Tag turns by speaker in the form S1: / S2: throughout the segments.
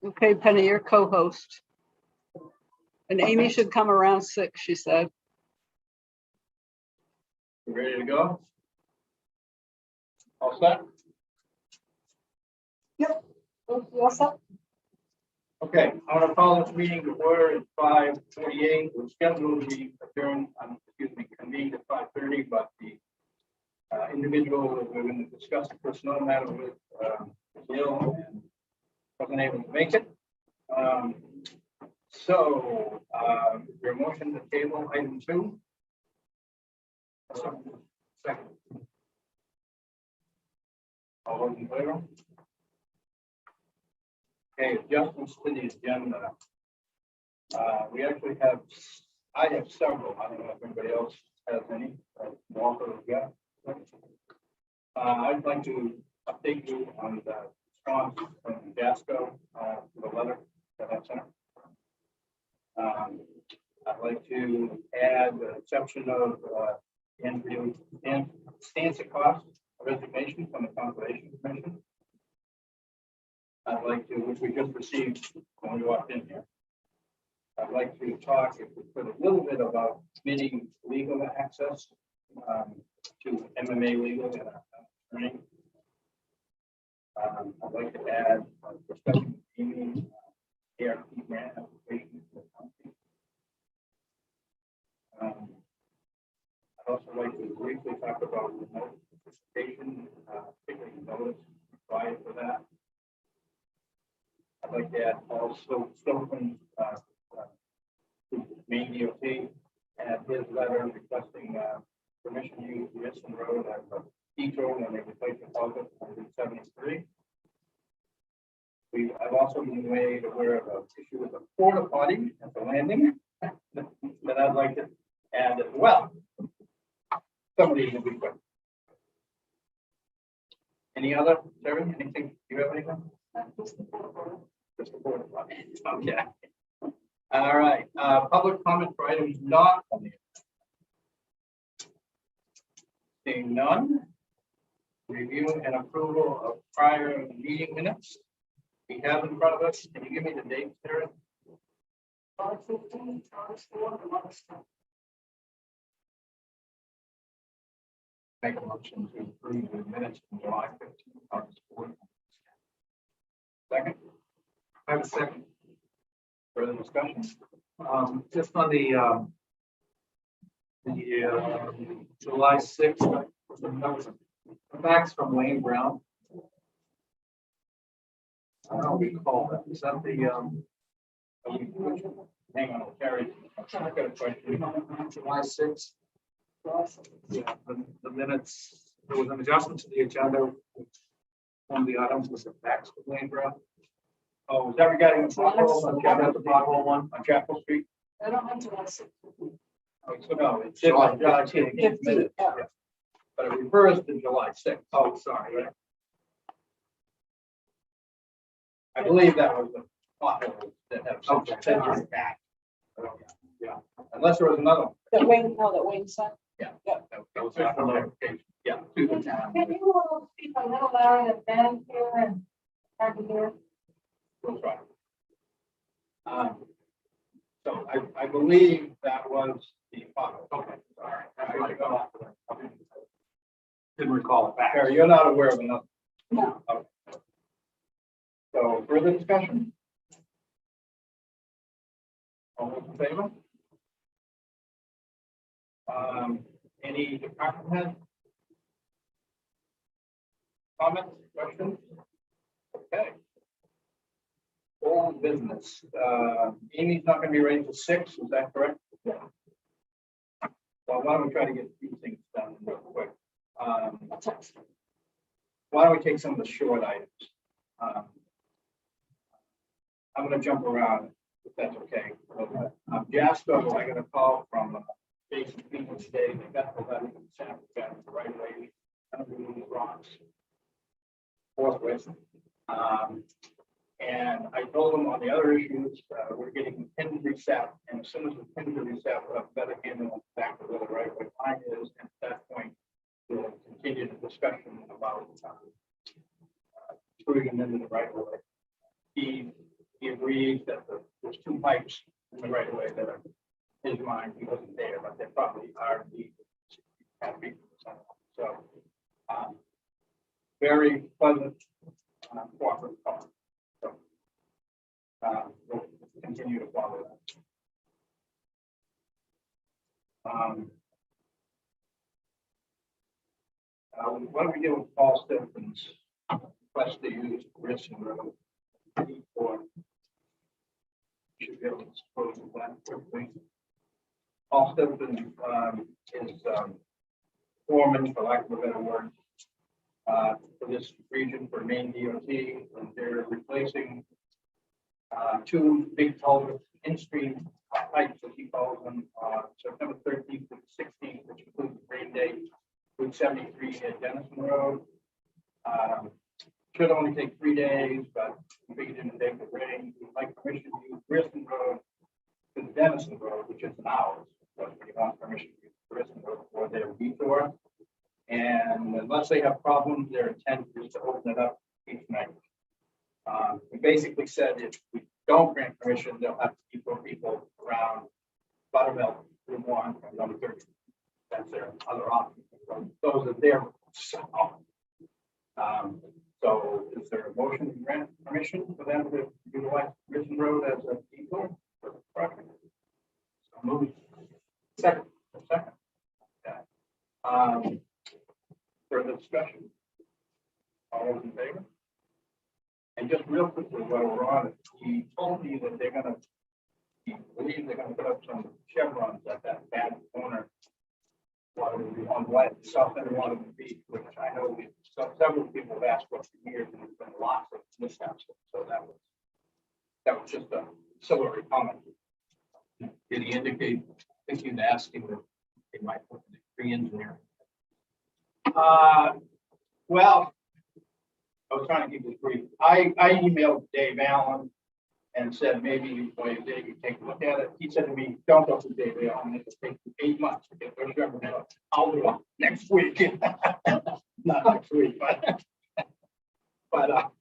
S1: Okay, Penny, you're co-host. And Amy should come around 6, she said.
S2: You ready to go? All set?
S3: Yep. All set?
S2: Okay, I'm going to call this meeting to order at 5:48. We're scheduled to be adjourned, convened at 5:30, but the individual that we're going to discuss the personnel matter with is ill and wasn't able to make it. So, your motion to table item 2. Second. All those in favor? Okay, adjustments to the agenda. We actually have, I have several. I don't know if anybody else has any. Walter, yeah. I'd like to update you on the response from Jasco to the letter that I sent. I'd like to add the exception of Andrew Stancy cost resignation from the Conservation Commission. I'd like to, which we just received when we walked in here. I'd like to talk, if we could, a little bit about committee legal access to MMA legal and attorney. I'd like to add a discussion with Amy, ARP grant application for the company. I'd also like to briefly talk about remote participation, particularly notice required for that. I'd like to add also Stockman, main DOT, and his letter requesting permission to use Riston Road as a detour when they replace the culvert on Route 73. I've also been made aware of an issue with the porta potty at the landing that I'd like to add as well. Somebody will be quick. Any other, Terry? Anything? Do you have anything? Just the porta potty. Okay. All right. Public comment for items not on the agenda. Seeing none. Review and approval of prior meeting minutes. We have in front of us. Can you give me the dates, Terry?
S3: 5:15, August 4, and August 10.
S2: Make a motion to approve the minutes from July 15th, August 4th. Second. I have a second. Further discussion?
S4: Just on the July 6th, the facts from Wayne Brown. I don't recall that. Is that the
S2: Hang on, Terry. I've got a question.
S4: July 6th? Yeah, the minutes, there was an adjustment to the agenda. One of the items was the facts from Wayne Brown.
S2: Oh, is that regarding the pothole on Chapel
S4: one?
S2: on Chapel Street?
S3: I don't have July 6th.
S2: Oh, so no, it's
S4: July
S2: July
S3: 15th,
S2: 15th.
S3: yeah.
S2: But it refers to July 6th.
S4: Oh, sorry.
S2: I believe that was the pothole that have some
S4: Okay.
S2: century back. Yeah, unless there was another one.
S3: That Wayne sent.
S2: That was official notification. Yeah, to the town.
S3: Can you speak a little louder than Ben here and hard to hear?
S2: We'll try. So I believe that was the pothole. Okay, all right. I gotta go.
S4: Didn't recall it back.
S2: Harry, you're not aware of another.
S3: No.
S2: Okay. So further discussion? All those in favor? Any department head? Comments, questions? Okay. Old business. Amy's not gonna be ready till 6, is that correct?
S3: Yeah.
S2: Well, why don't we try to get these things done real quick?
S3: I'll text.
S2: Why don't we take some of the short items? I'm gonna jump around, if that's okay. Jasper, I got a call from Jason people today. They got the letter from Sam, got the right way, kind of moving the rocks. Forthwith. And I told them on the other issues, we're getting pins reset, and as soon as the pins are reset, we'll have better handle exactly where the right way line is, and at that point, we'll continue the discussion about putting them into the right way. He agrees that there's two pipes in the right of way that are his mind, he wasn't there, but they probably are deep. So, very pleasant, cooperative call. So, we'll continue to follow that. What do we do with Paul Stimpson's request to use Grissom Road for? Should be able to dispose of that quickly. Paul Stimpson is foreman, for lack of a better word, for this region for Maine DOT, and they're replacing two big culverts, in-stream pipes, as he calls them, September 13th and 16th, which includes the rain date. Route 73 at Dennison Road. Should only take 3 days, but we figured in the day of rain, we'd like permission to use Grissom Road to the Dennison Road, which is an hour. But we want permission to use Grissom Road for their detour. And unless they have problems, their intent is to open it up each night. We basically said if we don't grant permission, they'll have to keep people around Buttermilk, Route 1, and number 30. That's their other option. So those are their. So is there a motion to grant permission for them to utilize Grissom Road as a detour for the project? So moved. Second. Okay. Further discussion? All those in favor? And just real quickly while we're on it, he told me that he believes they're gonna put up some chevrons at that bad corner. On what south end of the beach, which I know several people have asked for years, and there's been lots of mishaps. So that was just a civil comment. Did he indicate? I think you'd asked him if they might put the pre-engineering. Well, I was trying to keep this brief. I emailed Dave Allen and said maybe Dave could take a look at it. He said to me, "Don't go to Dave Allen. It'll take 8 months to get those government. I'll do it next week." Not next week, but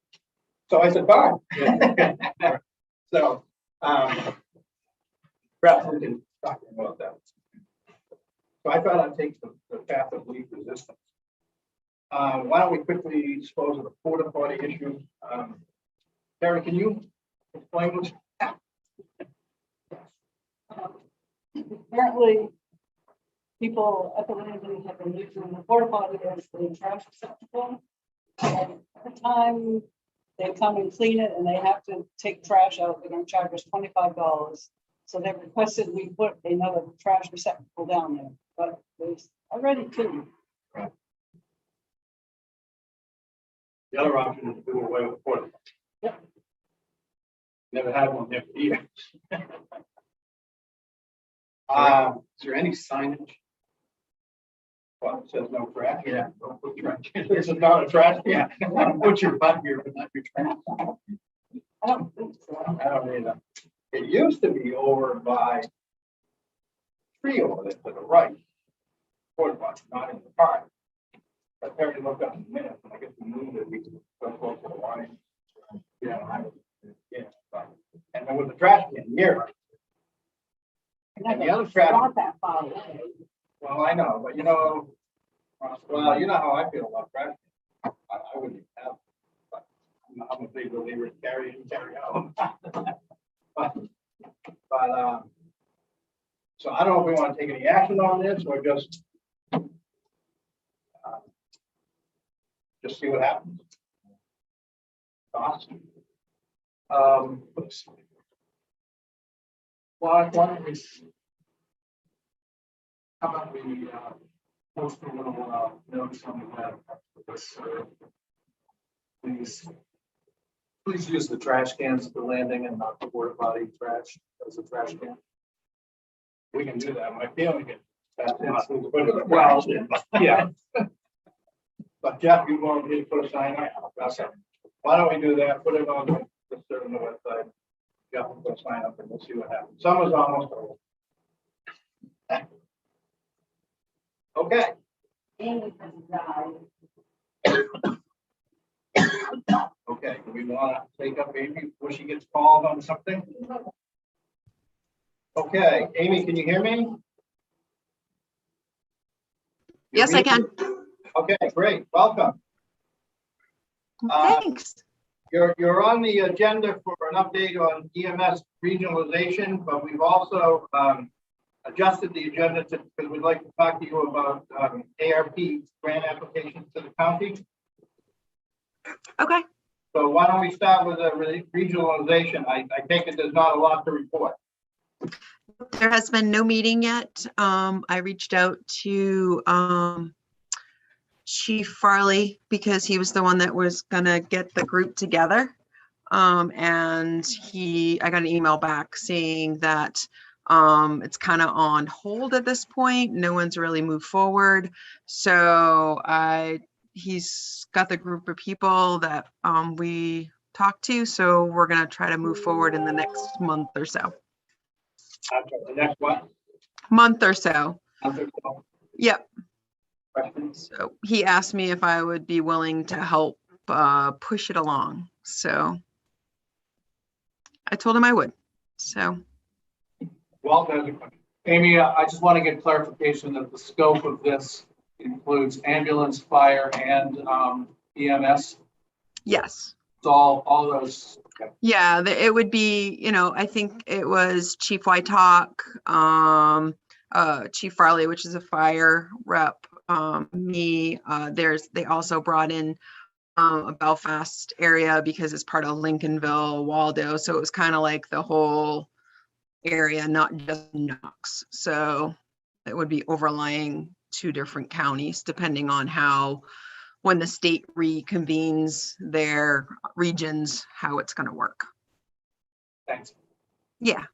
S2: so I said, "Fine." So perhaps we can talk about that. So I thought I'd take the path of least resistance. Why don't we quickly dispose of the porta potty issue? Terry, can you explain what's
S1: Apparently, people at the landing have been using the porta potty as the trash receptacle. And every time they come and clean it and they have to take trash out, they're gonna charge us $25. So they requested we put another trash receptacle down there, but there's already two.
S2: right? The other option is to do away with porta potty.
S1: Yep.
S2: Never had one there for years.
S5: Is there any signage?
S2: Well, it says no trash.
S5: Yeah, don't put trash.
S2: This is not a trash. Yeah.
S5: Put your butt here, but not your trash.
S1: I don't think so.
S2: I don't either. It used to be over by tree over there to the right. Porta potty, not in the park. But Terry looked up in a minute, and I guess we moved it, we could go close to the line. Yeah, and then with the trash can here. And the other trash,
S1: Not that far away.
S2: well, I know, but you know how I feel about trash. I wouldn't even have. But I'm a big believer in carry in, carry out. but so I don't know if we want to take any action on this or just see what happens. Awesome.
S4: Why don't we, how about we post a little notice on the web for this, please use the trash cans at the landing and not the porta potty trash as a trash can.
S2: We can do that. My feeling is that's not who's put it.
S4: Well, yeah.
S2: But Jeff, you want me to put a sign up? Okay. Why don't we do that? Put it on the certain website. Jeff will put a sign up and we'll see what happens. Summer's almost over. Okay.
S3: Amy has died.
S2: Okay, do we want to take up Amy before she gets called on something? Okay, Amy, can you hear me?
S6: Yes, I can.
S2: Okay, great, welcome. Uh,
S6: Thanks.
S2: You're on the agenda for an update on EMS regionalization, but we've also adjusted the agenda to, because we'd like to talk to you about ARP grant applications to the county.
S6: Okay.
S2: So why don't we start with the regionalization? I take it there's not a lot to report.
S6: There has been no meeting yet. I reached out to Chief Farley because he was the one that was gonna get the group together. And I got an email back saying that it's kind of on hold at this point. No one's really moved forward. So he's got the group of people that we talked to. So we're gonna try to move forward in the next month or so.
S2: After the next one.
S6: Month or so.
S2: After the
S6: Yep.
S2: questions.
S6: So he asked me if I would be willing to help push it along. So I told him I would. So
S2: Walt has a question.
S4: Amy, I just want to get clarification that the scope of this includes ambulance, fire, and EMS.
S6: yes.
S4: It's all those. Okay.
S6: Yeah, it would be, I think it was Chief Wytalk, Chief Farley, which is a fire rep, me, they also brought in a Belfast area because it's part of Lincolnville, Waldo. So it was kind of like the whole area, not just Knox. So it would be overlying 2 different counties, depending on when the state reconvenes their regions, how it's going to work.
S4: Thanks.
S6: Yeah.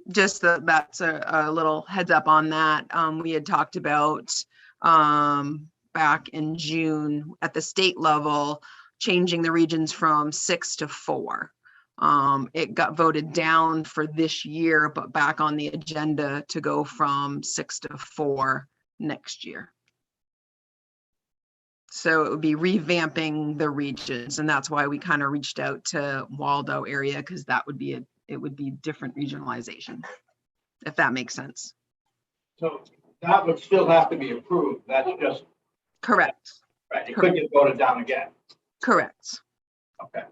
S6: Just that's a little heads up on that. We had talked about back in June at the state level, changing the regions from 6 to 4. It got voted down for this year, but back on the agenda to go from 6 to 4 next year. So it would be revamping the regions, and that's why we kind of reached out to Waldo area, because that would be it would be different regionalization, if that makes sense.
S2: So that would still have to be approved. That's just,
S6: Correct.
S2: right, it could get voted down again.
S6: Correct.
S2: Okay.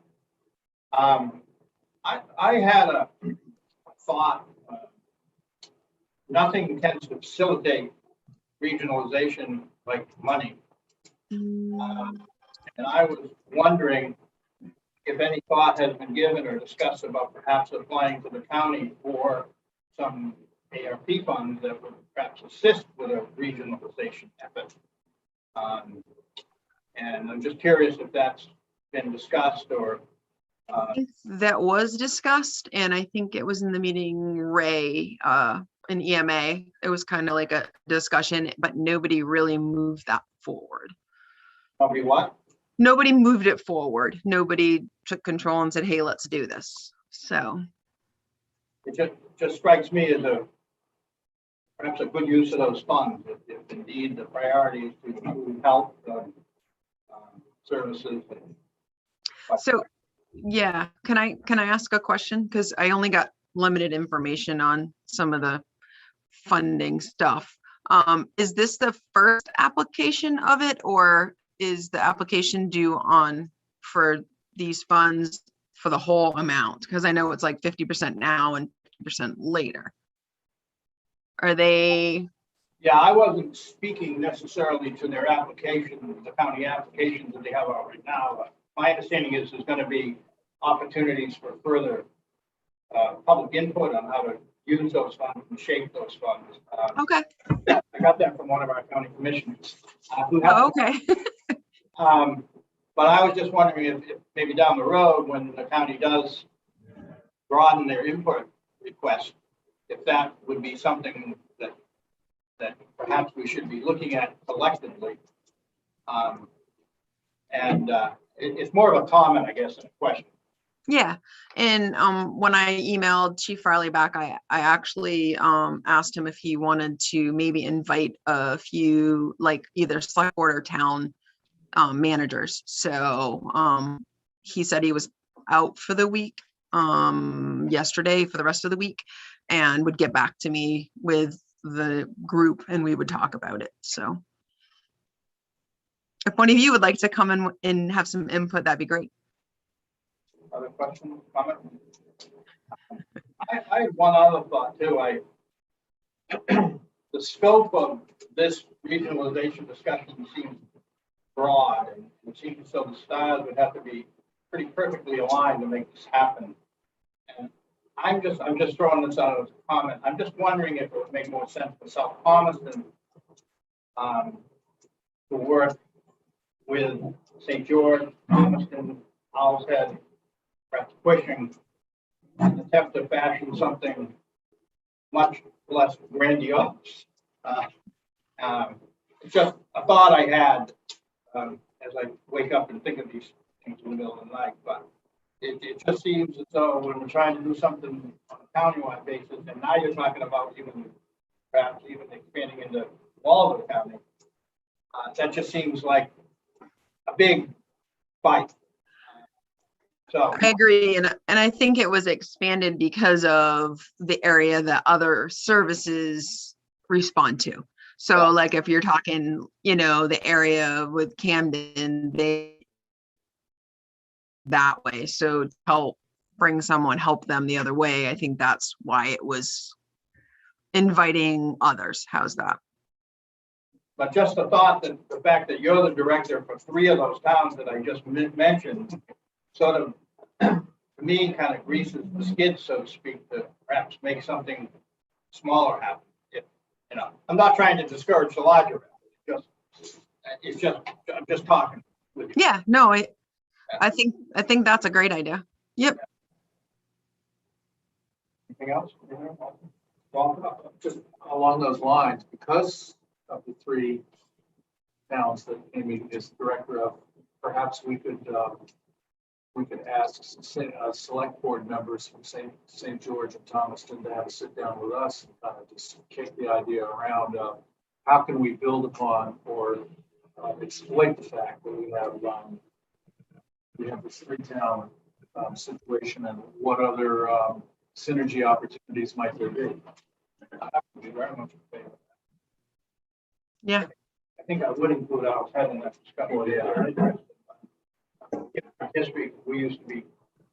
S2: I had a thought, nothing tends to facilitate regionalization like money. And I was wondering if any thought has been given or discussed about perhaps applying to the county for some ARP funds that would perhaps assist with a regionalization effort. And I'm just curious if that's been discussed or.
S6: I think that was discussed, and I think it was in the meeting, Ray, in EMA. It was kind of like a discussion, but nobody really moved that forward.
S2: Probably what?
S6: Nobody moved it forward. Nobody took control and said, hey, let's do this. So.
S2: It just strikes me as perhaps a good use of those funds, if indeed the priority is to improve health services.
S6: So, yeah, can I ask a question? Because I only got limited information on some of the funding stuff. Is this the first application of it, or is the application due for these funds for the whole amount? Because I know it's like 50% now and 50% later. Are they?
S2: Yeah, I wasn't speaking necessarily to their application, the county applications that they have out right now. My understanding is there's going to be opportunities for further public input on how to use those funds and shape those funds.
S6: Okay.
S2: I got that from one of our county commissioners.
S6: Okay.
S2: But I was just wondering if maybe down the road, when the county does broaden their input request, if that would be something that perhaps we should be looking at collectively. It's more of a comment, I guess, than a question.
S6: Yeah. And when I emailed Chief Farley back, I actually asked him if he wanted to maybe invite a few, like either select board or town managers. So he said he was out for the week yesterday for the rest of the week and would get back to me with the group and we would talk about it. So if one of you would like to come in and have some input, that'd be great.
S2: Other questions, comments? I have one other thought too. The scope of this regionalization discussion seems broad, and it seems so the styles would have to be pretty perfectly aligned to make this happen. And I'm just throwing this out as a comment. I'm just wondering if it would make more sense for South Palmerston to work with St. George, Palmerston, Owl's Head, perhaps pushing in an attempt to fashion something much less grandiose. It's just a thought I had as I wake up and think of these things in the middle of the night. But it just seems as though when we're trying to do something on a countywide basis, and now you're talking about perhaps even expanding into Waldo County, that just seems like a big fight. So
S6: I agree. And I think it was expanded because of the area that other services respond to. So
S2: Yeah.
S6: like if you're talking, the area with Camden, they that way. So to help help them the other way. I think that's why it was inviting others. How's that?
S2: but just the thought that the fact that you're the director for 3 of those towns that I just mentioned sort of, to me, kind of greases the skid, so to speak, to perhaps make something smaller happen. I'm not trying to discourage the larger. I'm just talking with you.
S6: Yeah, no, I think that's a great idea. Yep.
S2: Anything else?
S4: Just along those lines, because of the 3 towns that Amy is director of, perhaps we could ask select board members from St. George and Thomaston to have a sit down with us and kind of just kick the idea around how can we build upon or exploit the fact that we have this 3-town situation, and what other synergy opportunities might there be?
S2: I would be very much in favor of that.
S6: Yeah.
S2: I think I would include our head in that discussion.
S4: Well, yeah.
S2: History, we used to be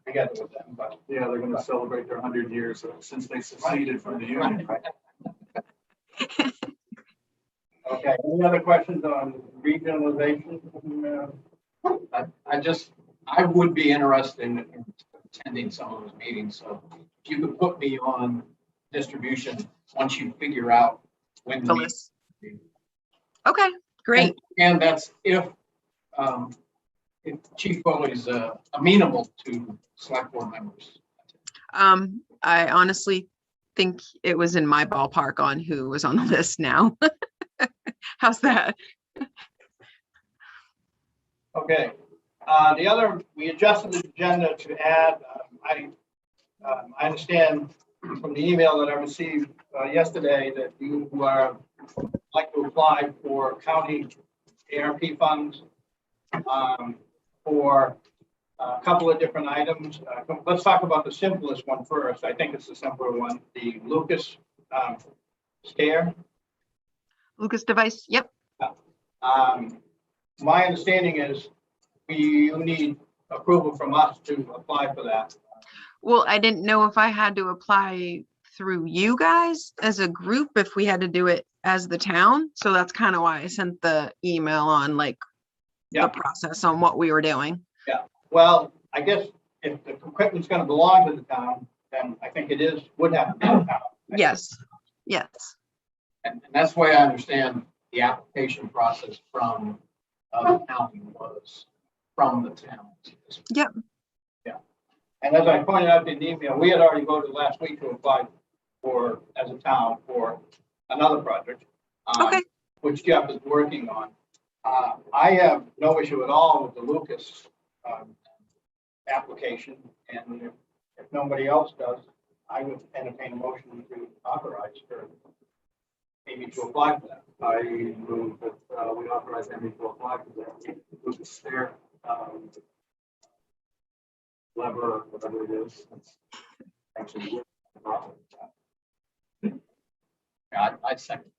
S2: together with them, but
S4: Yeah, they're going to celebrate their 100 years since they seceded from the Union.
S2: okay. Any other questions on regionalization?
S5: I would be interested in attending some of those meetings. So if you could put me on distribution once you figure out when to meet.
S6: Phyllis. Okay, great.
S5: And that's if Chief Foley's amenable to select board members.
S6: I honestly think it was in my ballpark on who was on the list now. How's that?
S2: Okay. We adjusted the agenda to add, I understand from the email that I received yesterday that you like to apply for county ARP funds for a couple of different items. Let's talk about the simplest one first. I think it's the simpler one, the Lucas stair.
S6: Lucas device. Yep.
S2: My understanding is you need approval from us to apply for that.
S6: Well, I didn't know if I had to apply through you guys as a group, if we had to do it as the town. So that's kind of why I sent the email on the process on what we were doing.
S2: Yeah. Well, I guess if the equipment's going to belong to the town, then I think would have to be the town.
S6: Yes. Yes.
S5: And that's the way I understand the application process from the county was from the town.
S6: Yep.
S2: Yeah. And as I pointed out in the email, we had already voted last week to apply for, as a town, for another project.
S6: Okay.
S2: Which Jeff is working on. I have no issue at all with the Lucas application, and if nobody else does, I would entertain a motion to authorize her maybe to apply for that.
S4: I move that we authorize Amy to apply for that. with the stair, lever, or whatever it is. It's actually.
S5: Yeah, I'd second.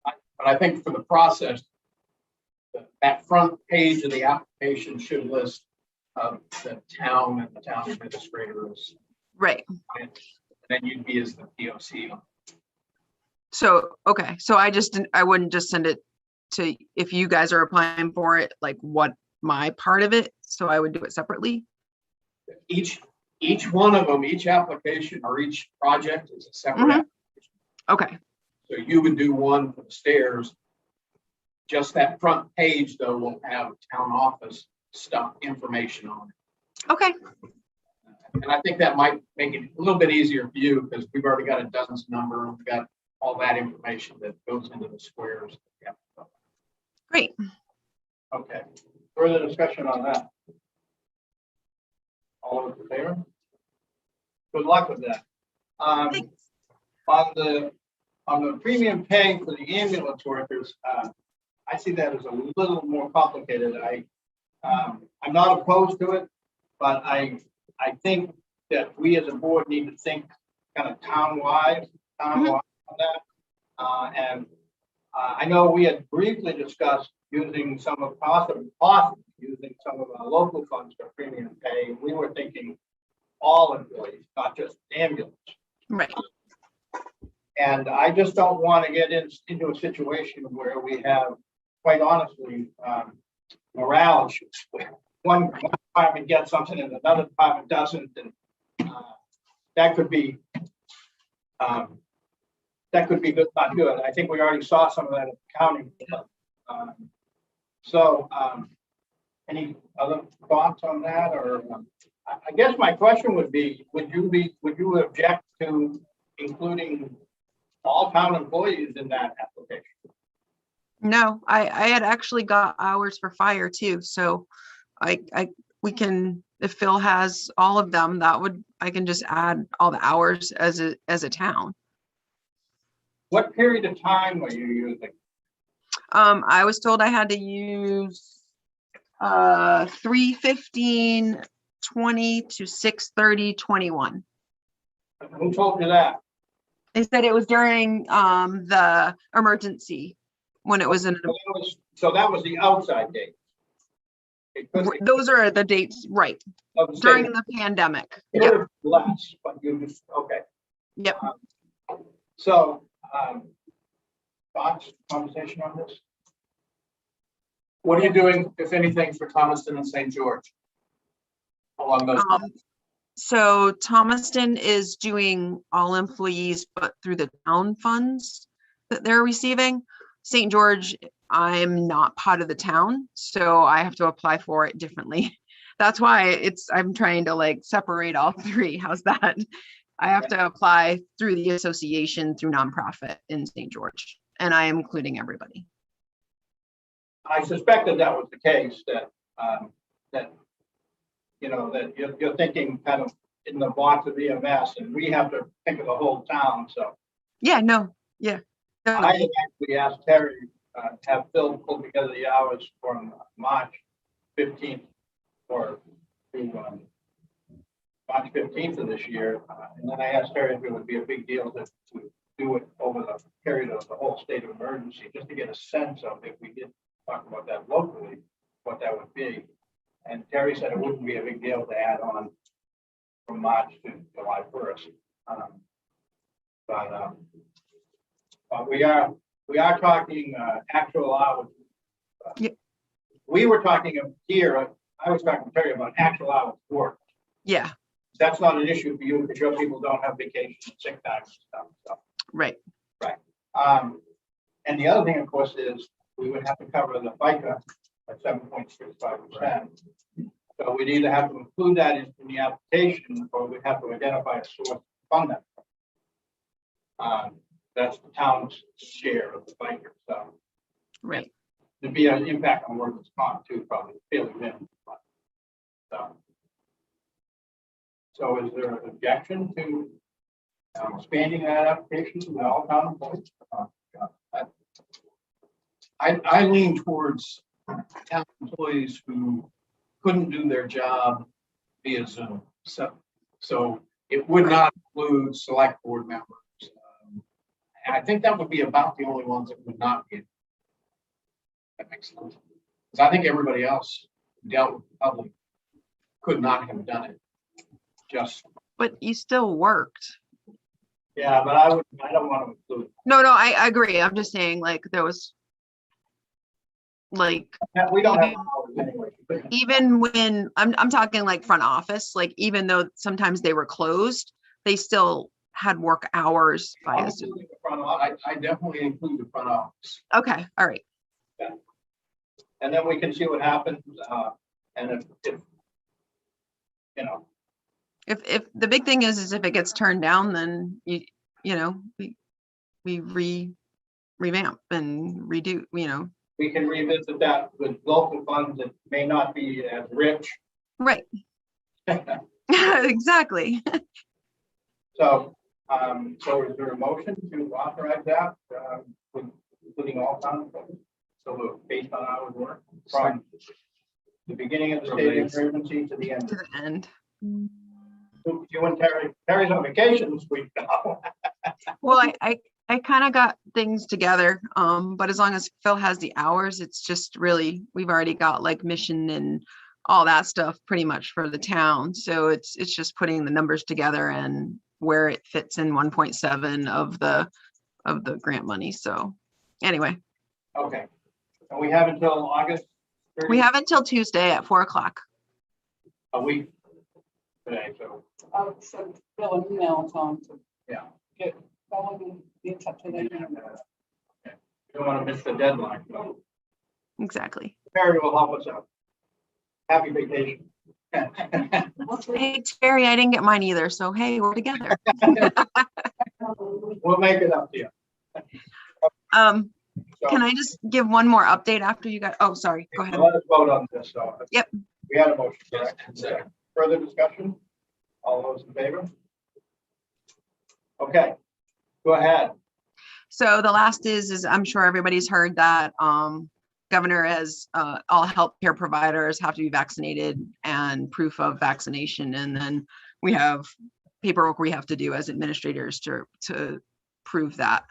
S5: But I think for the process, that front page of the application should list the town and the town administrators.
S6: Right.
S5: Then you'd be as the POC.
S6: So, okay, so I wouldn't just send it to, if you guys are applying for it, like what my part of it, so I would do it separately?
S5: Each one of them, each application or each project is a separate.
S6: Mhm. Okay,
S5: So you would do one for the stairs. Just that front page though won't have town office stuff, information on it.
S6: okay,
S5: And I think that might make it a little bit easier for you because we've already got a dozens number. We've got all that information that goes into the squares. Yeah.
S6: great.
S2: Okay, further discussion on that? All those in favor? Good luck with that.
S6: Thanks.
S2: On the premium pay for the ambulance workers, I see that as a little more complicated. I'm not opposed to it, but I think that we as a board need to think kind of town-wide on that. And I know we had briefly discussed using some of possibly using some of our local funds for premium pay. We were thinking all employees, not just ambulance.
S6: Right,
S2: And I just don't want to get into a situation where we have, quite honestly, morale issues. Where one department gets something and another department doesn't, and that could be good, not good. I think we already saw some of that in the county. Any other thoughts on that? Or I guess my question would be, would you object to including all town employees in that application?
S6: no, I had actually got hours for fire too, so we can, if Phil has all of them, I can just add all the hours as a town.
S2: What period of time were you using?
S6: I was told I had to use 3:15:20 to 6:30:21.
S2: Who told you that?
S6: They said it was during the emergency when it was in.
S2: So that was the outside date.
S6: Those are the dates, right, during the pandemic.
S2: Yep. Less, but you just, okay.
S6: Yep.
S2: So, thoughts, conversation on this?
S4: What are you doing, if anything, for Thomaston and St. George? Along those lines?
S6: So Thomaston is doing all employees, but through the town funds that they're receiving. St. George, I'm not part of the town, so I have to apply for it differently. That's why I'm trying to like separate all three. How's that? I have to apply through the association, through nonprofit in St. George, and I am including everybody.
S2: I suspected that was the case, that you're thinking kind of in the box of EMS, and we have to think of the whole town, so.
S6: Yeah, no, yeah.
S2: I had actually asked Terry, have Phil pull together the hours from March 15th or to March 15th of this year. And then I asked Terry if it would be a big deal to do it over the period of the whole state of emergency, just to get a sense of, if we did talk about that locally, what that would be. And Terry said it wouldn't be a big deal to add on from March to July 1st. But we are talking actual hours.
S6: Yep.
S2: We were talking here, I was talking to Terry about actual hours work.
S6: Yeah,
S2: That's not an issue for you because your people don't have vacation and sick time and stuff. So,
S6: right.
S2: right. And the other thing, of course, is we would have to cover the FICA at 7.65%. So we'd either have to include that in the application, or we'd have to identify a source to fund that. That's the town's share of the FICA. So
S6: Right.
S2: there'd be an impact on workers' comp too, probably fairly minimal. So is there an objection to expanding that application to all town employees?
S5: I lean towards town employees who couldn't do their job via Zoom. So it would not include select board members. I think that would be about the only ones that would not be. That makes sense. Because I think everybody else who dealt with the public could not have done it. Just,
S6: But you still worked.
S2: Yeah, but I don't want to include.
S6: No, I agree. I'm just saying like there was like
S2: Yeah, we don't have hours anyway.
S6: even when I'm talking like front office, like even though sometimes they were closed, they still had work hours via Zoom.
S2: Including the front office.
S5: I definitely include the front office.
S6: Okay, all right.
S2: And then we can see what happens, and if, you know,
S6: If the big thing is if it gets turned down, then you know, we revamp and redo, you know.
S2: we can revisit that with local funds that may not be as rich.
S6: Right. Exactly.
S2: So, so is there a motion to authorize that, including all towns? So based on our work from the beginning of the state of emergency to the end.
S6: To the end.
S2: You and Terry's on vacation this week now.
S6: Well, I kind of got things together, but as long as Phil has the hours, it's just really, we've already got like mission and all that stuff pretty much for the town. So it's just putting the numbers together and where it fits in 1.7 of the grant money. So anyway,
S2: Okay. And we have until August. 30th,
S6: we have until Tuesday at 4:00.
S2: a week today, so,
S1: I'll send Bill an email, Tom, to
S2: yeah.
S1: get going and be in touch with
S2: You
S1: them.
S2: don't want to miss the deadline. So
S6: Exactly.
S2: Terry will help us out. Happy vacation.
S6: Hey, Terry, I didn't get mine either. So, hey, we're together.
S2: We'll make it up to you. So,
S6: Can I just give one more update after you got, oh, sorry, go ahead.
S2: let us vote on this. So
S6: Yep.
S2: we had a motion, correct? Further discussion? All those in favor? Okay, go ahead.
S6: So the last is I'm sure everybody's heard that governor has all healthcare providers have to be vaccinated and proof of vaccination. And then we have paperwork we have to do as administrators to prove that.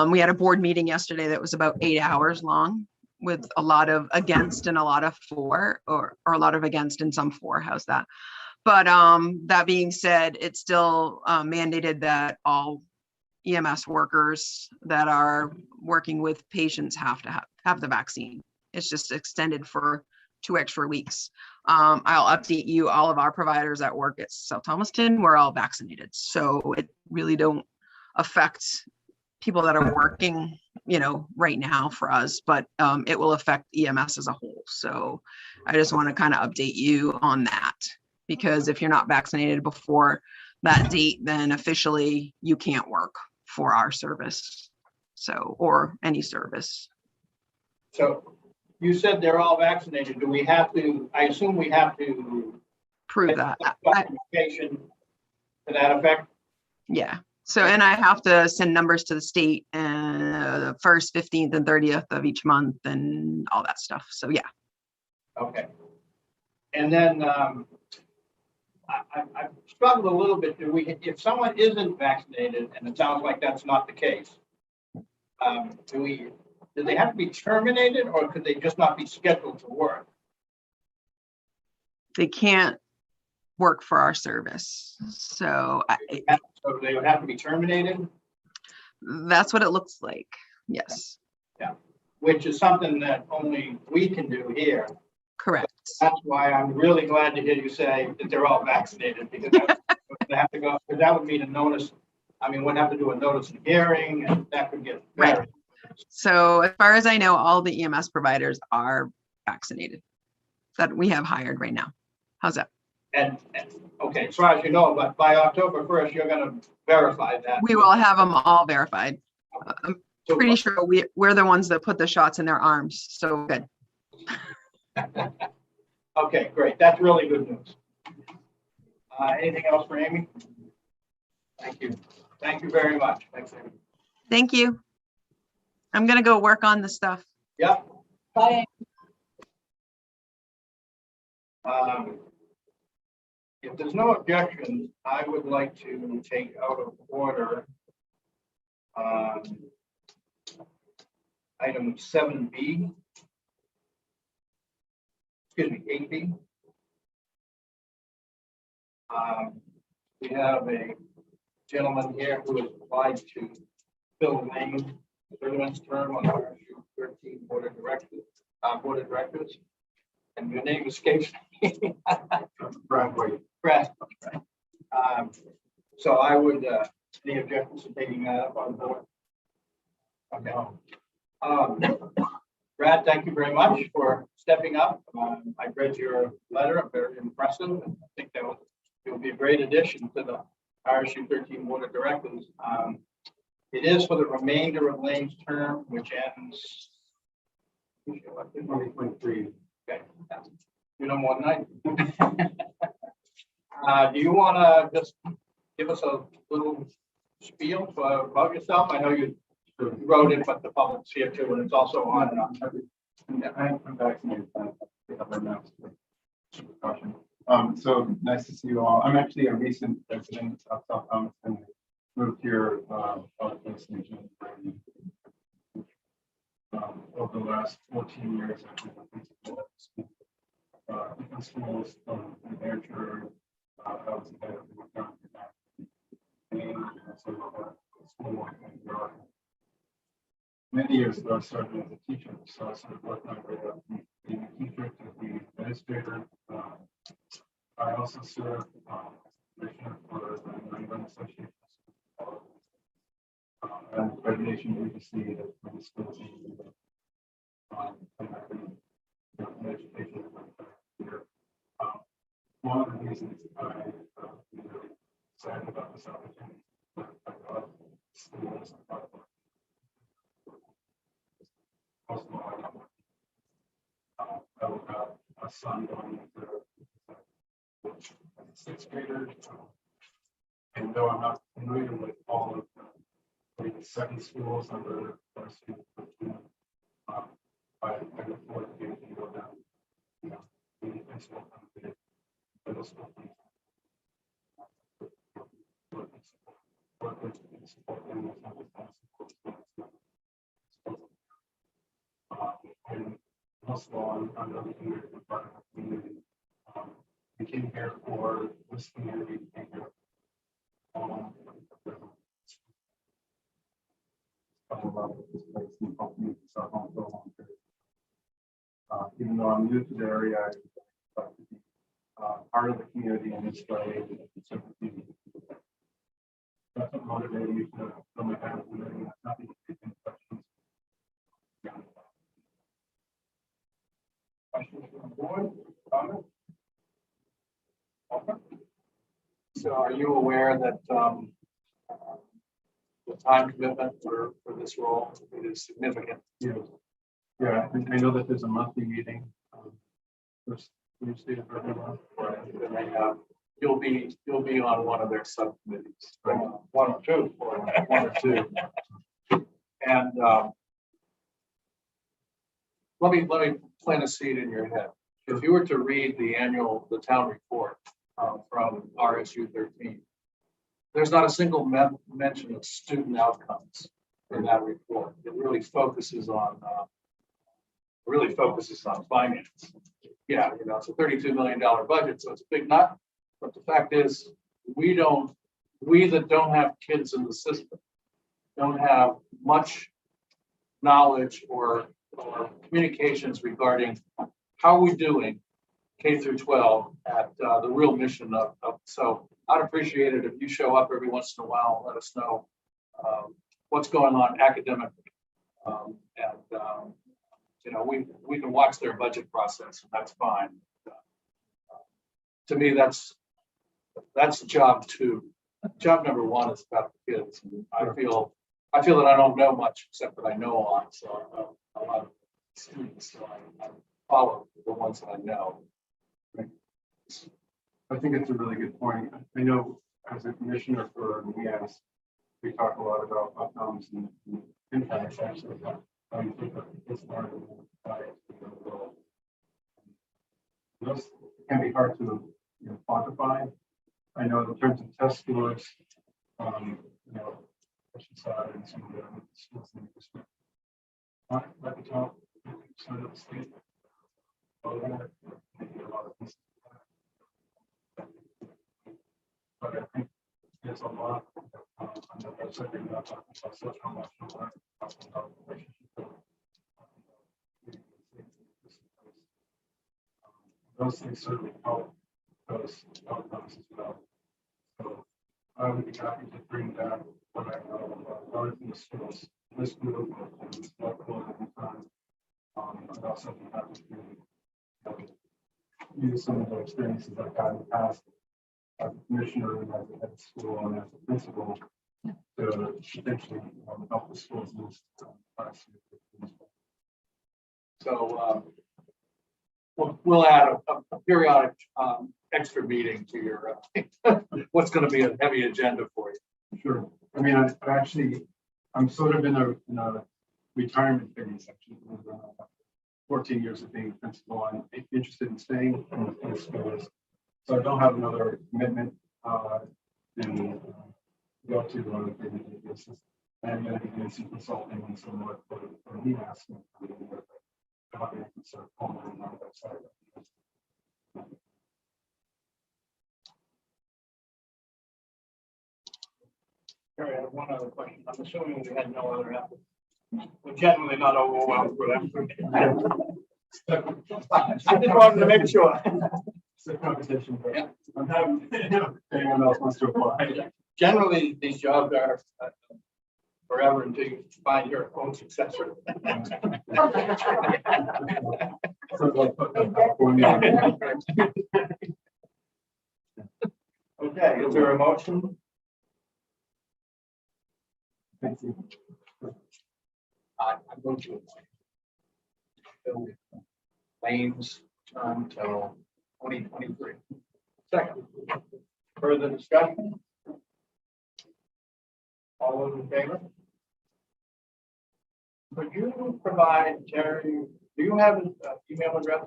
S6: We had a board meeting yesterday that was about 8 hours long with a lot of against and a lot of for, or a lot of against and some for. How's that? But that being said, it's still mandated that all EMS workers that are working with patients have to have the vaccine. It's just extended for 2 extra weeks. I'll update you, all of our providers at work at South Thomaston, we're all vaccinated. So it really don't affect people that are working, you know, right now for us, but it will affect EMS as a whole. So I just want to kind of update you on that, because if you're not vaccinated before that date, then officially you can't work for our service. So, or any service.
S2: So you said they're all vaccinated. Do we have to, I assume we have to
S6: Prove that.
S2: documentation to that effect?
S6: Yeah. So, and I have to send numbers to the state and the 1st, 15th and 30th of each month and all that stuff. So yeah.
S2: Okay. And then I struggled a little bit. If someone isn't vaccinated, and it sounds like that's not the case, do they have to be terminated, or could they just not be scheduled to work?
S6: They can't work for our service. So
S2: So they would have to be terminated,
S6: that's what it looks like. Yes,
S2: which is something that only we can do here.
S6: correct.
S2: That's why I'm really glad to hear you say that they're all vaccinated, because they have to go, because that would mean a notice. I mean, we'd have to do a notice of hearing, and that could get very.
S6: Right. So as far as I know, all the EMS providers are vaccinated that we have hired right now. How's that?
S2: And okay, as far as you know, but by October 1st, you're gonna verify that.
S6: We will have them all verified. I'm
S2: So-
S6: pretty sure we're the ones that put the shots in their arms. So good.
S2: Okay, great. That's really good news. Anything else for Amy? Thank you. Thank you very much. Thanks, Amy.
S6: Thank you. I'm gonna go work on the stuff.
S2: Yep.
S1: Bye.
S2: If there's no objections, I would like to take out of order item 7B. Excuse me, 8B. We have a gentleman here who has applied to fill the name, Thurman's term on our 13 board of directors. And your name escapes me.
S4: Brad White.
S2: Brad. So I would, any objections to taking that up on board? Okay. Brad, thank you very much for stepping up. I read your letter, very impressive, and I think that will be a great addition to the RSU 13 Board of Directors. It is for the remainder of Lane's term, which ends 2023. Okay, you know more than I do. Do you want to just give us a little spiel about yourself? I know you wrote it, but the public's here too, and it's also on.
S7: I'm vaccinated. So nice to see you all. I'm actually a recent resident of South Thomas and moved here about this in January. Over the last 14 years, I've been a principal at different schools from New Hampshire. I was the head of the account and also school in New York. Many years ago, I started as a teacher, so I sort of worked my way up from being a teacher to the administrator. I also served as commissioner for the New England Association and accreditation agency for the schools. And I've been in education here. One of the reasons I'm really excited about this opportunity is that I love schools. Most of all, I will have a son going into sixth grader. And though I'm not familiar with all of the 7 schools under RSU 13, I look forward to being able to go down, the principal of the middle school. Work with and support them with and most of all, I'm really here to be part of the community. We came here for this community, came here this place and helped me to start home for a long period. Even though I'm new to the area, I like to be part of the community in this way. That's what motivated me to fill my family community. Nothing to take any questions.
S2: Questions from the board? Comments? Okay. So are you aware that the time commitment for this role is significant?
S7: Yeah, I know that there's a monthly meeting. First Tuesday of every month.
S4: Right, and they have, you'll be on one of their subcommittees,
S2: Right. One or two.
S4: one or two. And let me plant a seed in your head. If you were to read the town report from RSU 13, there's not a single mention of student outcomes in that report. It really focuses on finance. Yeah, it's a $32 million budget, so it's a big nut. But the fact is, we that don't have kids in the system don't have much knowledge or communications regarding how we're doing K through 12 at the real mission of. So I'd appreciate it if you show up every once in a while and let us know what's going on academically. We can watch their budget process, and that's fine. To me, that's job 2. Job number 1 is about the kids. And I feel that I don't know much except that I know a lot. So I know a lot of students, so I follow the ones that I know.
S7: I think it's a really good point. I know as a commissioner for NEAS, we talk a lot about outcomes and impacts actually. I think that it's part of the can be hard to, quantify. I know in terms of test scores, Oceanside and some of the other schools in the district aren't at the top percent of the state. Maybe a lot of these. But I think there's a lot on the website that you're not talking about social emotional learning, talking about relationship. Those things certainly help those outcomes as well. So I would be happy to bring that what I know about learning in the schools, this group, and what will every time. I'd also be happy to use some of the experiences I've had in the past as a commissioner and as a head of school and as a principal to potentially help the schools use class.
S5: So we'll add a periodic extra meeting to your what's going to be a heavy agenda for you.
S7: Sure. I mean, I'm sort of in a retirement phase, actually. 14 years of being a principal. I'm interested in staying in the schools. So I don't have another commitment to go to on a daily basis. I'm going to be doing some consulting and some work for me asking for the work. So on my website.
S2: Carrie, I have one other question. I'm assuming we had no other applicants. We're generally not overwhelmed with them. I just wanted to make sure.
S7: It's a competition, but
S5: Yeah.
S7: I'm having, if anyone else wants to apply.
S2: Generally, these jobs are forever until you find your own successor.
S7: So like, California.
S2: Okay, is there a motion?
S7: Thank you.
S5: I'm going to fill Lane's term till 2023.
S2: Second. Further discussion? All those in favor? Could you provide Terry, do you have an email address?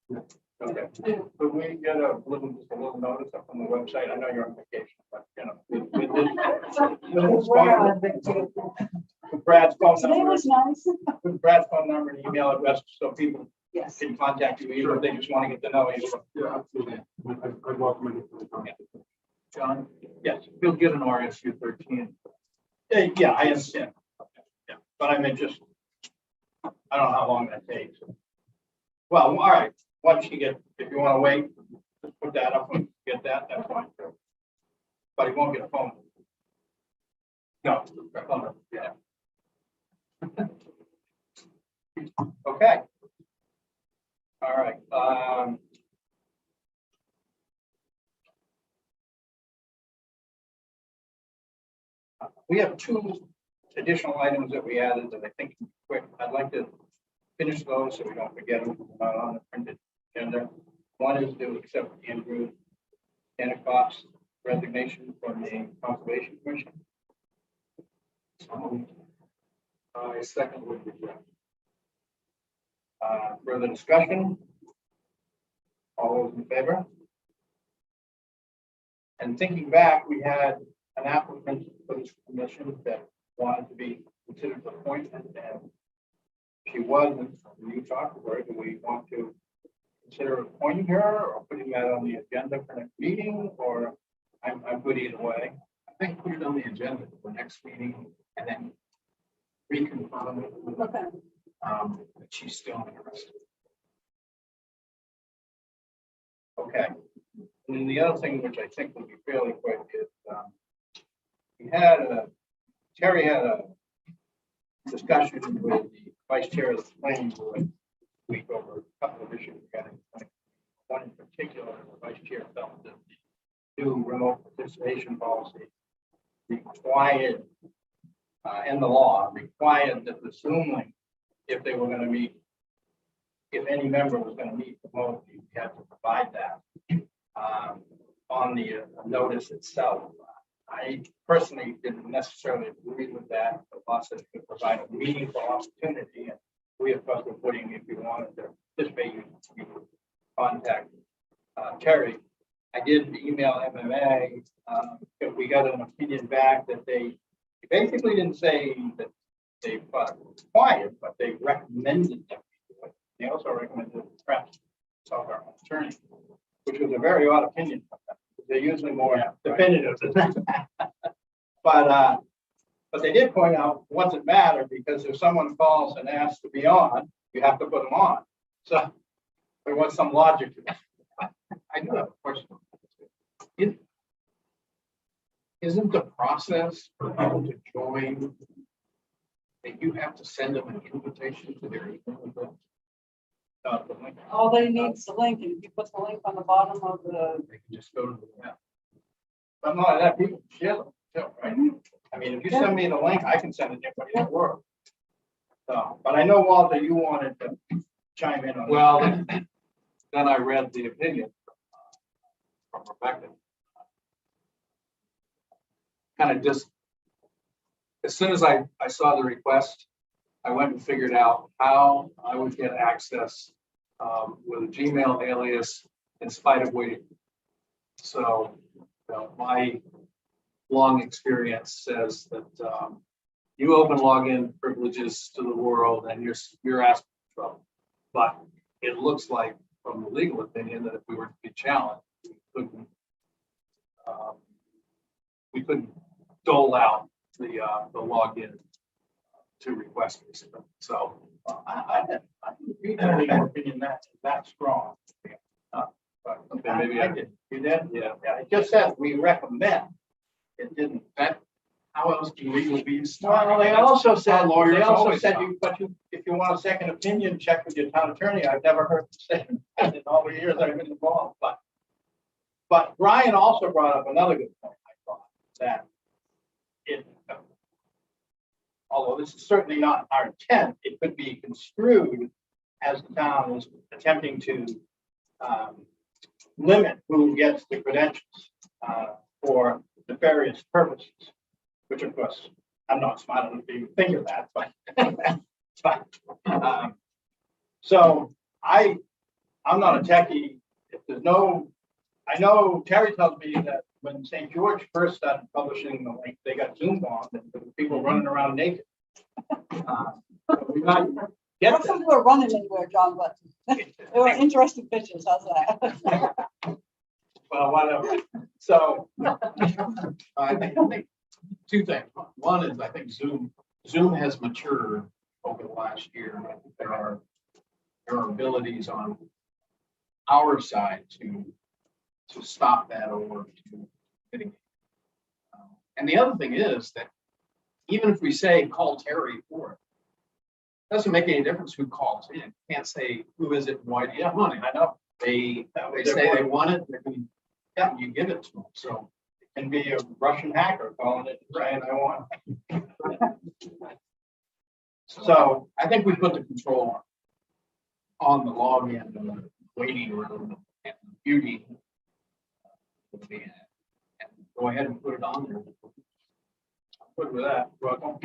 S7: Yeah.
S2: Okay, could we get just a little notice up on the website? I know you're on vacation, but with Brad's phone
S1: Today
S2: number,
S1: was nice.
S2: with Brad's phone number and email address, so people
S1: Yes.
S2: can contact you, even if they just want to get to know you.
S7: Yeah, absolutely. I welcome it for the contact.
S2: John? Yes.
S5: You'll get an RSU 13.
S2: Yeah, I understand. Yeah, but I meant just, I don't know how long that takes. Well, all right, once you get, if you want to wait, just put that up and get that, that's fine. But he won't get a phone. No. Yeah. Okay. All right, we have two additional items that we added that I think are quick. I'd like to finish those so we don't forget them on the printed agenda. One is to accept Andrew Anacost's resignation from the Conservation Commission.
S7: I second would regret.
S2: Further discussion? All those in favor? And thinking back, we had an applicant for this commission that wanted to be considered for appointment, and she wasn't. You talked to her. Do we want to consider appointing her or putting that on the agenda for next meeting? Or I'm good either way.
S5: I think put it on the agenda for the next meeting and then reconfirm it with,
S1: Okay.
S5: that she's still interested.
S2: Okay. And then the other thing, which I think will be fairly quick, is Terry had a discussion with the vice chair of the planning board this week over a couple of issues. One in particular, the vice chair felt that the new remote participation policy required, and the law required that the Zoom link, if they were going to meet, if any member was going to meet remotely, you had to provide that on the notice itself. I personally didn't necessarily agree with that. The law says it could provide a meaningful opportunity, and we of course were putting, if you wanted to participate, you contact Terry. I did email MMA. We got an opinion back that they basically didn't say that they thought it was required, but they recommended that we do it. They also recommended perhaps consult our attorney, which was a very odd opinion from them. They're usually more definitive than that. But they did point out, what's it matter? Because if someone calls and asks to be on, you have to put them on. So there was some logic to it.
S5: I do have a question. Isn't the process for people to join that you have to send them an invitation to their email?
S2: The link.
S1: All they need is the link, and if you put the link on the bottom of the,
S5: They can just go to the app.
S2: But not that people share them too, right? I mean, if you send me the link, I can send it to anybody in the world. So, but I know, Walter, you wanted to chime in on.
S4: Well, then I read the opinion from Rebecca. Kind of just, as soon as I saw the request, I went and figured out how I would get access with a Gmail alias in spite of waiting. So, my long experience says that you open login privileges to the world and you're asking for trouble. But it looks like, from the legal opinion, that if we were to be challenged, we couldn't dole out the login to requesters. So
S2: I agree with your opinion that's strong. But
S4: Okay, maybe
S2: I did. You did?
S4: yeah.
S2: Yeah, it just says we recommend. It didn't.
S5: How else can legal be?
S2: Well, they also said,
S5: How lawyers
S2: they also
S5: always
S2: said,
S5: talk.
S2: if you want a second opinion, check with your town attorney. I've never heard them say that in all the years I've been involved, but Brian also brought up another good point, I thought, that it, although this is certainly not our intent, it could be construed as the town is attempting to limit who gets the credentials for nefarious purposes. Which of course, I'm not smart enough to even think of that, but so I'm not a techie. If there's no, I know Terry tells me that when St. George first started publishing the link, they got Zoom bombed and there were people running around naked. We might get
S1: not some people are running anywhere, John, but they were interesting pictures, how's that?
S2: well, whatever. So
S5: I think two things. One is, I think Zoom has matured over the last year. I think there are abilities on our side to stop that or to mitigate. And the other thing is that even if we say call Terry for it, doesn't make any difference who calls in. Can't say who is it and why do you have money. I know they say they want it. Yeah, you give it to them. So
S2: can be a Russian hacker calling it saying I want.
S5: So I think we put the control on the login and the waiting room and the beauty. And go ahead and put it on there.
S2: Good with that. Welcome.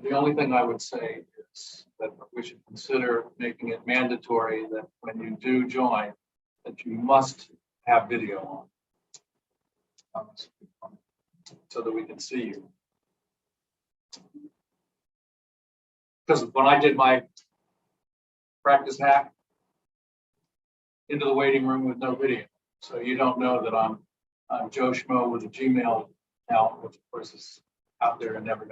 S4: The only thing I would say is that we should consider making it mandatory that when you do join, that you must have video on. So that we can see you. Because when I did my practice hack into the waiting room with no video, so you don't know that I'm Joe Schmo with a Gmail account, which of course is out there and never.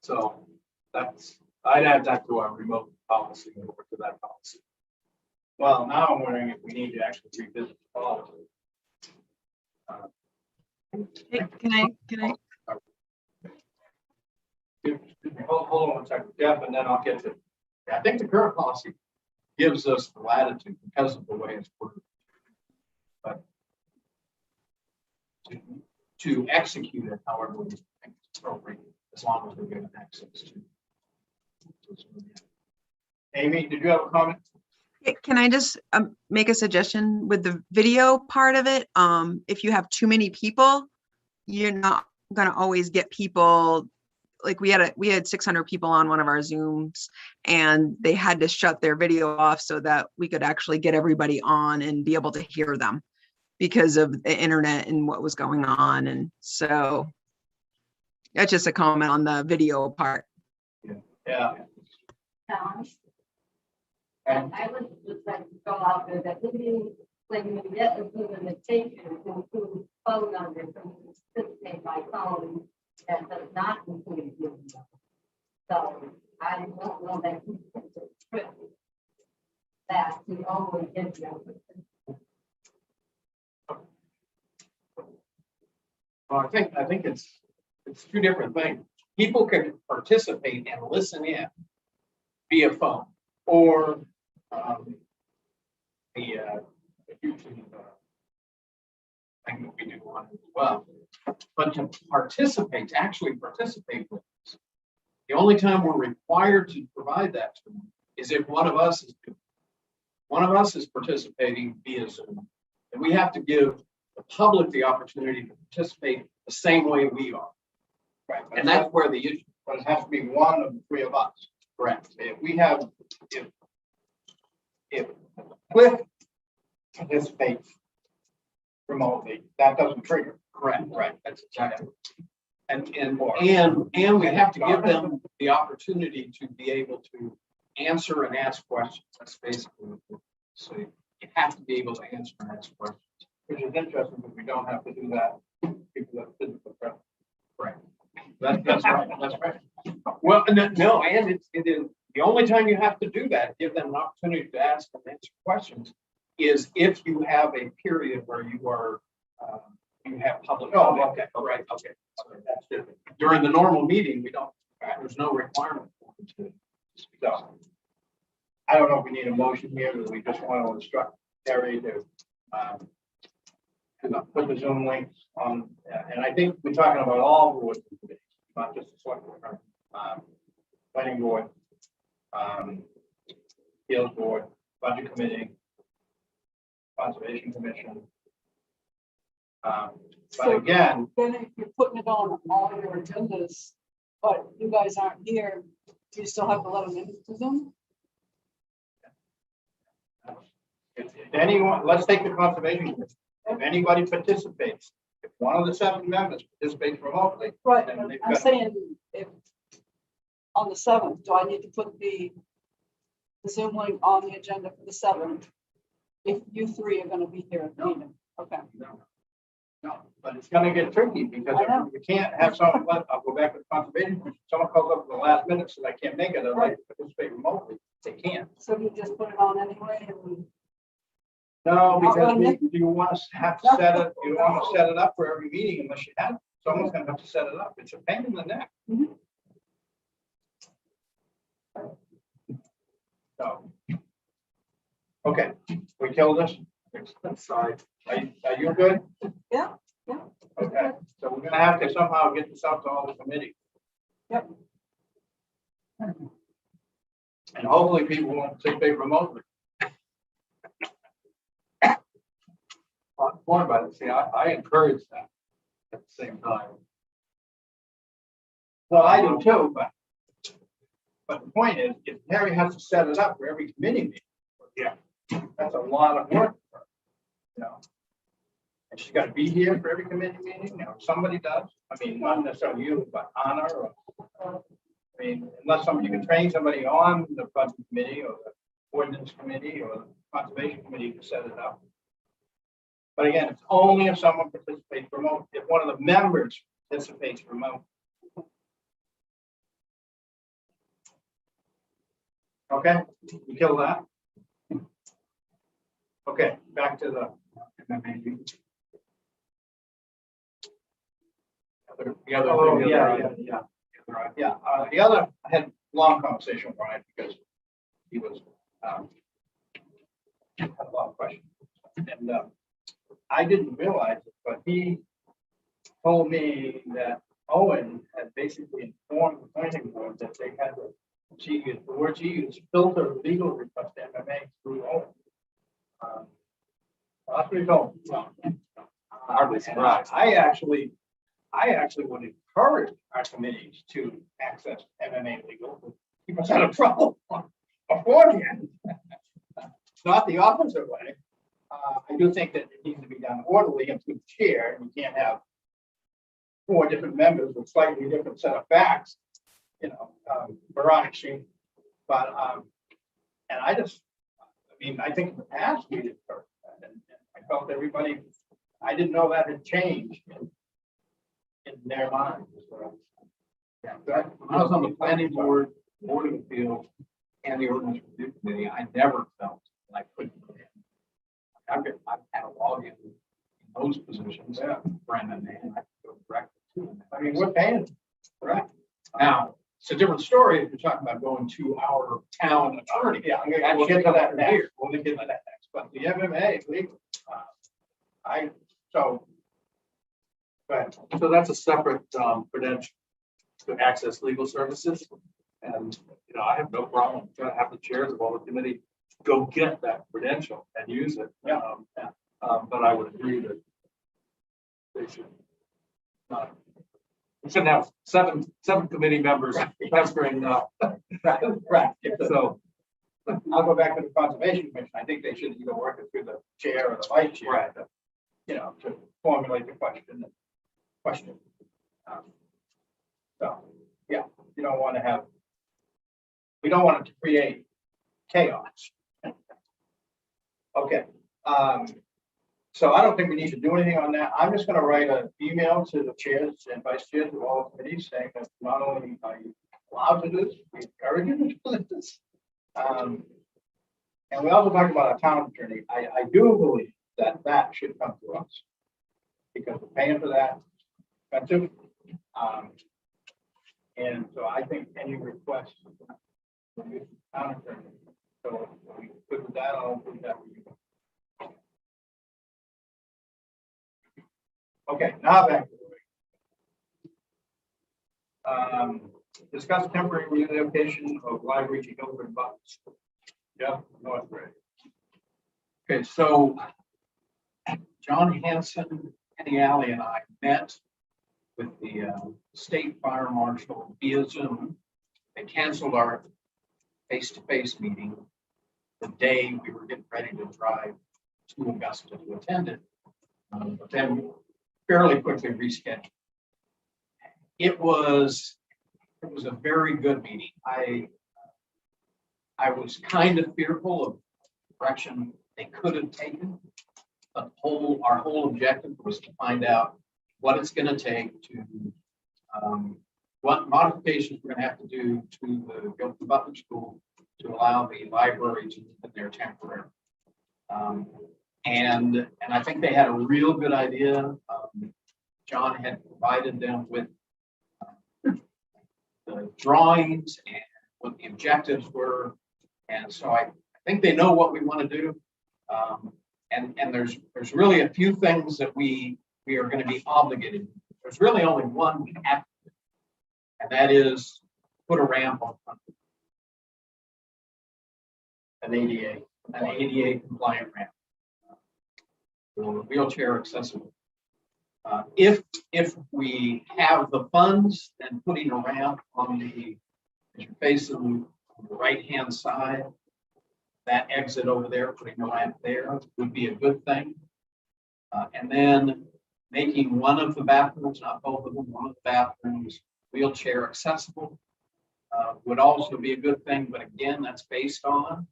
S4: So I'd add that to our remote policy and over to that policy.
S2: Well, now I'm wondering if we need to actually revisit the policy.
S6: Hey, Can I?
S2: Hold on one second, Jeff, and then I'll get to.
S5: I think the current policy gives us the latitude because of the way it's worded. But to execute it however we think it's appropriate, as long as we're given access to.
S2: Amy, did you have a comment?
S6: Can I just make a suggestion with the video part of it? If you have too many people, you're not going to always get people like we had 600 people on one of our Zooms, and they had to shut their video off so that we could actually get everybody on and be able to hear them because of the internet and what was going on. And so that's just a comment on the video part.
S2: Yeah.
S3: And I would just like to go out there that when you get a Zoom invitation, to include phone numbers, so you can participate by phone, that does not include Zoom. So I don't know that you can script that you always get you.
S5: Well, I think it's two different things. People can participate and listen in via phone or the YouTube thing that we do on as well. But to participate, to actually participate with us, the only time we're required to provide that to them is if one of us is participating via Zoom, and we have to give the public the opportunity to participate the same way we are.
S2: Right.
S5: And that's where the issue.
S2: But it has to be one of the three of us.
S5: Correct.
S2: If Cliff participates remotely, that doesn't trigger.
S5: Correct. Right. That's exactly. And we have to give them the opportunity to be able to answer and ask questions. That's basically what it is. So you have to be able to answer and ask questions.
S2: Which is interesting because we don't have to do that. People that physical presence.
S5: Right. That's right. That's right. Well, no, and it is the only time you have to do that, give them an opportunity to ask and answer questions, is if you have a period where you are you have public.
S2: Oh,
S5: comment.
S2: okay.
S5: Right. Okay. That's different. During the normal meeting, we don't. There's no requirement for them to.
S2: So I don't know if we need a motion here, or we just want to instruct Terry to put the Zoom links on, and I think we're talking about all boards and committees, not just the select board, planning board, appeals board, budget committee, conservation commission. But again,
S1: Then if you're putting it on all your agendas, but you guys aren't here, do you still have to let them into Zoom?
S2: if anyone, let's take the conservation commission. If anybody participates, if one of the 7 members participates remotely,
S1: Right,
S2: then
S1: but
S2: they've
S1: I'm
S2: got-
S1: saying if on the 7th, do I need to put the Zoom link on the agenda for the 7th? If you 3 are gonna be here at the meeting, okay.
S2: No, but it's gonna get tricky because
S1: I know.
S2: you can't have someone, I'll go back to the conservation commission, someone calls up at the last minute, so they can't make it, I'd like to participate remotely, they can't.
S1: So you just put it on anyway and.
S2: No, because
S1: Not really.
S2: you want to have to set it, you want to set it up for every meeting unless you have, someone's gonna have to set it up, it's a pain in the neck.
S1: Mhm.
S2: So. Okay, we killed this.
S5: Sorry.
S2: Are you good?
S1: Yeah.
S2: Okay, so we're gonna have to somehow get this out to all the committees.
S1: Yep.
S2: And hopefully people won't participate remotely.
S4: Point about it, see, I encourage that at the same time.
S2: Well, I do too, but the point is, if Harry has to set it up for every committee meeting, yeah, that's a lot of work. for her, You know, and she's got to be here for every committee meeting, you know, somebody does, I mean, not necessarily you, but Anna, or, I mean, unless somebody can train somebody on the budget committee, or the ordinance committee, or the conservation committee to set it up. But again, it's only if someone participates remote, if one of the members participates remote. Okay, you kill that. Okay, back to the.
S5: The other
S2: Oh,
S5: thing,
S2: yeah. The other, I had a long conversation with Brian because he was, had a lot of questions. And I didn't realize it, but he told me that Owen had basically informed the planning board that they had to, the word she used, filter legal request MMA through Owen. That's what he told me.
S5: Hardly surprised.
S2: I actually I actually would encourage our committees to access MMA legal, to keep us out of trouble beforehand. Not the opposite way. I do think that it needs to be done orderly and through the chair, and you can't have 4 different members with slightly different set of facts, you know, bureaucracy. But, and I mean, I think in the past we did first, and I felt everybody, I didn't know that had changed in their minds. So, yeah, that,
S5: When I was on the planning board, board of appeals, and the ordinance review committee, I never felt like couldn't put in. I've had a login in those positions, Brandon, and I could go directly to them.
S2: I mean, we're paying, right?
S5: Now, it's a different story if you're talking about going to our town attorney.
S2: Yeah, I'm
S5: That
S2: gonna
S5: should
S2: get to
S5: come
S2: that
S5: from
S2: next.
S5: here.
S2: We'll get to that next, but the MMA is legal. So. But
S4: So that's a separate credential to access legal services. And, you know, I have no problem to have the chairs of all the committee go get that credential and use it. But I would agree that they should not. We shouldn't have seven committee members pestering.
S2: right.
S4: So,
S2: I'll go back to the conservation commission. I think they should either work it through the chair or the vice chair.
S4: Right.
S2: You know, to formulate the question. So, yeah, you don't want to have. We don't want it to create chaos. Okay. So I don't think we need to do anything on that. I'm just going to write an email to the chairs and vice chairs of all committees saying that not only are you allowed to do this, we encourage you to do this. And we also talked about our town attorney. I do believe that that should come to us because we're paying for that. Expensive. And so I think any request from the town attorney. So we put that on, put that with you. Okay, now back to the discuss temporary relocation of library to Guilford Bucks. Yeah, North Bridge.
S5: Okay, so John Hanson, Penny Alley, and I met with the state fire marshal via Zoom. They canceled our face-to-face meeting the day we were getting ready to drive to Augusta to attend it, but then fairly quickly rescheduled. It was a very good meeting. I was kind of fearful of the direction they could have taken. But our whole objective was to find out what it's going to take to, what modifications we're going to have to do to the Guilford Butler School to allow the library to live there temporarily. And I think they had a real good idea. John had provided them with the drawings and what the objectives were. And so I think they know what we want to do. And there's really a few things that we are going to be obligated. There's really only one we have to do, and that is put a ramp on front.
S2: An ADA
S5: compliant ramp. For wheelchair accessible. If we have the funds, then putting a ramp on the, as you're facing the right-hand side, that exit over there, putting a ramp there would be a good thing. And then making one of the bathrooms, not both of them, one of the bathrooms wheelchair accessible would also be a good thing. But again, that's based on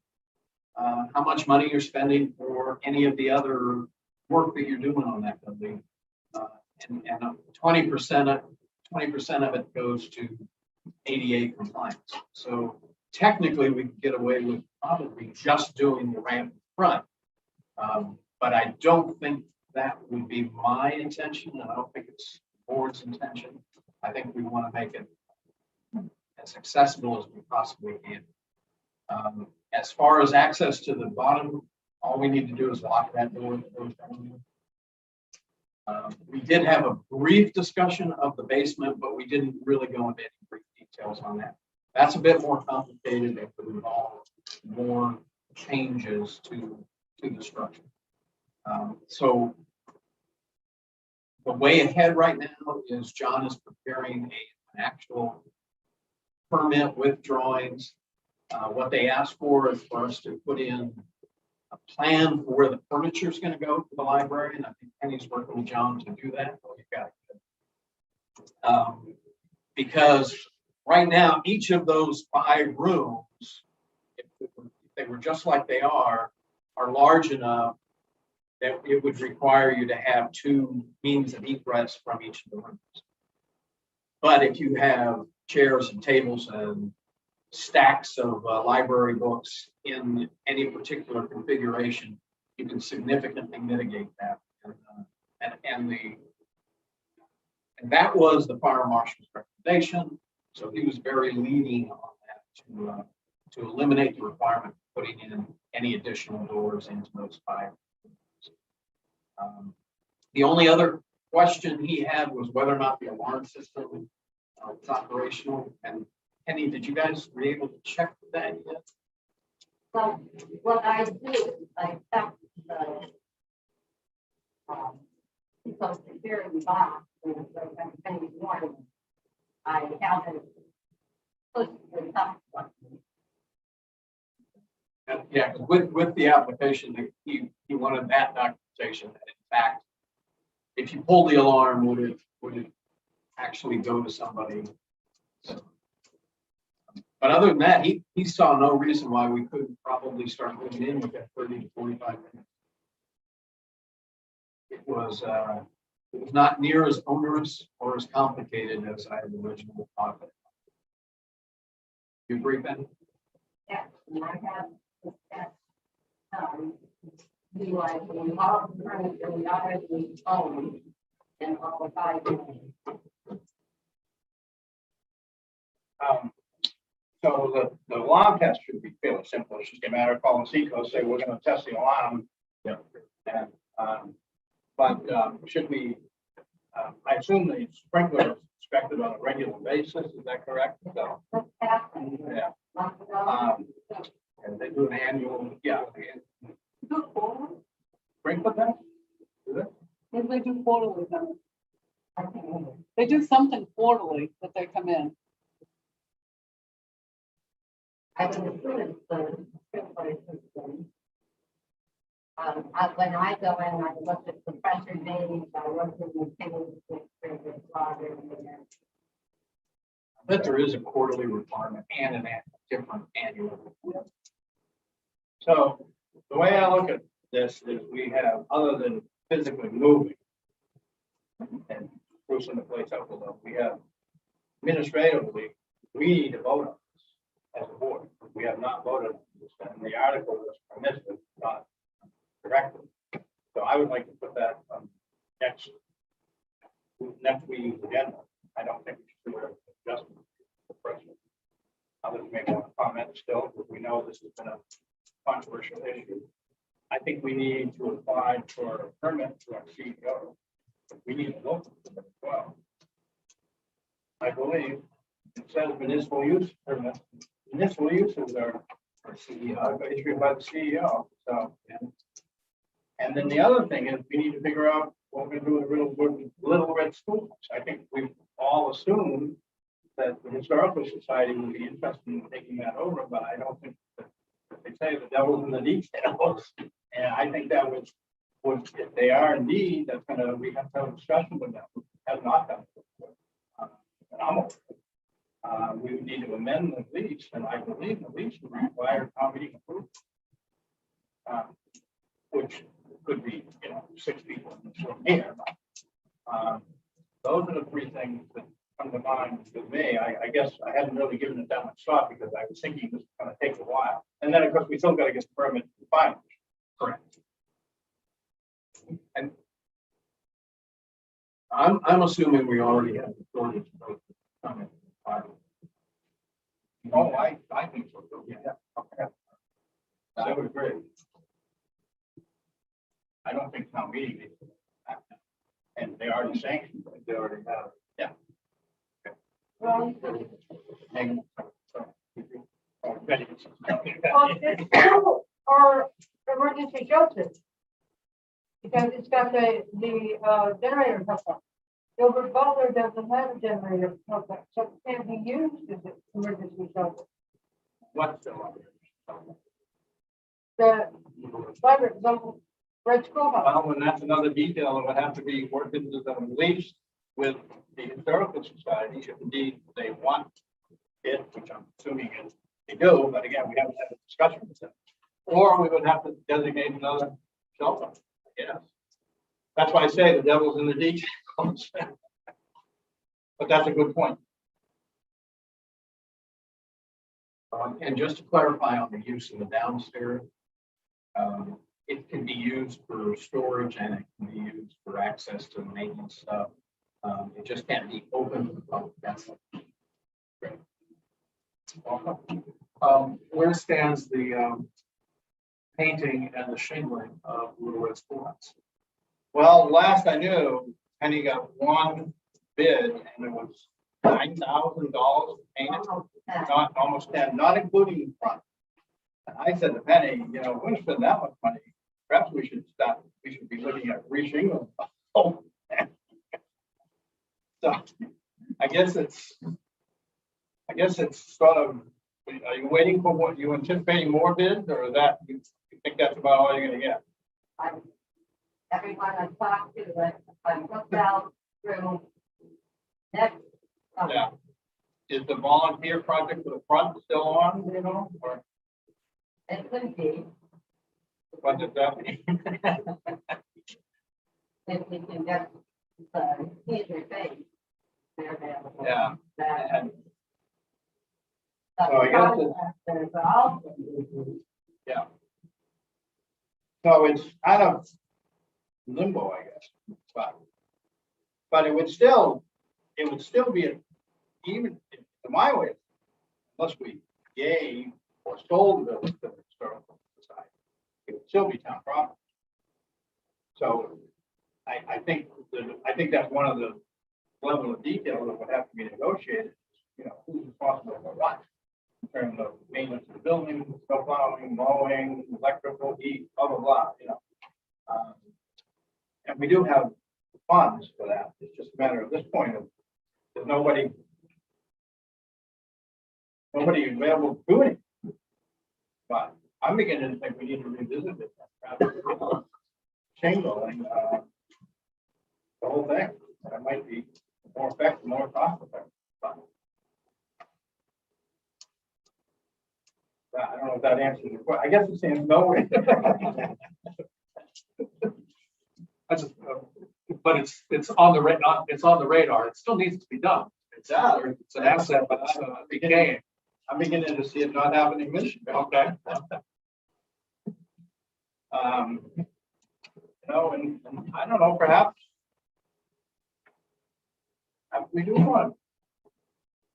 S5: how much money you're spending for any of the other work that you're doing on that building. And 20% of it goes to ADA compliance. So technically we could get away with probably just doing the ramp in front. But I don't think that would be my intention, and I don't think it's the board's intention. I think we want to make it as accessible as we possibly can. As far as access to the bottom, all we need to do is lock that door that goes down. We did have a brief discussion of the basement, but we didn't really go into any brief details on that. That's a bit more complicated. It would involve more changes to the structure. So the way ahead right now is John is preparing an actual permit with drawings. What they asked for is for us to put in a plan for where the furniture is going to go for the library, and I think Penny's working with John to do that. Oh, you got it. Because right now, each of those 5 rooms, if they were just like they are large enough that it would require you to have 2 means of egress from each of the rooms. But if you have chairs and tables and stacks of library books in any particular configuration, you can significantly mitigate that. And that was the fire marshal's recommendation. So he was very leaning on that to eliminate the requirement of putting in any additional doors into those 5. The only other question he had was whether or not the alarm system was operational. And Penny, did you guys be able to check that yet?
S3: So what I do, I check the security box, and so I'm paying one. I have it pushed to the top button.
S5: Yeah, 'cause with the application, he wanted that documentation. In fact, if you pull the alarm, would it actually go to somebody? So, but other than that, he saw no reason why we couldn't probably start moving in within 30 to 45 minutes. It was not near as onerous or as complicated as I had originally thought. You agree, Ben?
S3: Yeah, and I have that, be like, we all furniture, we already own, and all the 5 rooms.
S2: So the alarm test should be fairly simple. It's just a matter of calling Seacoast, say, we're going to test the alarm.
S5: Yeah.
S2: And, should we, I assume the sprinkler is inspected on a regular basis, is that correct? So,
S3: What's happening?
S2: yeah. And they do an annual, yeah. Sprinkler test? Do they?
S1: Maybe they do quarterly now. They do something quarterly that they come in.
S3: I would assume it's the sprinkler system. When I go in, I look at the pressure gauge, I look at the tanks, the water, and
S5: I bet there is a quarterly requirement and a different annual.
S2: So the way I look at this is we have, other than physically moving and sprucing the place up a little, we have administratively, we need to vote on this as a board. We have not voted on this, and the article was permissive, not directed. So I would like to put that on next week's agenda. I don't think we should do an adjustment to the president. Others may want to comment still, but we know this has been a controversial issue. I think we need to apply for a permit to our CEO. We need to vote for it as well. I believe it says municipal use permit. Municipal uses are issued by the CEO. So, and then the other thing is we need to figure out what we're going to do with Little Red Schools. I think we've all assumed that the Historical Society would be interested in taking that over, but I don't think that they say the devil's in the details. And I think that would if they are indeed, that's gonna, we have to have a discussion with them. We have not done it before. And I'm okay. We would need to amend the lease, and I believe the lease would require town meeting approval. Which could be, 6 people in this room here. Those are the 3 things that come to mind with me. I guess I hadn't really given it that much thought because I was thinking this was going to take a while. And then, of course, we still got to get the permit to final.
S5: Correct. And I'm assuming we already have authority to vote.
S2: Oh, I think so too. Yeah. Okay. I would agree. I don't think town meeting needs to act. And they already sanctioned, it. They already have. Yeah.
S3: well,
S2: Hang on. Ready.
S3: or emergency shelters.
S8: because it's got the generator hooked up. Gilbert Butler doesn't have a generator hooked up, so it can't be used as an emergency shelter.
S2: What's the?
S8: The private, the Red Schoolhouse.
S2: Well, and that's another detail that would have to be worked into the lease with the Historical Society, if indeed they want it, which I'm assuming is they do, but again, we haven't had a discussion with them. Or we would have to designate another shelter, yes. That's why I say the devil's in the details. But that's a good point.
S5: And just to clarify on the use of the downstairs, it can be used for storage and it can be used for access to maintenance stuff. It just can't be open to the public. That's great.
S4: Where stands the painting and the shingling of Little Red Schoolhouse?
S2: Well, last I knew, Penny got one bid and it was $9,000 to paint it. Not almost 10, not including the front. And I said to Penny, you know, we're gonna spend that much money. Perhaps we should be looking at re-shingling. Oh. So I guess it's sort of, are you waiting for what, you anticipating more bids or that, you think that's about all you're gonna get?
S3: Everyone I talked to, I looked out through next.
S2: Yeah. Is the volunteer project for the front still on, you know, or
S3: It could be,
S2: what does that mean?
S3: if we can get either face. They're available.
S2: Yeah.
S3: That-
S2: And so I guess it's,
S3: There's also.
S2: yeah. So it's out of limbo, I guess, but it would still be even to my way, unless we gave or sold the village to the Historical Society, it would still be town property. So I think that's one of the level of detail that would have to be negotiated, you know, who's responsible for what in terms of maintenance of the building, snow plowing, mowing, electrical, heat, blah, blah, blah, you know. And we do have funds for that. It's just a matter of this point of, there's nobody available to do anything. But I'm beginning to think we need to revisit it. Shingling, the whole thing. That might be more effective, more cost effective. But I don't know if that answers your question. I guess it's saying no.
S4: I just, but it's on the radar. It's on the radar. It still needs to be done. It's an asset, but it's decaying.
S2: I'm beginning to see it not happening this year.
S4: Okay.
S2: You know, and I don't know, perhaps we do want to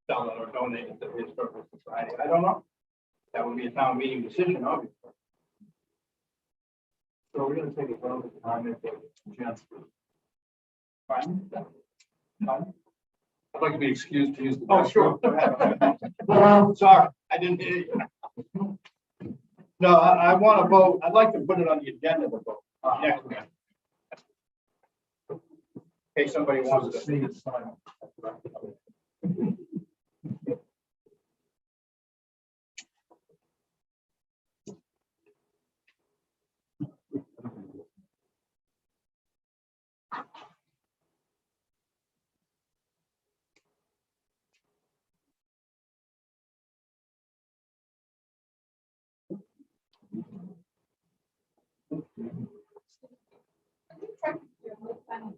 S2: sell it or donate it to the Historical Society. I don't know. That would be a town meeting decision, obviously.
S7: So we're gonna take a vote at the time if the chance for.
S2: Fine. Fine.
S4: I'd like to be excused to use the.
S2: Oh, sure. Sorry, I didn't hear you. No, I want to vote. I'd like to put it on the agenda to vote next week. In case somebody wants to.
S7: See it's fine.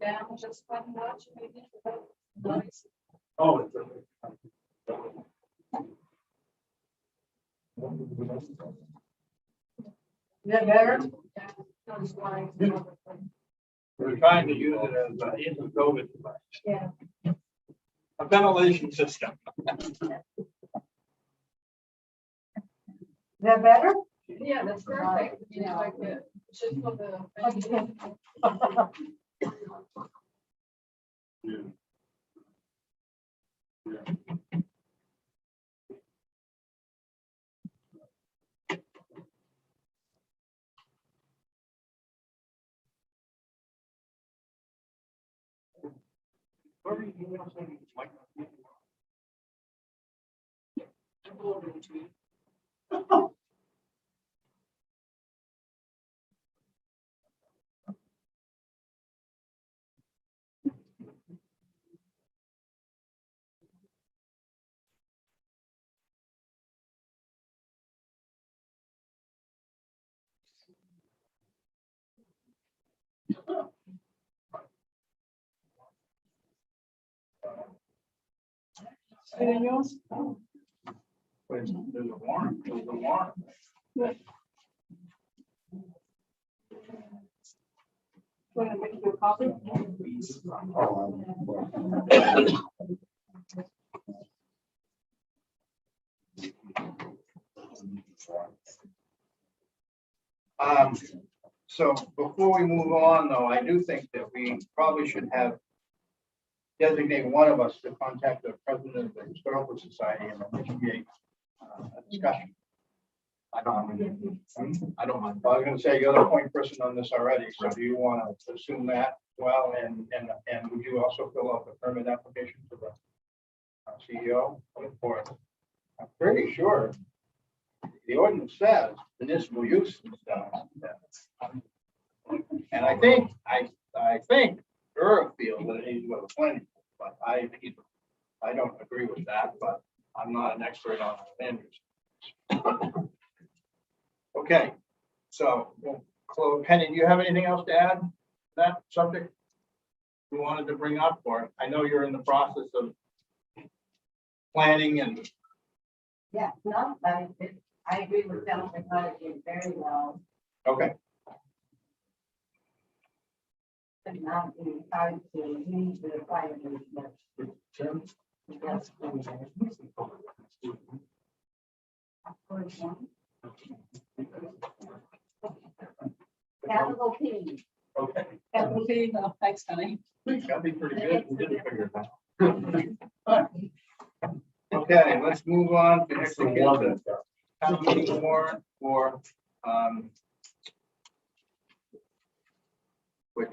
S8: Down just one notch, maybe.
S7: Oh, it's.
S8: Is that better?
S2: We're trying to use it as an anti-COVID device.
S8: Yeah.
S2: A ventilation system.
S8: Is that better?
S1: Yeah, that's perfect. You know, like just for the.
S7: Yeah. Yeah.
S1: Anything else?
S2: There's a warrant, there's a warrant.
S1: Want to make you a copy?
S2: So before we move on, though, I do think that we probably should have designate one of us to contact the president of the Historical Society and initiate a discussion.
S5: I don't mind. I don't mind.
S2: I was gonna say, you're the point person on this already, so do you want to assume that? Well, and would you also fill out the permit application to the CEO? Or, I'm pretty sure the ordinance says municipal use and stuff. And I think Earl feels that it needs to go to planning, but I don't agree with that, but I'm not an expert on standards. Okay, so we'll close. Penny, do you have anything else to add to that subject you wanted to bring up, or I know you're in the process of planning and
S3: Yeah, no, I agree with Jennifer, I did very well,
S2: okay.
S3: but not in time to use the requirements. Capital P.
S2: Okay,
S1: Capital P, no, thanks, honey.
S2: that'd be pretty good. We didn't figure it out. Okay, let's move on to execute the town meeting warrant for which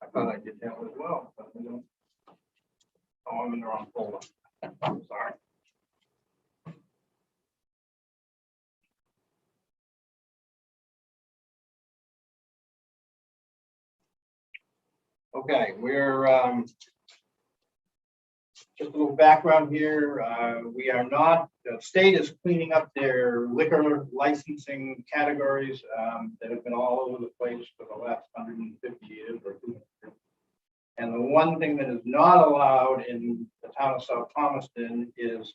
S2: I thought I did that as well, but I don't. Oh, I'm in the wrong folder. I'm sorry. Okay, we're just a little background here. We are not, the state is cleaning up their liquor licensing categories that have been all over the place for the last 150 years or 200 years. And the one thing that is not allowed in the town of South Thomaston is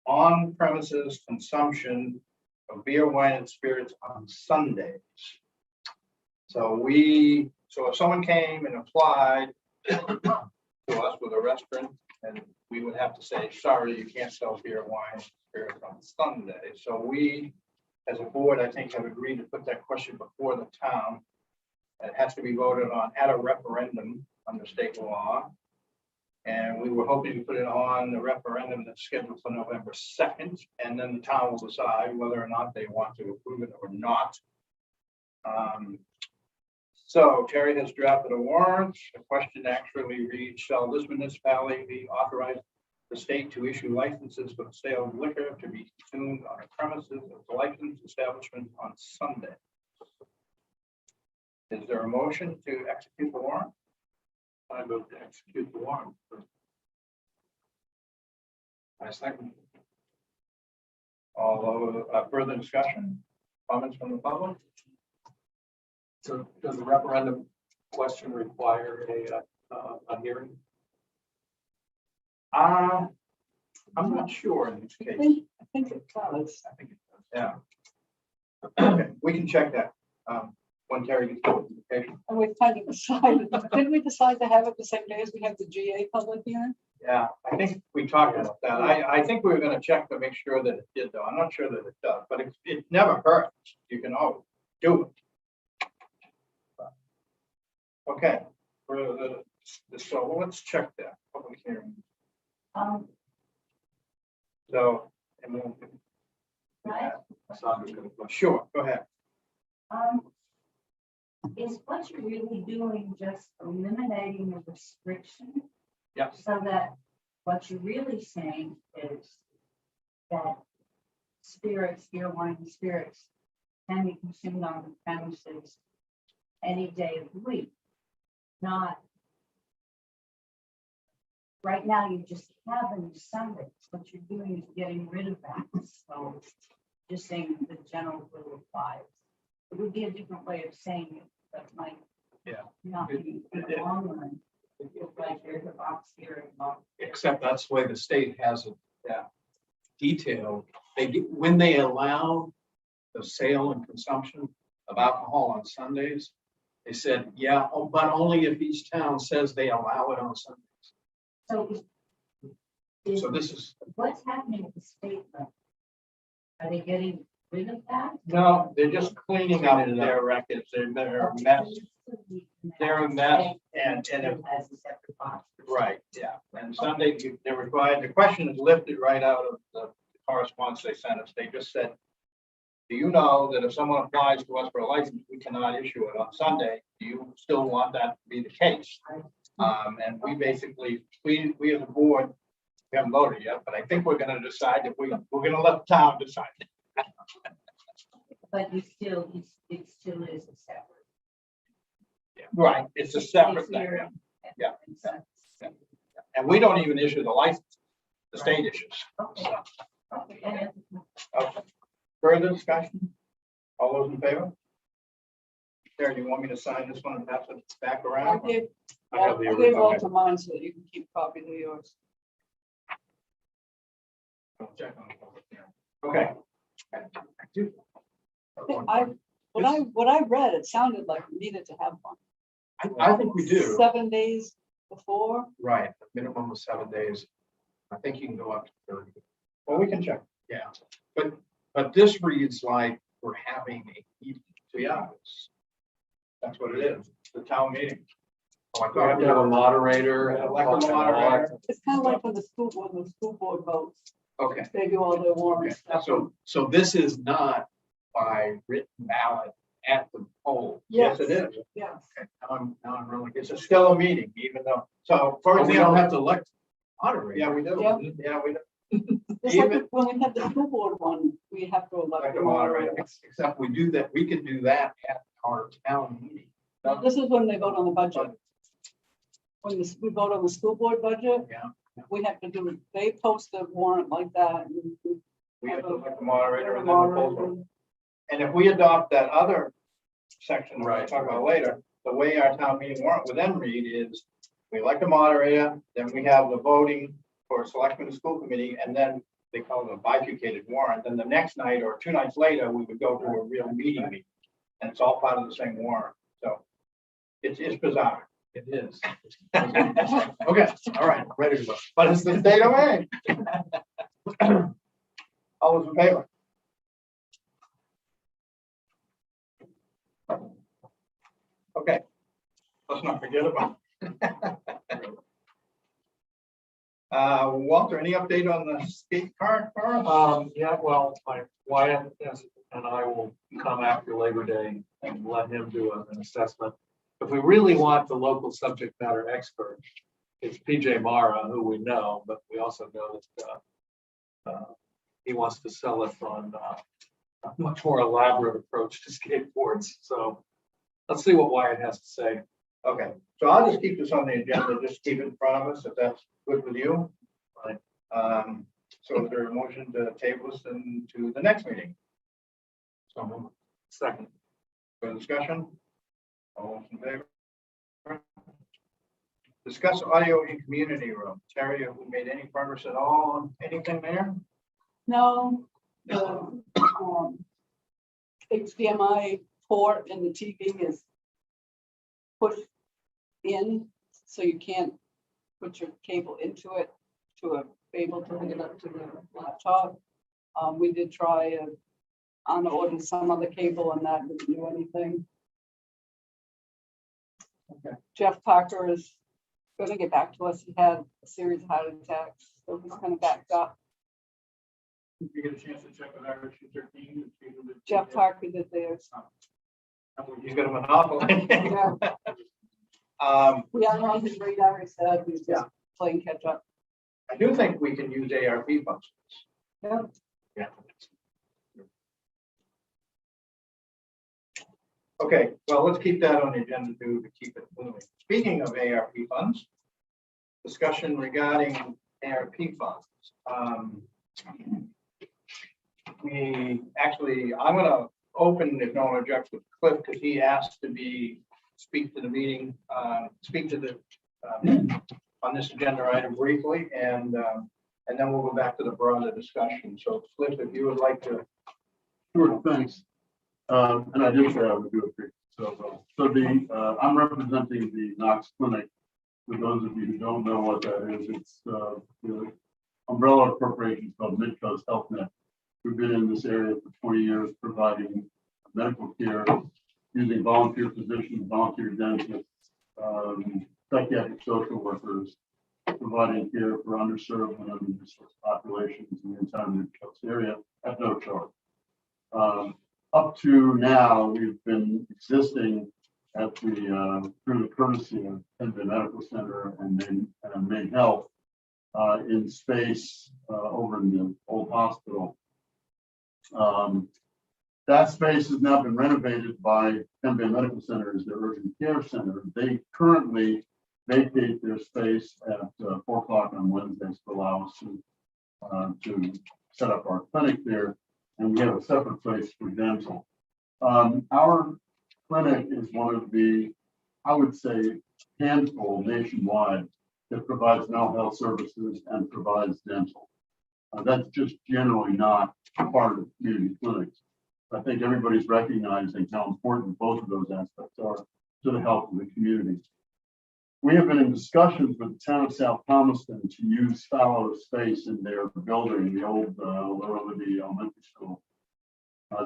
S2: on premises consumption of beer, wine, and spirits on Sundays. So if someone came and applied to us with a restaurant, and we would have to say, sorry, you can't sell beer, wine, spirits on Sunday. So we, as a board, I think have agreed to put that question before the town. It has to be voted on at a referendum under state law. And we were hoping to put it on the referendum that's scheduled for November 2nd, and then the town will decide whether or not they want to approve it or not. So Terry has drafted a warrant. The question actually reads, shall this municipality be authorized the state to issue licenses for the sale of liquor to be consumed on the premises of licensed establishments on Sunday? Is there a motion to execute the warrant?
S4: I move to execute the warrant.
S5: I second.
S2: All further discussion? Comments from the public?
S4: So does the referendum question require a hearing?
S2: I'm not sure in this
S1: I
S2: case.
S1: think it does.
S2: I think it does, yeah. Okay, we can check that when Terry gets the notification.
S1: And we've kind of decided, didn't we decide to have it the same day as we have the GA public hearing?
S2: Yeah, I think we talked about that. I think we were gonna check to make sure that it did, though. I'm not sure that it does, but it never hurts. You can always do it. Okay, so let's check that public hearing. So, and we'll.
S3: Right.
S2: Sure, go ahead.
S9: Is what you're really doing just eliminating the restriction?
S2: Yes.
S9: So that what you're really saying is that spirits, beer, wine, and spirits can be consumed on the premises any day of the week, not. Right now, you just have them Sundays. What you're doing is getting rid of that. So just saying the general rule applies. It would be a different way of saying it, but might
S2: Yeah.
S9: not be in the long run. It's like there's a box here and a box there.
S5: Except that's the way the state has it.
S2: Yeah.
S5: Detailed. When they allow the sale and consumption of alcohol on Sundays, they said, yeah, but only if each town says they allow it on Sundays.
S9: So
S5: So this is,
S9: what's happening at the state level? Are they getting rid of that?
S2: No, they're just cleaning up their records. They're a mess. They're a mess and if,
S9: As a separate box.
S2: right, yeah. And Sunday, they're required, the question is lifted right out of the correspondence they sent us. They just said, do you know that if someone applies to us for a license, we cannot issue it on Sunday? Do you still want that to be the case? And we basically, we as a board, we haven't voted yet, but I think we're gonna decide if we're gonna let the town decide.
S9: But it still is a separate.
S2: Right, it's a separate thing.
S9: Easier
S2: Yeah.
S9: and so-
S2: And we don't even issue the license, the state issues.
S9: Okay.
S2: So,
S9: Okay, and
S2: okay. Further discussion? All those in favor? Sarah, do you want me to sign this one and pass it back
S1: I
S2: around?
S1: gave,
S4: I have the
S1: I gave
S4: original.
S1: all to mine so that you can keep copies of yours.
S2: Check on it. Okay.
S1: What I read, it sounded like we needed to have one.
S5: I think we do.
S1: 7 days before.
S5: Right, a minimum of 7 days. I think you can go up to 30.
S2: Well, we can check.
S5: Yeah, but this reads like we're having a meeting.
S2: Yeah. That's what it is, the town meeting.
S5: Oh, I
S4: We have to have a moderator. and
S2: Elect a moderator.
S1: It's kind of like when the school board votes,
S5: Okay,
S1: they do all their
S5: okay.
S1: warrant stuff.
S5: So this is not by written ballot at the poll.
S2: Yes, it is.
S1: Yes.
S5: Okay, now I'm really.
S2: It's still a meeting, even though, so for
S5: But we don't
S2: example.
S5: have to elect moderator.
S2: Yeah, we do.
S1: Yeah.
S2: Yeah, we do.
S1: Just like
S2: Even-
S1: when we had the school board one, we have to elect
S2: Elect
S1: a
S2: a moderator.
S1: moderator.
S5: Except we do that, we can do that at our town meeting.
S1: Now, this is when they vote on the budget. When we vote on the school board budget,
S5: Yeah.
S1: we have to do, they post the warrant like that. And
S2: We have to elect a moderator and then the poll vote.
S1: moderator.
S2: And if we adopt that other section we'll
S5: Right.
S2: talk about later, the way our town meeting warrant would then read is we elect a moderator, then we have the voting for selectmen and school committee, and then they call it a bifurcated warrant. Then the next night or 2 nights later, we would go to a real meeting. And it's all part of the same warrant. So it's bizarre.
S5: It is. Okay, all right, ready to vote.
S2: But it's the state of Maine. All those in favor? Okay, let's not forget about. Walter, any update on the skate park for us?
S4: Yeah, well, my Wyatt and I will come after Labor Day and let him do an assessment. If we really want the local subject matter expert, it's PJ Mara, who we know, but we also know that he wants to sell it on a much more elaborate approach to skateboards. So let's see what Wyatt has to say.
S2: Okay, so I'll just keep this on the agenda, just keep it in front of us, if that's good with you.
S4: Right.
S2: So is there a motion to table this into the next meeting?
S5: So,
S4: Second.
S2: For discussion? All those in favor? Discuss audio in community room. Terry, have we made any progress at all on anything there?
S1: No, the HDMI port in the TV is pushed in, so you can't put your cable into it to be able to hook it up to the laptop. We did try unordered some other cable and that didn't do anything.
S2: Okay.
S1: Jeff Parker is gonna get back to us. He had a series of heart attacks, so he's kind of backed up.
S7: Did you get a chance to check with our 213?
S1: Jeff Parker did theirs.
S2: He's got a monopoly.
S1: Yeah. We are on his radar instead, he's
S2: Yeah.
S1: just playing catch up.
S2: I do think we can use ARP funds.
S1: Yeah.
S2: Yeah. Okay, well, let's keep that on the agenda too, to keep it moving. Speaking of ARP funds, discussion regarding ARP funds. I'm gonna open, if no one objects, with Cliff, because he asked to speak to the meeting, speak to the, on this agenda item briefly, and then we'll go back to the broader discussion. So Cliff, if you would like to.
S7: Sure, thanks. And I did say I would do it briefly. I'm representing the Knox Clinic. For those of you who don't know what that is, it's the umbrella corporation called Midcoast HealthNet. We've been in this area for 20 years, providing medical care using volunteer physicians, volunteer dentists, psychiatric social workers, providing care for underserved and under-resourced populations in the entire Midcoast area at no charge. Up to now, we've been existing at the through the courtesy of Penn Medical Center and Maine Health in space over in the old hospital. That space has now been renovated by Penn Medical Center as their urgent care center. They currently vacate their space at 4 o'clock on Wednesdays to allow us to set up our clinic there, and we have a separate place for dental. Our clinic is one of the, I would say, handful nationwide that provides mental health services and provides dental. That's just generally not part of community clinics. I think everybody's recognizing how important both of those aspects are to the health of the community. We have been in discussions with the town of South Thomaston to use fallow space in their building, the old Liberty Elementary School.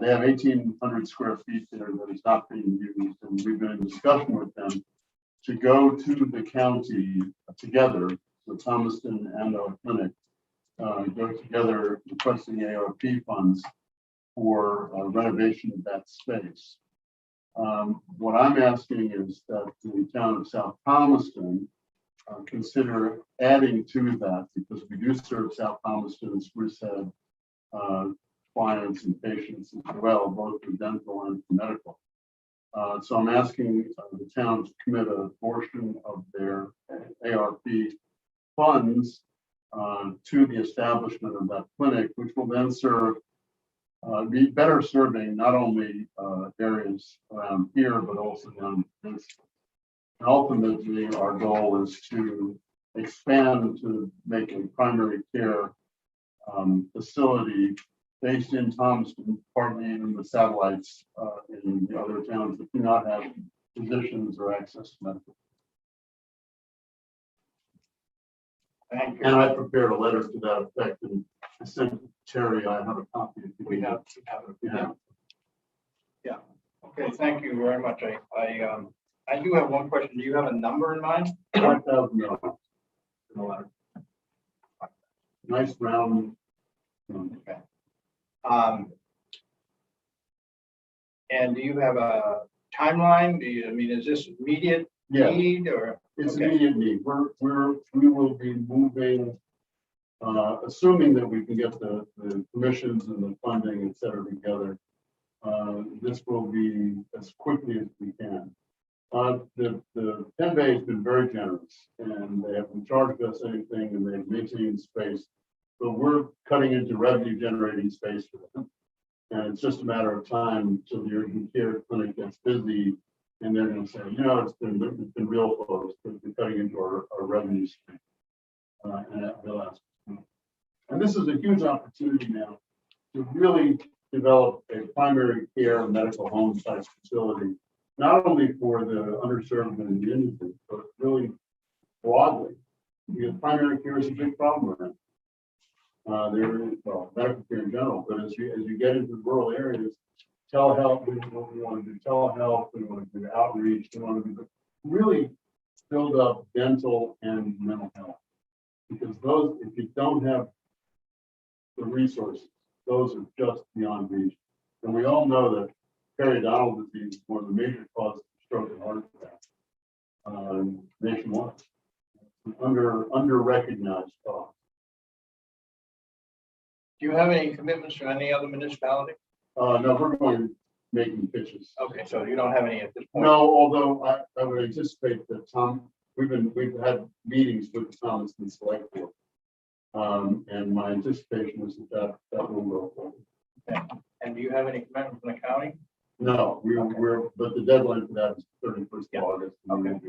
S7: They have 1,800 square feet there that is not being used, and we've been in discussion with them to go to the county together, so Thomaston and our clinic, go together requesting ARP funds for renovation of that space. What I'm asking is that the town of South Thomaston consider adding to that, because we do serve South Thomaston, as Bruce said, clients and patients as well, both for dental and for medical. So I'm asking the town to commit a portion of their ARP funds to the establishment of that clinic, which will then serve, be better serving not only areas around here, but also down this. And ultimately, our goal is to expand to make a primary care facility based in Thomaston, partly even the satellites in the other towns that do not have physicians or access to medical.
S2: Thank you.
S7: And I prepared a letter to that effect, and I sent it to Terry. I have a copy.
S2: We have it. Yeah. Okay, thank you very much. I do have one question. Do you have a number in mind?
S7: $5,000 in a letter. Nice round.
S2: Okay. And do you have a timeline? Is this immediate
S7: Yeah,
S2: need or?
S7: it's
S2: Okay.
S7: immediate need. We will be moving, assuming that we can get the permissions and the funding, et cetera, together. This will be as quickly as we can. The Penn Bay has been very generous, and they haven't charged us anything, and they've maintained space. But we're cutting into revenue generating space for them. And it's just a matter of time till the urgent care clinic gets busy, and they're going to say, it's been real folks, but we're cutting into our revenue stream. And that will ask. And this is a huge opportunity now to really develop a primary care medical home type facility, not only for the underserved and the indigent, but really broadly, because primary care is a big problem around. There is medical care in general, but as you get into rural areas, telehealth, we want to do telehealth, we want to do outreach, we want to do really build up dental and mental health, because those, if you don't have the resources, those are just beyond reach. And we all know that periodontal disease, one of the major causes of stroke and heart attack nationwide. Under recognized cause.
S2: Do you have any commitments from any other municipality?
S7: No, we're going making pitches.
S2: Okay, so you don't have any at this point?
S7: No, although I would anticipate that we've had meetings with Thomas and Selectboard. And my anticipation is that will go forward.
S2: And do you have any commitment from the county?
S7: No, but the deadline for that is 31st of August. And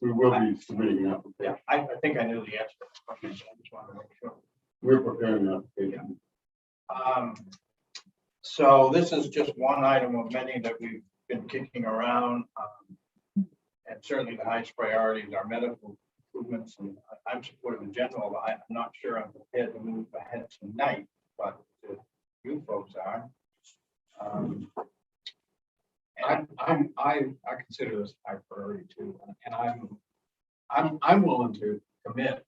S7: we will be submitting an
S2: Yeah,
S7: application.
S2: I think I knew the answer to this question, so I just wanted to make sure.
S7: We're preparing an application.
S2: So this is just one item of many that we've been kicking around. And certainly the highest priority is our medical improvements, and I'm supportive in general. I'm not sure I'm prepared to move ahead tonight, but you folks are.
S5: I consider this a high priority too, and I'm willing to commit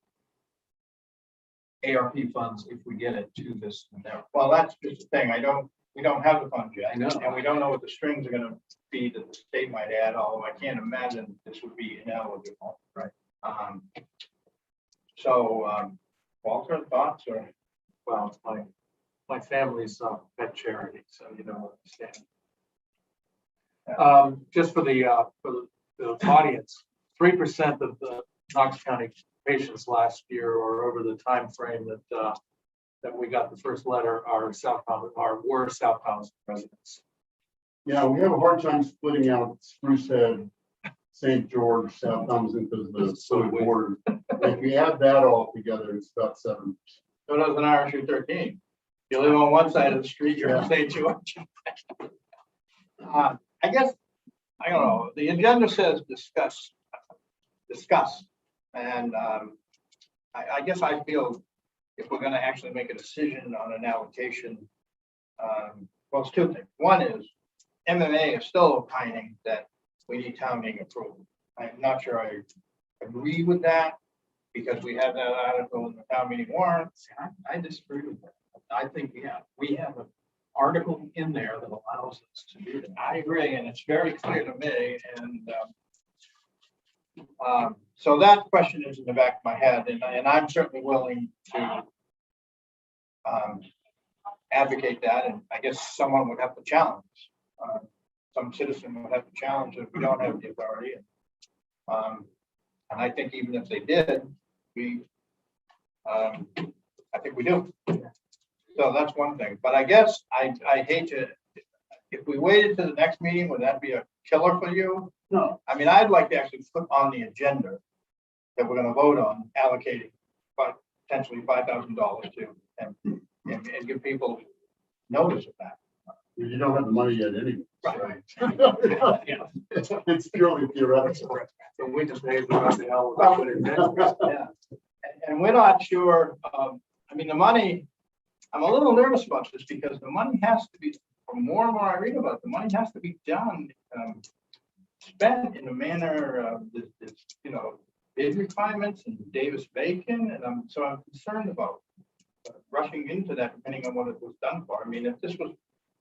S5: ARP funds if we get it to this endeavor.
S2: Well, that's just the thing. We don't have the funds yet.
S5: I know.
S2: And we don't know what the strings are gonna be that the state might add, although I can't imagine this would be ineligible.
S5: Right.
S2: Walter, thoughts or?
S4: Well, my family's pet charity, so you don't understand. Just for the audience, 3% of the Knox County patients last year, or over the time frame that we got the first letter, were South Thompson residents.
S7: Yeah, we have a hard time splitting out Spruce Head, St. George, South Thompson because of the southern border. If we add that all together, it's about 7%.
S2: So does an RSU 13. You live on one side of the street, you're in St. George. I guess, I don't know, the agenda says discuss. And I guess I feel if we're gonna actually make a decision on an allocation, well, it's two things. One is MMA is still opining that we need town meeting approval. I'm not sure I agree with that because we have that article in the town meeting warrant.
S5: I disagree with that. I think, yeah, we have an article in there that allows us to do that.
S2: I agree, and it's very clear to me, and so that question is in the back of my head, and I'm certainly willing to advocate that, and I guess someone would have to challenge. Some citizen would have to challenge if we don't have the authority. And I think even if they did, I think we do. So that's one thing, but I guess I hate to, if we waited to the next meeting, would that be a killer for you?
S7: No.
S2: I mean, I'd like to actually put on the agenda that we're gonna vote on allocating, but potentially $5,000 to, and give people notice of that.
S7: You don't have the money yet anyway.
S2: Right.
S7: Yeah. It's purely theoretical.
S4: So we just made the hell with it.
S2: Yeah. And we're not sure, I mean, the money, I'm a little nervous about this because the money has to be, the more and more I read about it, the money has to be done, spent in a manner, bid refinements and Davis-Bacon, and I'm concerned about rushing into that depending on what it was done for. I mean, if this was,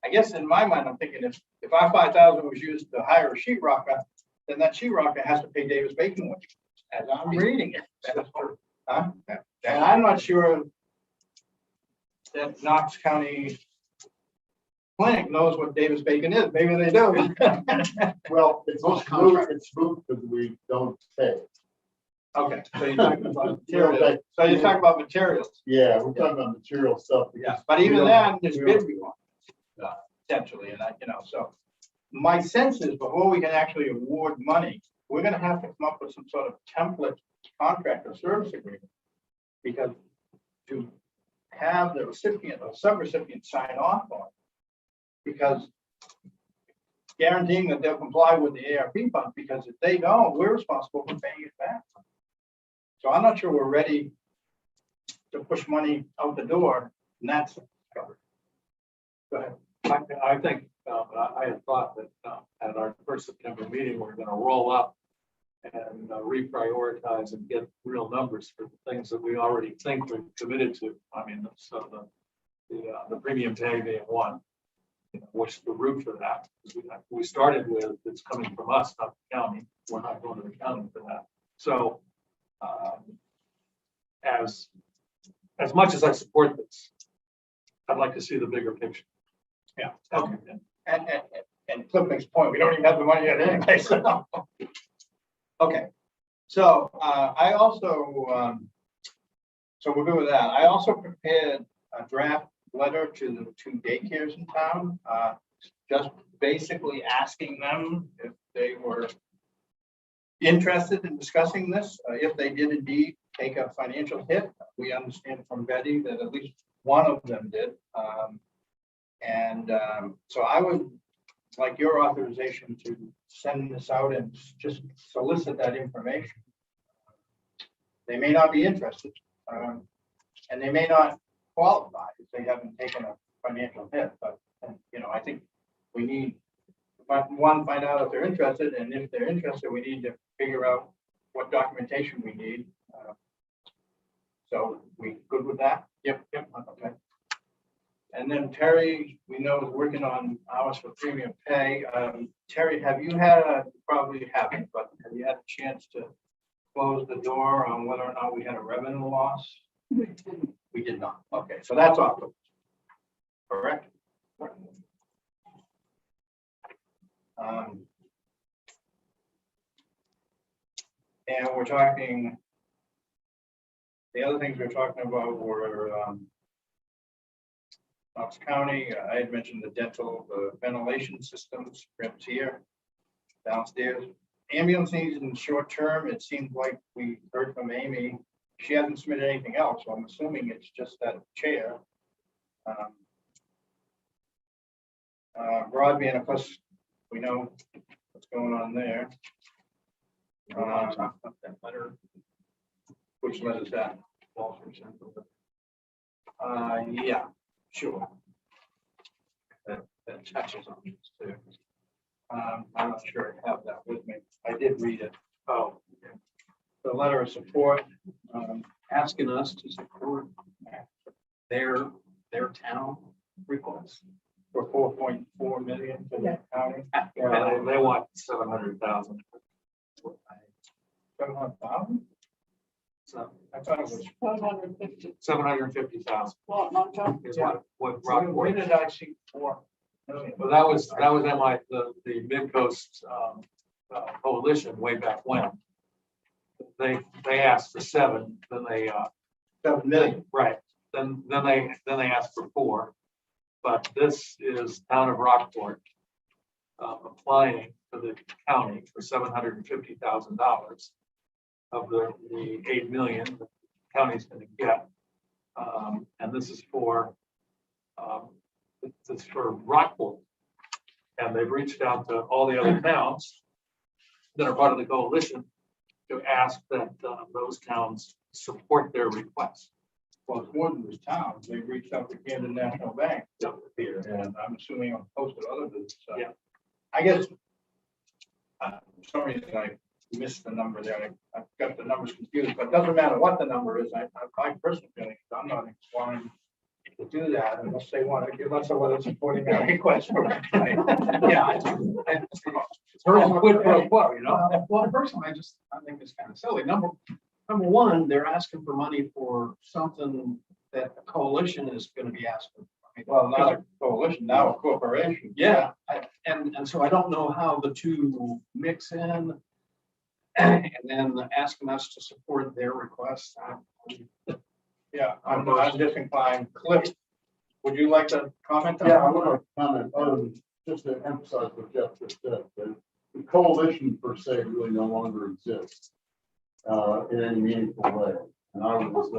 S2: I guess in my mind, I'm thinking if our 5,000 was used to hire a sheetrocker, then that sheetrocker has to pay Davis-Bacon, which, as I'm reading it. Huh? And I'm not sure that Knox County Clinic knows what Davis-Bacon is. Maybe they do.
S7: Well, it's smooth because we don't pay.
S2: Okay, so you're talking about materials. So you're talking about materials.
S7: Yeah, we're talking about material stuff.
S2: Yeah, but even then, there's bid reform. Potentially, and so my sense is before we can actually award money, we're gonna have to come up with some sort of template contract or service agreement. Because to have the recipient or subrecipient sign off on it, because guaranteeing that they'll comply with the ARP fund, because if they don't, we're responsible for paying it back. So I'm not sure we're ready to push money out the door, and that's covered. Go ahead.
S4: I think I had thought that at our first September meeting, we're going to roll up and reprioritize and get real numbers for the things that we already think we've committed to. I mean, so the premium pay being one. what's the route for that? 'Cause we started with, it's coming from us, not the county. We're not going to the county for that. So as much as I support this, I'd like to see the bigger picture.
S2: Yeah, okay. And Cliff makes a point, we don't even have the money yet anyway, so. Okay, so I also, so we're good with that. I also prepared a draft letter to the 2 daycares in town, just basically asking them if they were interested in discussing this, if they did indeed take a financial hit. We understand from Betty that at least one of them did. So I would like your authorization to send this out and just solicit that information. They may not be interested, and they may not qualify if they haven't taken a financial hit, but, I think we need, one, find out if they're interested, and if they're interested, we need to figure out what documentation we need. So we good with that?
S5: Yep.
S2: Okay. And then Terry, we know is working on hours for premium pay. Terry, have you had probably haven't, but have you had a chance to close the door on whether or not we had a revenue loss? We did not. Okay, so that's off. Correct? And we're talking, the other things we're talking about were Knox County. I had mentioned the dental, the ventilation systems, rims here, downstairs. Ambulance needs in short term, it seems like we heard from Amy. She hasn't submitted anything else, so I'm assuming it's just that chair. Broadband, of course, we know what's going on there.
S5: That letter.
S2: Which letter is that? Yeah, sure. That touches on this too. I'm not sure I have that with me. I did read it. Oh, okay. The letter of support,
S5: Asking us to support their town request.
S2: for 4.4 million for the county.
S4: And they want 700,000.
S2: 700,000?
S4: So
S2: I thought it was.
S1: 150.
S4: 750,000
S1: Well, not John.
S4: is
S2: Yeah.
S4: what
S2: Where
S4: Rockport.
S2: did I see 4 million?
S4: Well, that was the Mid-Coast Coalition way back when. They asked for 7, then they
S2: 7 million.
S4: right, then they asked for 4. But this is town of Rockport applying to the county for $750,000 of the 8 million the county's going to get. And this is for Rockport. And they've reached out to all the other towns that are part of the coalition to ask that those towns support their request.
S2: Well, it's more than this town. They reached out to Camden National Bank here, and I'm assuming I'll post it other business.
S4: Yeah.
S2: I guess, for some reason I missed the number there. I've got the numbers confused, but it doesn't matter what the number is. I personally feel I'm not inclined to do that unless they want to give us a letter supporting their request.
S5: Yeah.
S2: It's very quid pro quo, you know?
S5: Well, personally, I think it's kind of silly. Number one, they're asking for money for something that the coalition is going to be asking.
S2: Well, not a coalition, now a corporation.
S5: Yeah, and so I don't know how the two mix in. And then asking us to support their request.
S2: Yeah, I'm disinclined. Cliff, would you like to comment on
S7: Yeah,
S2: that?
S7: I want to comment, just to emphasize what Jeff just said, that the coalition per se really no longer exists in any meaningful way. And I was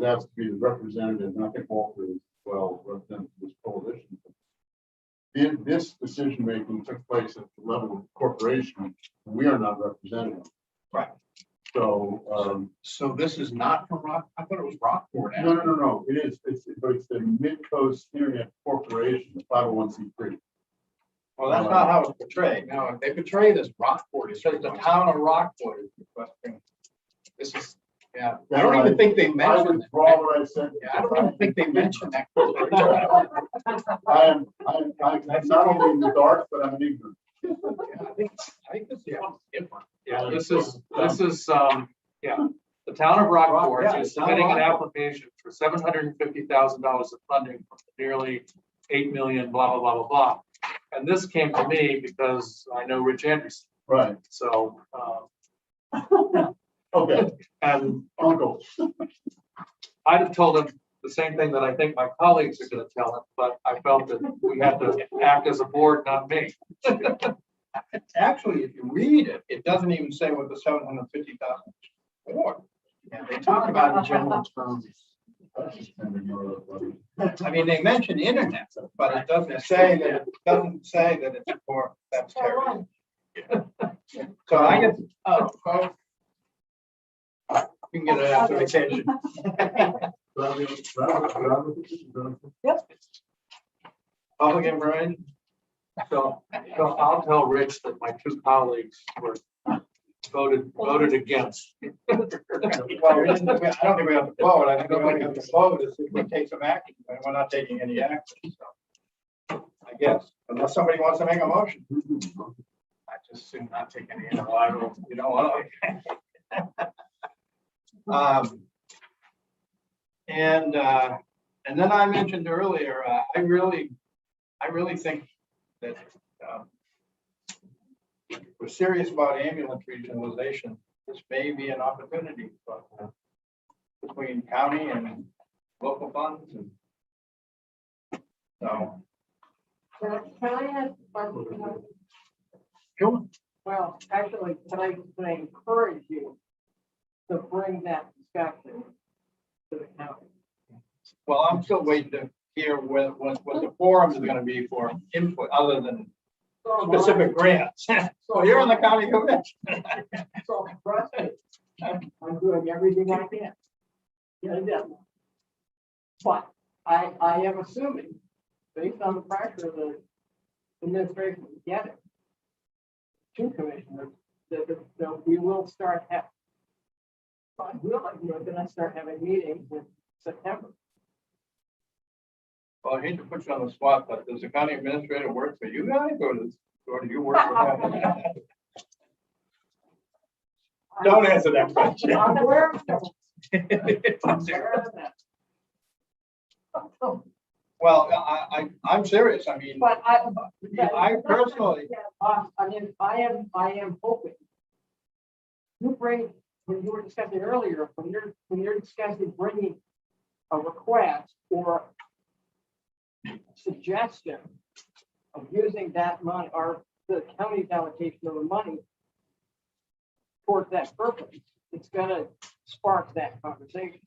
S7: asked to be the representative, and I think Walter as well represents this coalition. This decision making took place at the level of corporation, and we are not representative.
S2: Right.
S7: So,
S5: So this is not from Rock, I thought it was Rockport.
S7: no, it is, but it's the Mid-Coast Internet Corporation, the 501c3.
S2: Well, that's not how it's portrayed.
S5: Now, if they portray this Rockport
S2: It
S5: is
S2: says the town of Rockport is requesting.
S5: this is Yeah, I don't even think they
S7: I
S5: mentioned.
S7: withdraw what I said.
S5: Yeah, I don't even think they mentioned that.
S7: I'm not only in the dark, but I'm ignorant.
S5: Yeah, I think this is different.
S4: Yeah, this is, yeah, the town of Rockport
S2: Yeah,
S4: is
S2: town of
S4: submitting an
S2: Rockport.
S4: application for $750,000 of funding from nearly 8 million, blah, blah, blah, blah, blah. And this came to me because I know Rich Anderson,
S7: Right,
S4: so,
S7: okay,
S4: and
S7: uncle.
S4: I'd have told him the same thing that I think my colleagues are gonna tell him, but I felt that we had to act as a board, not me.
S2: Actually, if you read it, it doesn't even say what the 750,000 is for.
S5: Yeah, they talk about in general terms.
S2: I mean, they mention internet, but it doesn't say that, it's for that charity. So I guess, you can get it after vacation. Public information.
S4: So I'll tell Rich that my two colleagues were voted against.
S2: Well, I don't think we have to vote. I think we only have to vote is if we take some action, and we're not taking any action, so. I guess, unless somebody wants to make a motion.
S5: I just assume not take any.
S2: Well, I don't, you don't want to. And then I mentioned earlier, I really think that if we're serious about ambulance regionalization, this may be an opportunity for, between county and local funds and so.
S8: Can I ask a question?
S2: Sure.
S8: Well, actually, can I encourage you to bring that discussion to the county?
S2: Well, I'm still waiting to hear what the forum is gonna be for input, other than specific grants. Well, you're in the county commission.
S8: So, trust me, I'm doing everything I can. Get it done. But I am assuming, based on the pressure the administration is getting, two commissioners, that we will start having. We're gonna start having meetings in September.
S2: Well, I hate to put you on the spot, but does the county administrator work for you guys, or do you work for him? Don't answer that question.
S8: I'm aware of that. I'm aware of that.
S2: Well, I'm serious. I mean,
S8: But
S2: I personally,
S8: I mean, I am hoping. You bring, when you were discussing earlier, when you're discussing bringing a request or suggestion of using that money or the county's allocation of the money towards that purpose, it's gonna spark that conversation.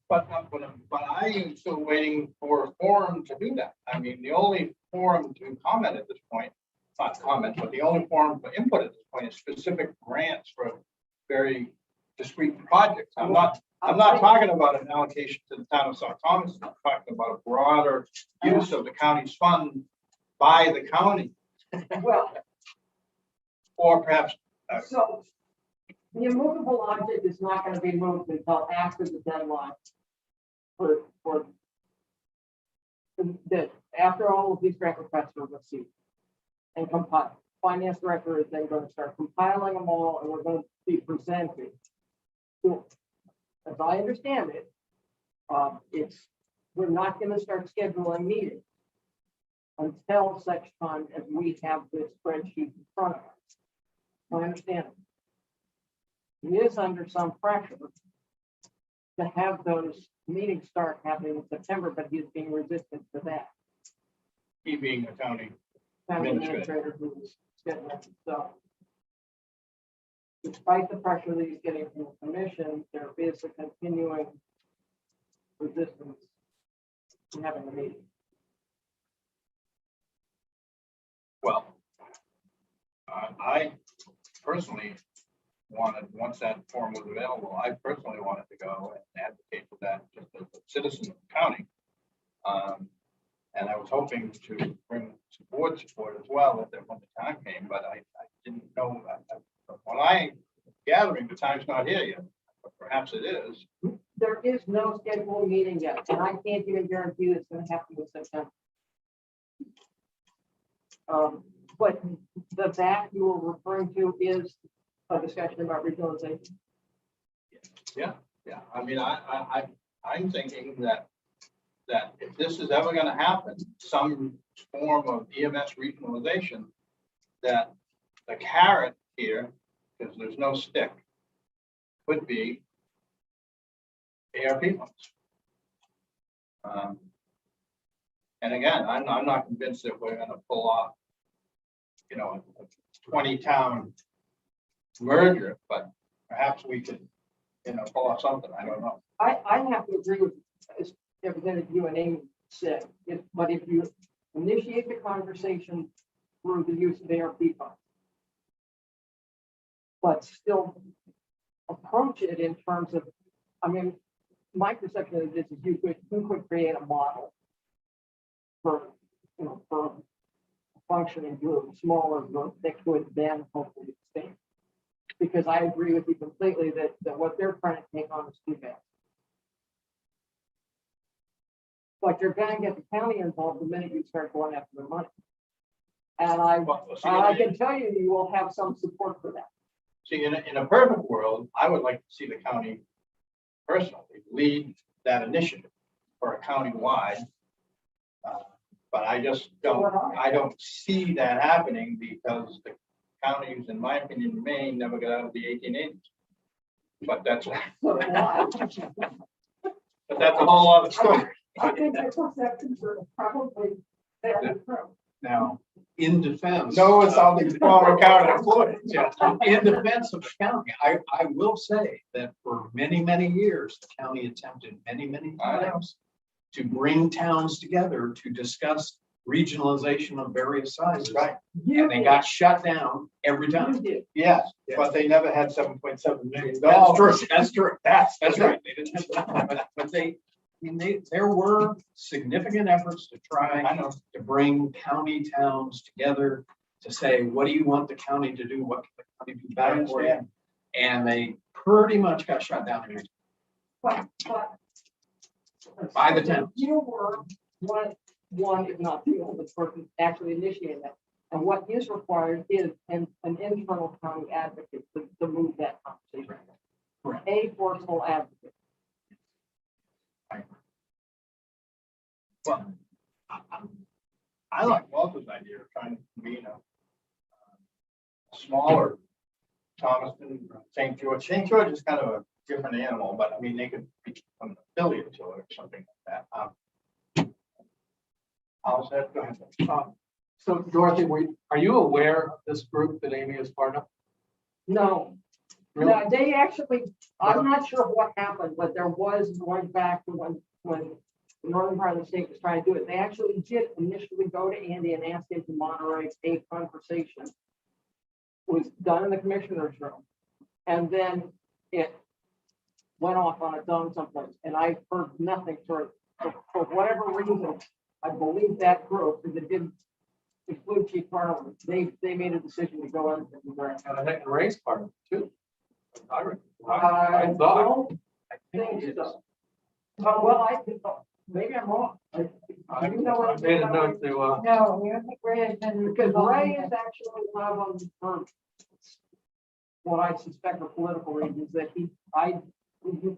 S2: but I am still waiting for a forum to do that. I mean, the only forum to comment at this point, not comment, but the only forum for input at this point is specific grants for very discrete projects. I'm not talking about an allocation to the town of South Thomas. I'm talking about a broader use of the county's fund by the county,
S8: Well,
S2: or perhaps,
S8: so the immovable object is not gonna be moved until after the deadline for that, after all of these grant requests are received and compiled. Finance director is then gonna start compiling them all, and we're gonna be presenting. So, as I understand it, we're not gonna start scheduling meetings until such time as we have this spreadsheet in front of us. I understand. He is under some pressure to have those meetings start happening in September, but he's being resistant to that.
S2: he being a county.
S8: County administrator who's scheduling, so. Despite the pressure that he's getting from the commission, there is a continuing resistance to having a meeting.
S2: Well, I personally wanted, once that form was available, I personally wanted to go and advocate for that just as a citizen of the county. And I was hoping to bring some board support as well if when the time came, but I didn't know. When I gathering, the time's not here yet. But perhaps perhaps it is.
S8: There is no scheduled meeting yet, and I can't even guarantee it's gonna happen in September. But that you were referring to is a discussion about regionalization.
S2: Yeah, I mean, I'm thinking that if this is ever gonna happen, some form of EMS regionalization, that the carrot here, because there's no stick, could be ARP funds. And again, I'm not convinced that we're gonna pull off, you know, a 20-town merger, but perhaps we could, you know, pull off something. I don't know.
S8: I have to agree with everything that you and Amy said, but if you initiate the conversation through the use of ARP funds, but still approach it in terms of, I mean, my perception of this is you could create a model for, you know, for a functioning group, smaller group that could then hopefully expand. Because I agree with you completely that what they're trying to take on is too fast. But you're gonna get the county involved the minute you start going after the money. And I can tell you, you will have some support for that.
S2: See, in a perfect world, I would like to see the county personally lead that initiative for a county-wide. But I just don't see that happening because the counties, in my opinion, in Maine never got out of the 1880s. But that's a whole other story.
S8: I think the perceptions are probably very true.
S5: Now, in defense.
S2: No, it's all these former county employees.
S5: Yeah, in defense of the county, I will say that for many, many years, the county attempted many times to bring towns together to discuss regionalization of various sizes.
S2: Right.
S5: And they got shut down every time.
S2: Yes, but they never had $7.7 million.
S5: That's true. That's true. That's right. They didn't have that, but there were significant efforts to try to bring county towns together to say, what do you want the county to do? What can the county do better for you? And they pretty much got shut down every time.
S8: But
S5: By the town.
S8: You were one, if not the only person actually initiating that. And what is required is an internal county advocate to move that conversation.
S5: Correct.
S8: A forceful advocate.
S2: Well, I like Walter's idea of trying to convene a smaller Thomaston, St. George. St. George is kind of a different animal, but I mean, they could become an affiliate to it or something like that. I'll say, go ahead.
S4: So Dorothy, are you aware of this group that Amy is part of?
S8: No.
S4: Really?
S8: No, they actually, I'm not sure what happened, but there was going back to when the northern part of the state was trying to do it. They actually did initially go to Andy and ask him to moderate a conversation. It was done in the commissioner's room. And then it went off on its own someplace. And I heard nothing for whatever reason. I believe that group, because it didn't include Chief Parliament, they made a decision to go on.
S4: And I think Ray's part of it too. I
S8: I
S4: thought.
S8: don't think so. Well, maybe I'm wrong.
S4: I made a note to,
S8: No, I think Ray has been, because Ray is actually one of them for what I suspect are political reasons that you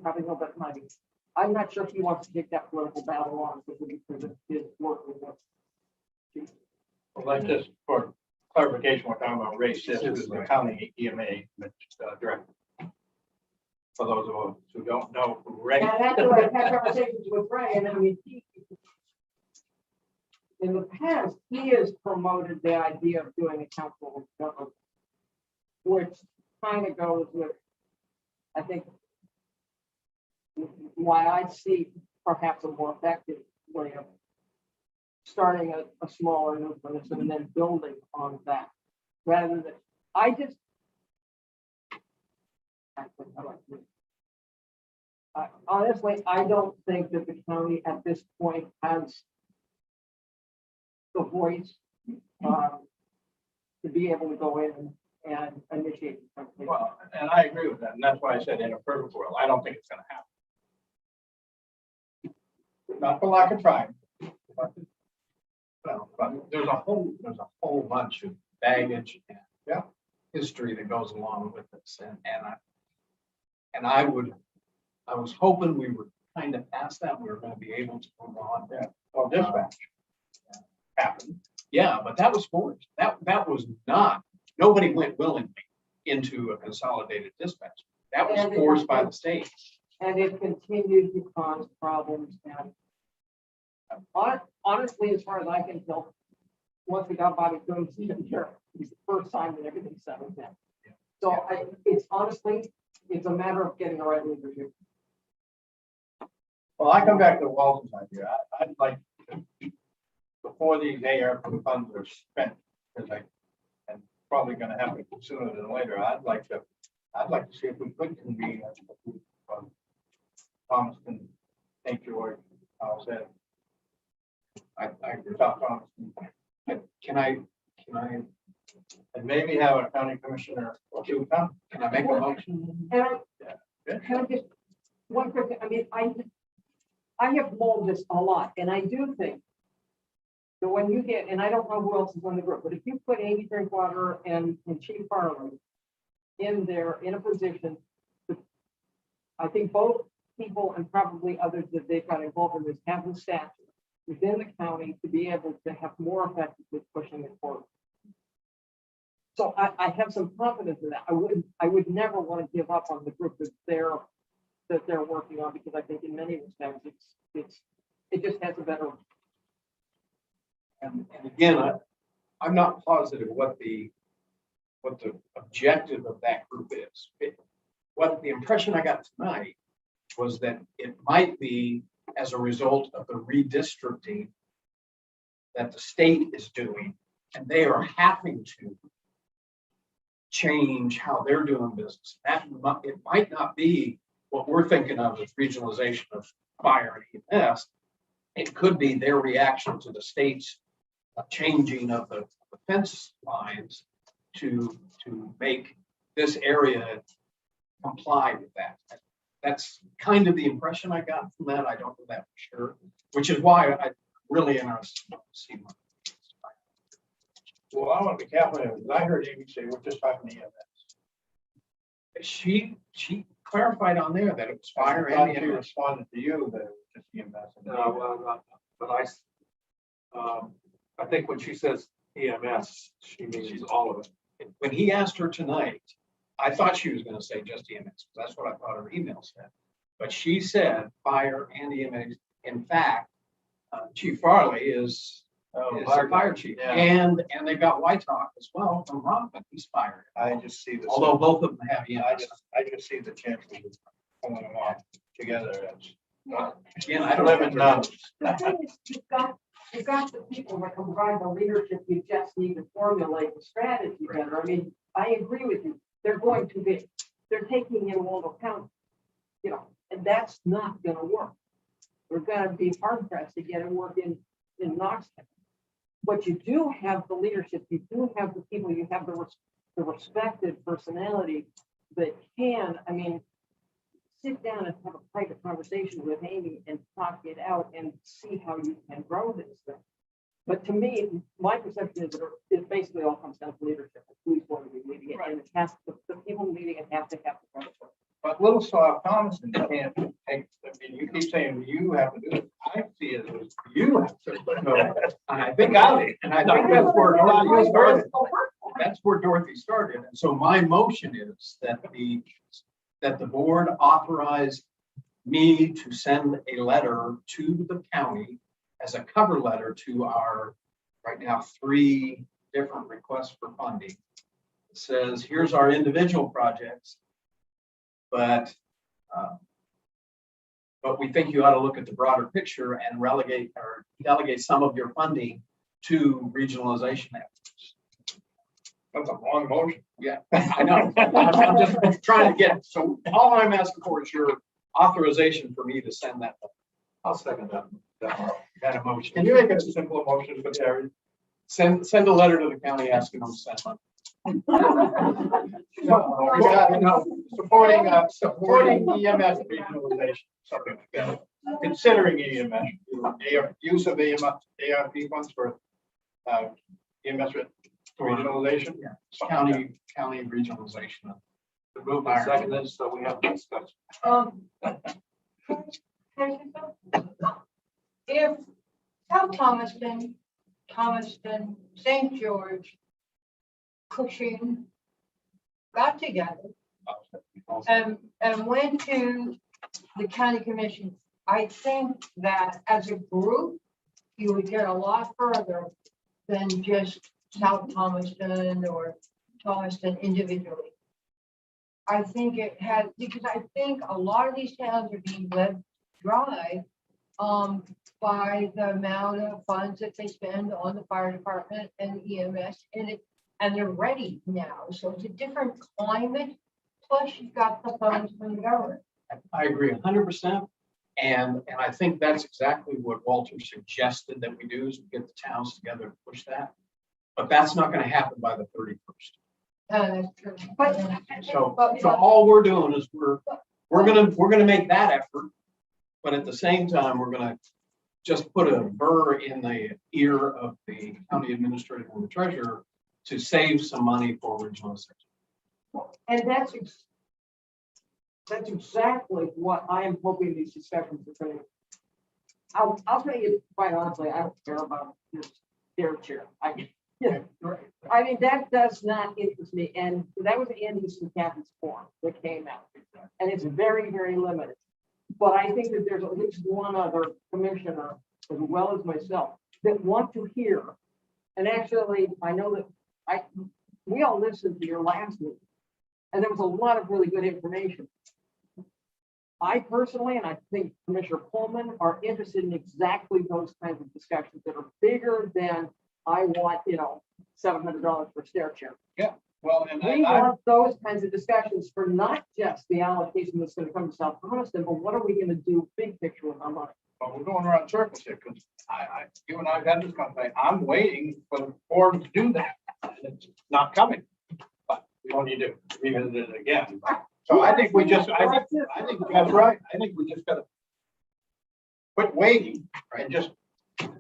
S8: probably know better than I do. I'm not sure if he wants to take that political battle on because of his work with us.
S2: Well, that's just for clarification, we're talking about Ray Sisk, who's the county EMA director. For those of us who don't know who Ray.
S8: And that's why I had conversations with Ray, and I mean, in the past, he has promoted the idea of doing a council of government, which kind of goes with, I think, why I see perhaps a more effective way of starting a smaller nucleus and then building on that, rather than, honestly, I don't think that the county at this point has the voice to be able to go in and initiate the conversation.
S2: Well, and I agree with that, and that's why I said in a perfect world, I don't think it's gonna happen. Not for lack of trying. But
S5: But there's a whole bunch of baggage and
S2: Yeah.
S5: history that goes along with this, and I was hoping we were kind of past that, we were gonna be able to move on.
S2: Yeah. Well, dispatch happened.
S5: Yeah, but that was forced. That was not, nobody went willingly into a consolidated dispatch. That was
S8: And it-
S5: forced by the state.
S8: And it continued to cause problems and honestly, as far as I can tell, once we got Bobby Coombs in here, it's the first time that everything settled down. So it's honestly, it's a matter of getting the right leadership.
S2: Well, I come back to Walton's idea. I'd like, before these ARP funds are spent, because and probably gonna happen sooner than later, I'd like to see if we could convene Thomaston, St. George, I'll say.
S5: I agree.
S2: South Thomaston,
S5: Can I
S2: and maybe have a county commissioner or two come.
S5: can I make a motion?
S8: And I,
S2: Yeah.
S8: can I just, one quick, I mean, I have mulled this a lot, and I do think that when you get, and I don't know who else is on the group, but if you put Amy Drinkwater and Chief Farley in there in a position, I think both people and probably others that they've got involved in this have the stature within the county to be able to have more effectively pushing it forward. So I have some confidence in that. I would never want to give up on the group that they're working on, because I think in many respects, it just has a better.
S5: And again, I'm not positive what the objective of that group is. What the impression I got tonight was that it might be as a result of the redistricting that the state is doing, and they are having to change how they're doing business. It might not be what we're thinking of as regionalization of fire and EMS. It could be their reaction to the state's changing of the fence lines to make this area comply with that. That's kind of the impression I got from that. I don't know that for sure, which is why I'm really interested to see.
S2: Well, I want to be careful, because I heard Amy say we're just talking to EMS.
S5: She clarified on there that it was fire
S2: I thought
S5: and
S2: she
S5: EMS.
S2: responded to you that it was just EMS.
S4: No, well, but I think when she says EMS, she means all of it.
S5: When he asked her tonight, I thought she was going to say just EMS. That's what I thought her email said. But she said fire and EMS. In fact, Chief Farley is our fire chief,
S2: Yeah.
S5: and they've got Whitehawk as well from Rockland. He's fired.
S2: I just see this.
S5: Although both of them have EMS.
S2: I just see the chances of pulling them off together as.
S5: Again, I don't
S2: Live in
S5: know.
S8: The thing is, you've got the people that can provide the leadership, you just need to formulate the strategy better. I mean, I agree with you. They're going to be, they're taking in Waldo County, and that's not gonna work. We're gonna be hard pressed to get it work in Knox County. But you do have the leadership, you do have the people, you have the respected personality that can, I mean, sit down and have a private conversation with Amy and talk it out and see how you can grow this thing. But to me, my perception is that it basically all comes down to leadership. Who's going to be leading it, and it has to, the people leading it have to have the right.
S2: But Little Soft Thomaston can't take, I mean, you keep saying you have to do it. I see it as you have to.
S5: No, and I think that's where Dorothy started. That's where Dorothy started. And so my motion is that the board authorize me to send a letter to the county as a cover letter to our right now 3 different requests for funding. It says, here's our individual projects, but we think you ought to look at the broader picture and relegate or delegate some of your funding to regionalization efforts.
S2: That's a long motion.
S5: Yeah, I know. I'm just trying to get, so all I'm asking for is your authorization for me to send that.
S4: I'll second that.
S5: That emotion.
S2: Can you make it a simple motion for Terry?
S5: Send a letter to the county asking them to send money.
S2: Supporting EMS regionalization, something like that. Considering EMS, use of EMS, ARP funds for EMS regionalization.
S5: Yeah.
S2: Something like
S5: County regionalization.
S4: The move and seconded, so we have discussion.
S9: If South Thomaston, St. George, Cushing got together and went to the county commission, I think that as a group, you would get a lot further than just South Thomaston or Thomaston individually. I think it has, because I think a lot of these towns are being led dry by the amount of funds that they spend on the fire department and EMS, and they're ready now. So it's a different climate. Plus, you've got the funds from the government.
S5: I agree 100%. And I think that's exactly what Walter suggested that we do, is we get the towns together to push that. But that's not going to happen by the 31st.
S9: That's true. But
S5: So all we're doing is we're gonna make that effort, but at the same time, we're gonna just put a burr in the ear of the county administrator and the treasurer to save some money for regionalization.
S8: And that's exactly what I am hoping these discussions are going to. I'll tell you quite honestly, I don't care about this their chair. I mean, that does not interest me. And that was Andy's and Kathy's form that came out. And it's very, very limited. But I think that there's at least one other commissioner, as well as myself, that want to hear. And actually, I know that we all listened to your last meeting. And there was a lot of really good information. I personally, and I think Commissioner Pullman, are interested in exactly those kinds of discussions that are bigger than I want, $700 for stair chair.
S2: well, and
S8: We want those kinds of discussions for not just the allocation that's going to come to South Thomaston, but what are we going to do big picture with our money?
S2: well, we're going around circles here, because you and I've had this conversation. I'm waiting for the board to do that. And it's not coming, but we don't need to revisit it again. So I think I think that's right. I think we just gotta quit waiting and just,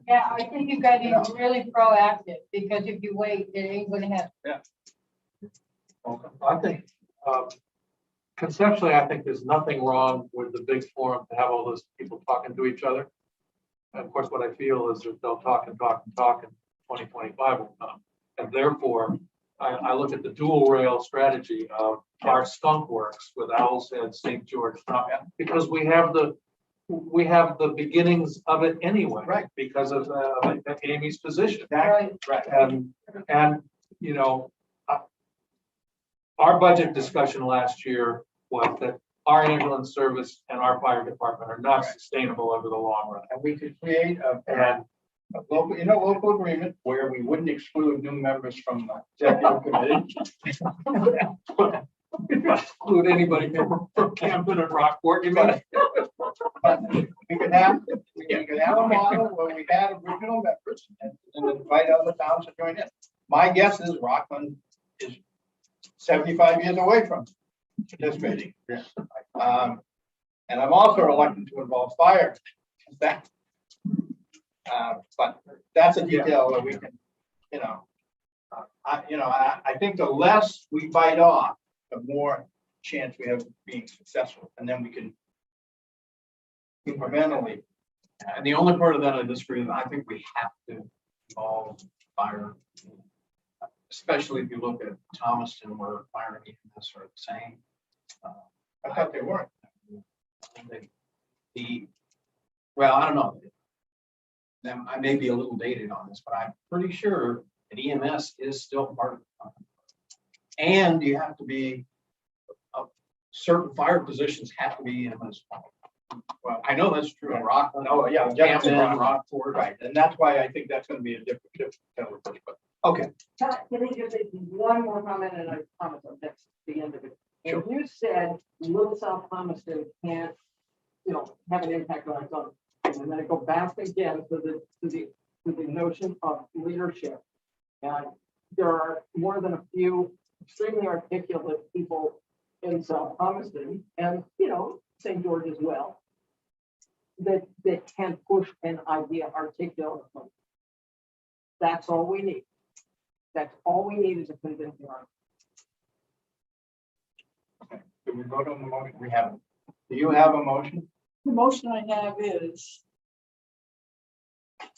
S9: yeah, I think you got to be really proactive, because if you wait, it ain't gonna happen.
S4: I think conceptually, I think there's nothing wrong with the big forum to have all those people talking to each other. And of course, what I feel is that they'll talk and 2025 will come. And therefore, I look at the dual rail strategy of our skunk works with Owl's Head, St. George, because we have the beginnings of it anyway,
S2: Right.
S4: Because of Amy's position.
S9: Right.
S4: And our budget discussion last year was that our ambulance service and our fire department are not sustainable over the long run.
S2: and we could create
S4: And
S2: a local agreement where we wouldn't exclude new members from the executive committee.
S4: exclude anybody from Camden and Rockport, you mean?
S2: But we could have a model where we had original members and invite other towns to join in. My guess is Rockland is 75 years away from participating. And I'm also reluctant to involve fire. But that's a detail that we can, I think the less we bite off, the more chance we have of being successful, and then we can incrementally.
S5: And the only part of that I disagree with, I think we have to involve fire, especially if you look at Thomaston, where fire and EMS are the same.
S2: I thought they weren't.
S5: Well, I don't know. Now, I may be a little dated on this, but I'm pretty sure that EMS is still part of the company. And you have to be, certain fire positions have to be EMS. Well, I know that's true in Rockland.
S2: Oh, yeah,
S5: Camden,
S2: Rockland.
S5: Rockport.
S2: Right, and that's why I think that's gonna be a different approach, but okay.
S8: Can I just make one more comment, and I promise that's the end of it. If you said Little South Thomaston can't, have an impact on its own, and then I go back again to the notion of leadership. And there are more than a few extremely articulate people in South Thomaston and, St. George as well, that can push an idea articulately. That's all we need. That's all we need is a convincing argument.
S2: Do we vote on the motion? We haven't. Do you have a motion?
S1: The motion I have is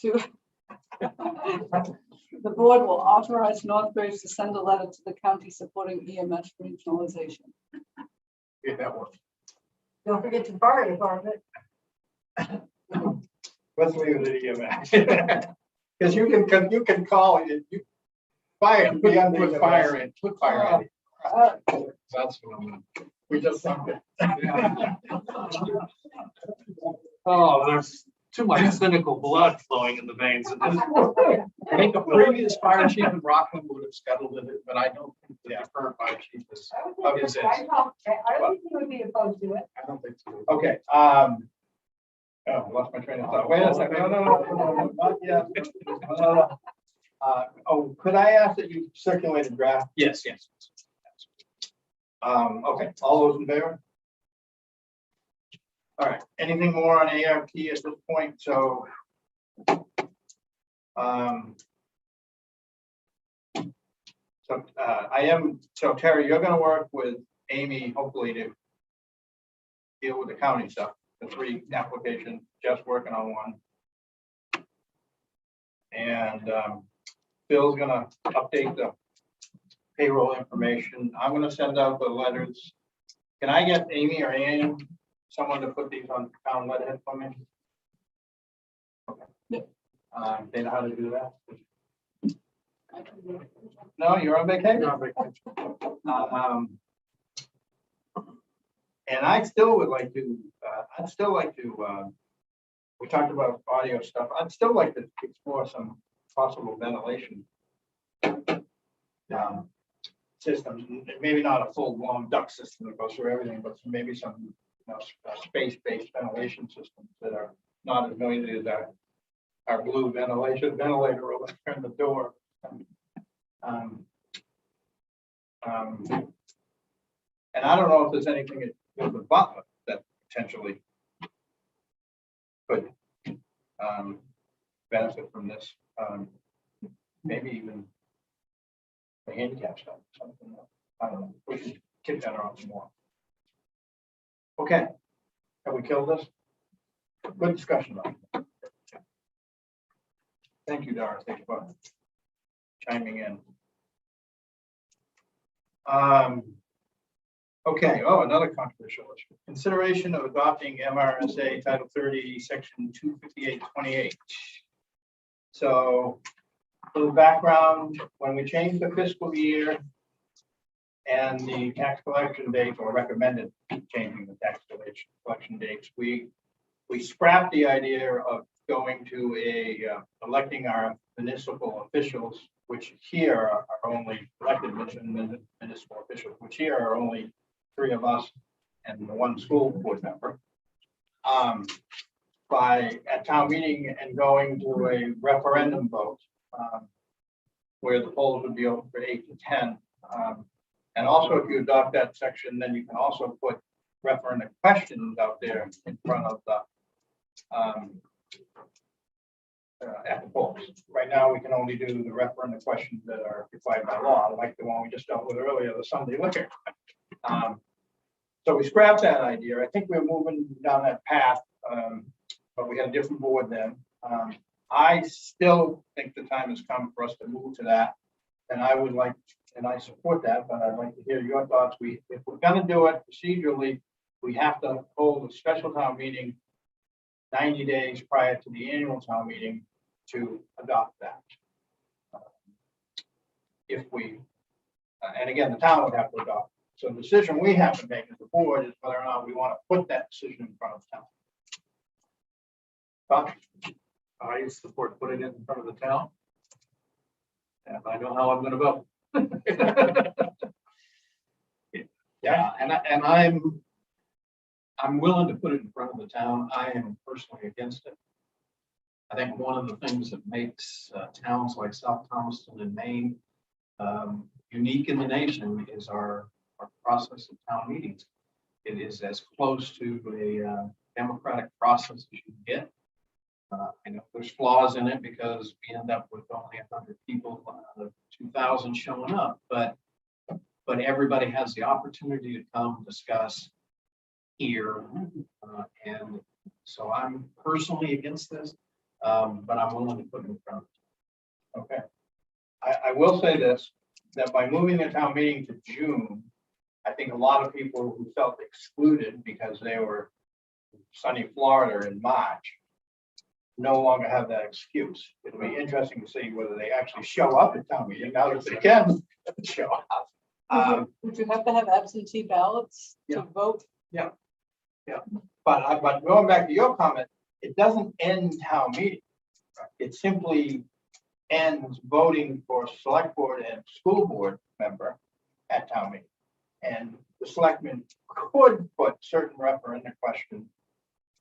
S1: to the board will authorize Northbridge to send a letter to the county supporting EMS regionalization.
S2: If that works.
S3: Don't forget to fire department.
S2: Let's leave it at EMS. Because you can call it, you fire, be under
S5: Put
S2: the
S5: fire in, put fire in. That's what I'm.
S2: We just sunk it.
S4: Oh, there's too much cynical blood flowing in the veins of this.
S5: I think the previous fire chief in Rockland would have scheduled it, but I don't think the current fire chief is.
S3: I don't think you would be opposed to it.
S5: I don't think so.
S2: Okay, oh, lost my train of thought. Wait a second. No, not yet. Oh, could I ask that you circulate a draft?
S5: Yes.
S2: Okay, all those in favor? All right, anything more on ARP at this point? So, so Terry, you're gonna work with Amy, hopefully to deal with the county stuff, the 3 applications, just working on one. And Phil's gonna update the payroll information. I'm gonna send out the letters. Can I get Amy or Ann, someone to put these on town letterhead for me? Okay. They know how to do that? No, you're on vacation? And I still would like to, we talked about audio stuff. I'd still like to explore some possible ventilation systems, maybe not a full blown duct system that goes through everything, but maybe some space-based ventilation systems that are not as noisy as our blue ventilator over there in the door. And I don't know if there's anything with the Butler that potentially could benefit from this. Maybe even the handicap stuff, something. I don't know. We should kick that around some more. Okay. Have we killed this? Good discussion though. Thank you, Doris. Thank you for chiming in. Okay. Oh, another controversial issue. Consideration of adopting MRSA Title 30, Section 258.28. So, a little background: when we changed the fiscal year and the tax collection date, or recommended changing the tax collection dates, we scrapped the idea of going to electing our municipal officials, which here are only elected municipal officials, which here are only 3 of us and 1 school board member. By at town meeting and going to a referendum vote, where the polls would be open for 8 to 10. And also, if you adopt that section, then you can also put referendum questions out there in front of the at the polls. Right now, we can only do the referendum questions that are required by law, like the one we just dealt with earlier, the Sunday liquor. So we scrapped that idea. I think we're moving down that path, but we had a different board then. I still think the time has come for us to move to that, and I would like, and I support that, but I'd like to hear your thoughts. If we're going to do it procedurally, we have to hold a special town meeting 90 days prior to the annual town meeting to adopt that. If we, and again, the town would have to adopt. So the decision we have to make as a board is whether or not we want to put that decision in front of the town. But
S4: I support putting it in front of the town. And I know how I'm gonna vote.
S5: Yeah, and I'm willing to put it in front of the town. I am personally against it. I think one of the things that makes towns like South Thomaston and Maine unique in the nation is our process of town meetings. It is as close to a democratic process as you can get. I know there's flaws in it because we end up with only 100 people out of 2,000 showing up, but everybody has the opportunity to come discuss here. And so I'm personally against this, but I'm willing to put it in front.
S2: Okay. I will say this, that by moving the town meeting to June, I think a lot of people who felt excluded because they were in sunny Florida in March no longer have that excuse. It'll be interesting to see whether they actually show up at town meeting now that they can show up.
S1: Would you have to have absentee ballots to
S2: Yeah.
S1: vote?
S2: But going back to your comment, it doesn't end town meeting. It simply ends voting for select board and school board member at town meeting. And the selectmen could put certain referendum questions,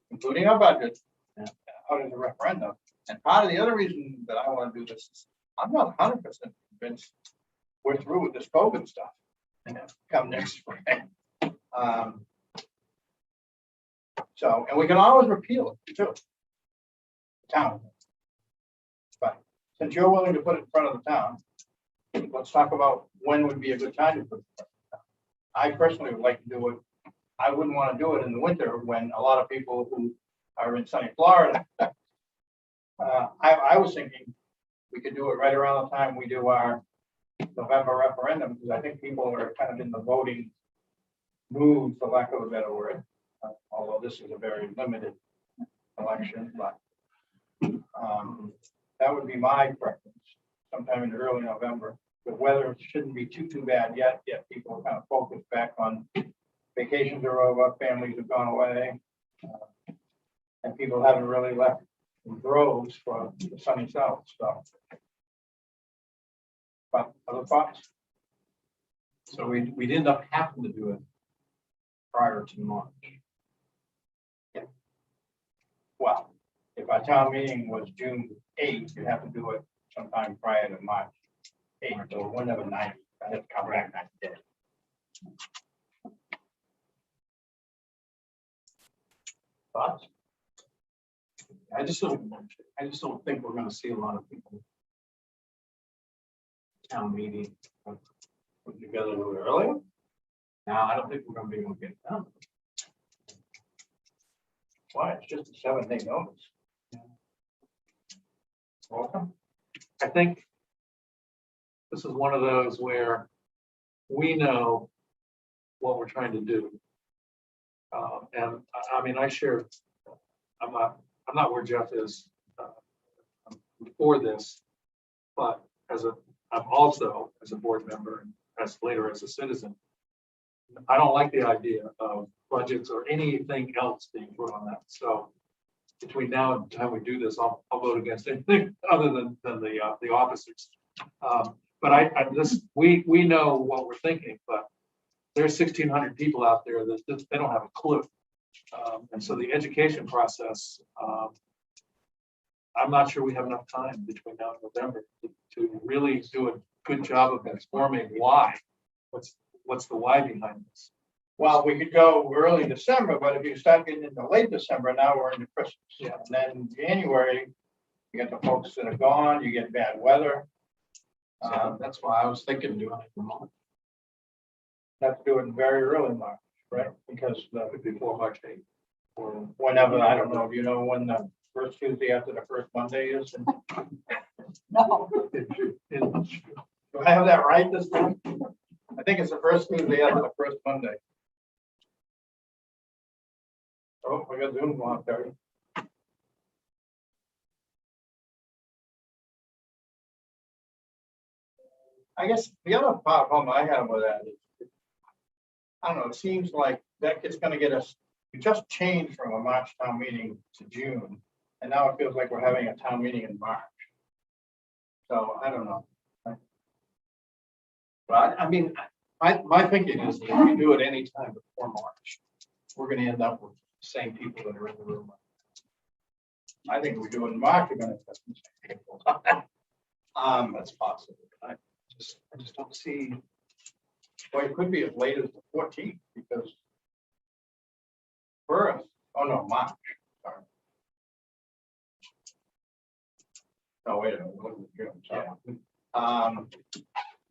S2: including our budget, out as a referendum. And part of the other reason that I want to do this is I'm not 100% convinced we're through with this COVID stuff. And come next spring. So, and we can always repeal it too. Town. But since you're willing to put it in front of the town, let's talk about when would be a good time to put it in front of the town. I personally would like to do it. I wouldn't want to do it in the winter when a lot of people who are in sunny Florida. I was thinking we could do it right around the time we do our November referendum, because I think people are kind of in the voting mood, for lack of a better word. Although this is a very limited election, but that would be my preference, sometime in early November. The weather shouldn't be too bad yet people are kind of focused back on vacations are over, families have gone away, and people haven't really left in droves for the sunny south, so. But other thoughts?
S5: So we'd end up having to do it prior to March.
S2: Well, if our town meeting was June 8th, you'd have to do it sometime prior to March 8th, or whenever 9th. I have to come back that day. Thoughts?
S5: I just don't think we're gonna see a lot of people. Town meeting.
S2: Put together a little earlier?
S5: Now, I don't think we're gonna be able to get it done.
S2: Why? It's just a 7-day notice.
S4: Welcome. I think this is one of those where we know what we're trying to do. And I mean, I share, I'm not where Jeff is for this, but I'm also as a board member and as later as a citizen, I don't like the idea of budgets or anything else being put on that. So between now and the time we do this, I'll vote against anything other than the officers. But we know what we're thinking, but there's 1,600 people out there that they don't have a clue. And so the education process, I'm not sure we have enough time between now and November to really do a good job of informing why. What's the why behind this?
S2: Well, we could go early December, but if you start getting into late December, now we're into Christmas.
S4: Yeah.
S2: And then January, you get the folks that are gone, you get bad weather.
S5: So that's why I was thinking doing it in March.
S2: Have to do it in very early March, right? Because
S4: Before March 8th.
S2: or whenever, I don't know, do you know when the first Tuesday after the first Monday is?
S1: No.
S2: Do I have that right this time? I think it's the first Tuesday after the first Monday. Oh, we got Zoom on, Terry. I guess the other problem I have with that is, I don't know, it seems like that it's gonna get us, we just changed from a March town meeting to June, and now it feels like we're having a town meeting in March. So I don't know.
S5: But I mean, my thinking is that if we do it anytime before March, we're gonna end up with the same people that are in the room.
S2: I think we do it in March, we're gonna have some people.
S5: That's possible.
S4: I just don't see.
S5: Well, it could be as late as the 14th because first, oh no, March, sorry. Oh, wait a minute, we're looking at June, sorry.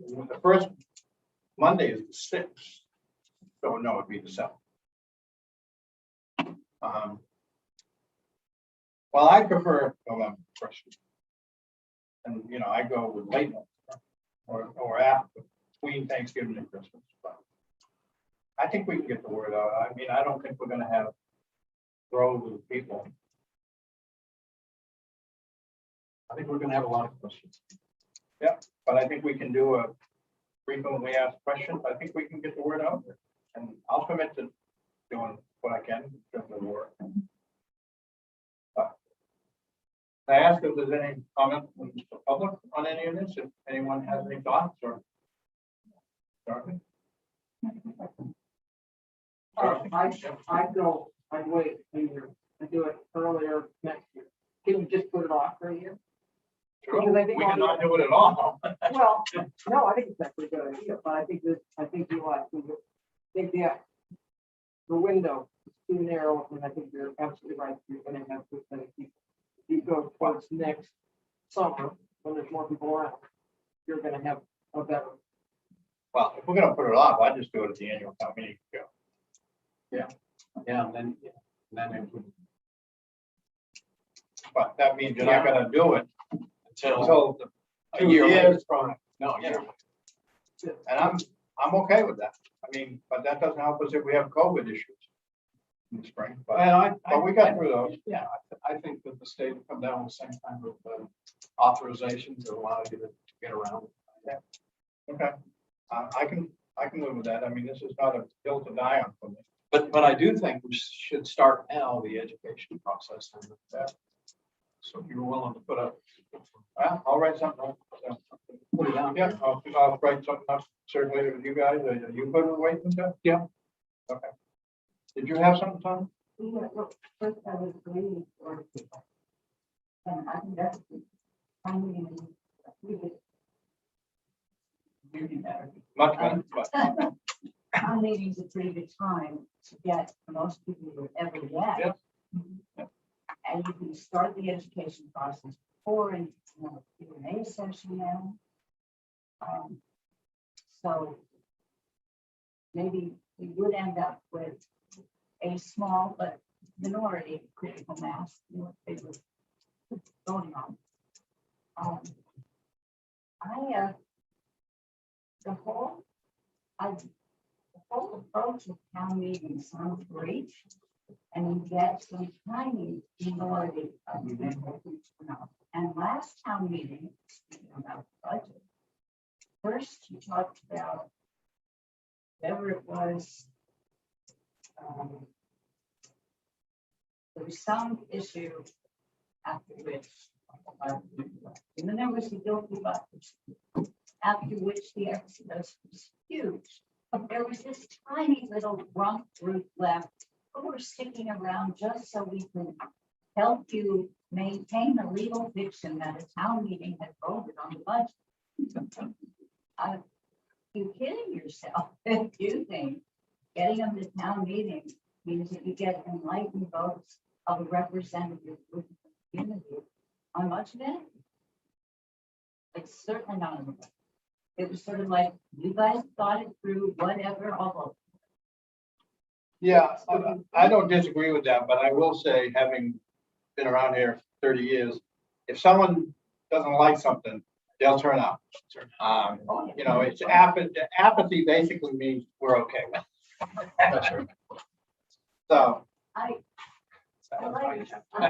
S5: The first Monday is the 6th. So no, it'd be the 7th. Well, I prefer November 1st. And, you know, I go with late November or after, between Thanksgiving and Christmas. But I think we can get the word out. I mean, I don't think we're gonna have droves of people.
S4: I think we're gonna have a lot of questions.
S5: But I think we can do a frequently asked questions. I think we can get the word out there. And I'll commit to doing what I can in terms of work. But I ask if there's any comment from the public on any of this, if anyone has any thoughts or. Dorothy?
S8: I'd wait a year and do it earlier next year. Can you just put it off for a year?
S5: Sure,
S8: Because I think
S5: we
S8: all
S5: cannot
S8: the-
S5: do it at all.
S8: Well, no, I think it's actually a good idea, but I think you're right. I think the window is too narrow, and I think you're absolutely right. You're gonna have too many people. If you go towards next summer, when there's more people around, you're gonna have a better.
S5: Well, if we're gonna put it off, I'd just do it at the annual town meeting.
S4: Yeah, and then it would.
S5: But that means you're not gonna do it
S4: Until
S5: until the
S4: a
S5: 2
S4: year later.
S5: years from.
S4: No, yeah.
S5: And I'm okay with that. I mean, but that doesn't help us if we have COVID issues in the spring, but
S4: Well,
S5: we got through those.
S4: Yeah, I think that the state will come down with the same kind of authorization to allow you to get around.
S5: Okay. I can live with that. I mean, this is not a hill to die on for me.
S4: But I do think we should start now the education process. And that. So if you're willing to put up.
S5: I'll write something up.
S4: Put it down.
S5: Yeah, I'll write something up, circulate it with you guys. Are you good with waiting, Jeff?
S4: Yeah.
S5: Okay. Did you have something, Tom?
S9: First, I was agreeing for people. And I think that's, I mean, really better.
S5: Much better, but
S9: Town meeting's a pretty good time to get the most people you ever get.
S5: Yep.
S9: And you can start the education process before in Q&A session now. So maybe we would end up with a small but minority critical mass, you know, they were voting on. The whole approach of town meeting sounds great. And you get some tiny minority of people who turn out. And last town meeting, speaking about the budget, first you talked about whatever it was. There was some issue after which, and then there was the guilty buttons, after which the exodus was huge. But there was this tiny little rump group left who were sticking around just so we could help you maintain the legal fiction that a town meeting had voted on the budget. You're kidding yourself if you think getting them to town meeting means that you get enlightened votes of a representative group of the community on much of it. It's certainly not. It was sort of like, you guys thought it through, whatever, although.
S5: yeah, I don't disagree with that, but I will say, having been around here 30 years, if someone doesn't like something, they'll turn out. You know, it's apathy basically means we're okay.
S4: That's right.
S5: So,
S9: I'd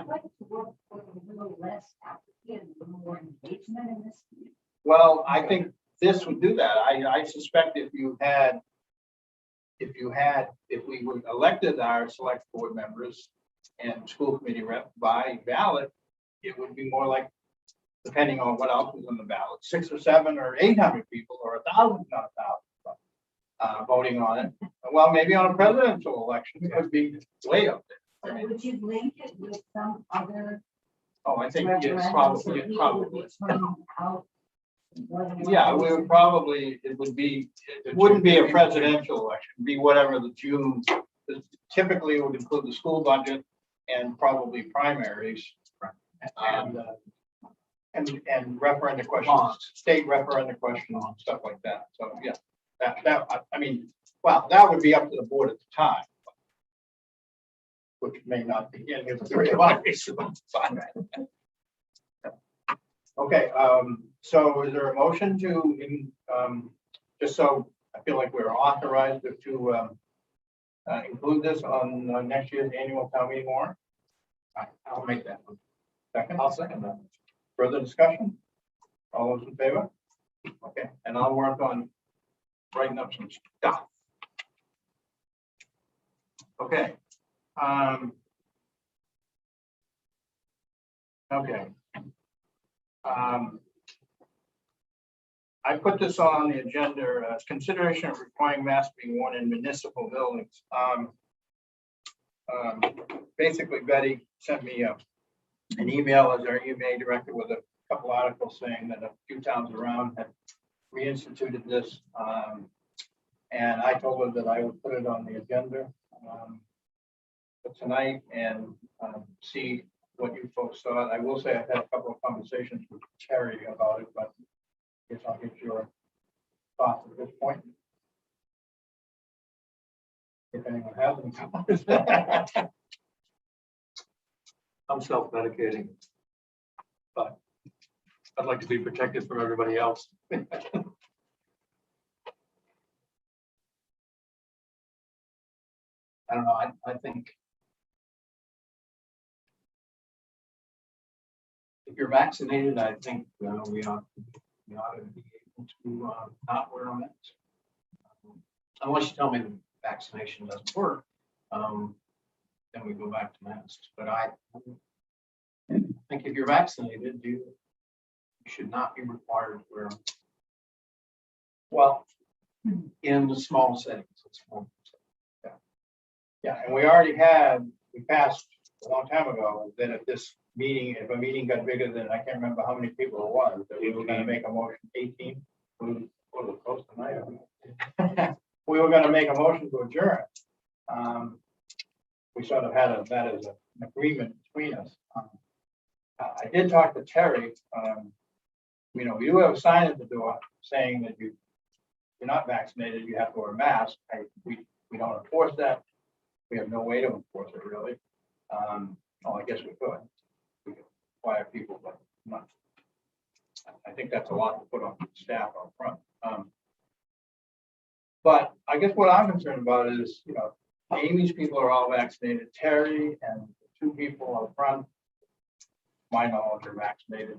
S9: like to work with a little less apathy and a little more engagement in this.
S5: well, I think this would do that. I suspect if we were elected our select board members and school committee rep by ballot, it would be more like, depending on what else was on the ballot, 600 or 700 or 800 people or 1,000, not 1,000, voting on it. Well, maybe on a presidential election, it could be way up there.
S9: So would you link it with some other
S5: Oh, I think, yes,
S9: referendums
S5: probably,
S9: that
S5: yeah,
S9: people would
S5: probably.
S9: be turning out?
S2: Yeah, we would probably, it wouldn't be a presidential election, it'd be whatever the June, typically it would include the school budget and probably primaries. And referendum questions, state referendum questions, stuff like that. So, yeah, I mean, well, that would be up to the board at the time. Which may not be any of the three of us. Okay, so is there a motion to, just so I feel like we're authorized to include this on next year's annual town meeting warrant?
S5: I'll make that one.
S2: Second, I'll second that. Further discussion? All those in favor? Okay, and I'll work on writing up some stuff. Okay. Okay. I put this on the agenda as consideration of requiring masks being worn in municipal buildings. Basically, Betty sent me an email as our EMA director with a couple articles saying that a few towns around had reinstituted this. And I told her that I would put it on the agenda for tonight and see what you folks thought. I will say I've had a couple of conversations with Terry about it, but I guess I'll get your thoughts at this point. If anyone has any comments.
S4: I'm self-medicating, but I'd like to be protected from everybody else.
S5: I don't know, I think if you're vaccinated, I think we ought to be able to not wear a mask. Unless you tell me the vaccination doesn't work, then we go back to masks. But I think if you're vaccinated, you should not be required to wear them. Well, in the small settings.
S2: Yeah, and we passed a long time ago that if a meeting got bigger than, I can't remember how many people it was, that we were gonna make a motion, 18. We were close tonight. We were gonna make a motion to adjourn. We sort of had that as an agreement between us. I did talk to Terry. You know, we do have a sign at the door saying that you're not vaccinated, you have to wear a mask. We don't enforce that. We have no way to enforce it, really. Oh, I guess we could. We could require people, but not. I think that's a lot to put on staff up front. But I guess what I'm concerned about is, you know, Amy's people are all vaccinated. Terry and the two people up front, my knowledge, are vaccinated.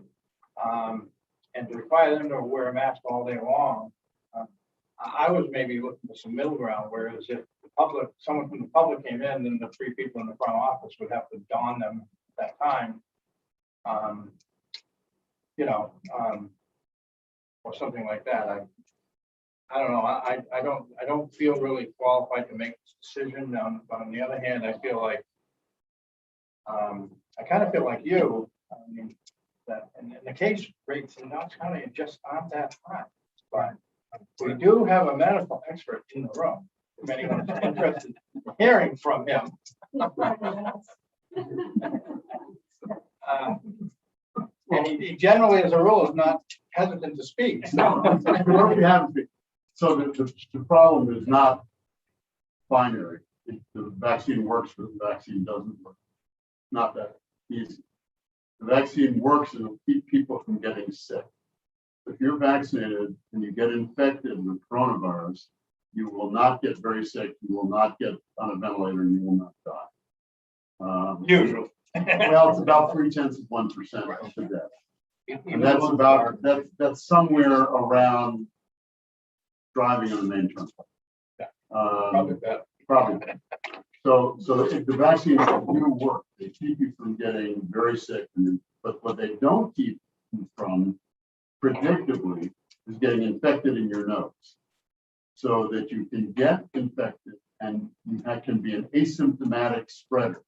S2: And to require them to wear a mask all day long, I was maybe looking for some middle ground, whereas if the public, someone from the public came in, then the three people in the front office would have to don them at that time. You know, or something like that. I don't know. I don't feel really qualified to make this decision. On the other hand, I feel like I kind of feel like you. I mean, that and the case rates in Knox County just aren't that high. But we do have a medical expert in the room. If anyone's interested in hearing from him. And he generally, as a rule, is not hesitant to speak.
S7: No, you haven't been. So the problem is not binary. If the vaccine works or the vaccine doesn't work. Not that easy. The vaccine works and it'll keep people from getting sick. If you're vaccinated and you get infected with coronavirus, you will not get very sick. You will not get on a ventilator and you will not die.
S2: Usually.
S7: Well, it's about 0.3% of the death. And that's about, that's somewhere around driving on the main turnpike.
S2: Probably better.
S7: Probably. So if the vaccines do work, they keep you from getting very sick. But what they don't keep you from, predictably, is getting infected in your nose. So that you can get infected and that can be an asymptomatic spreader.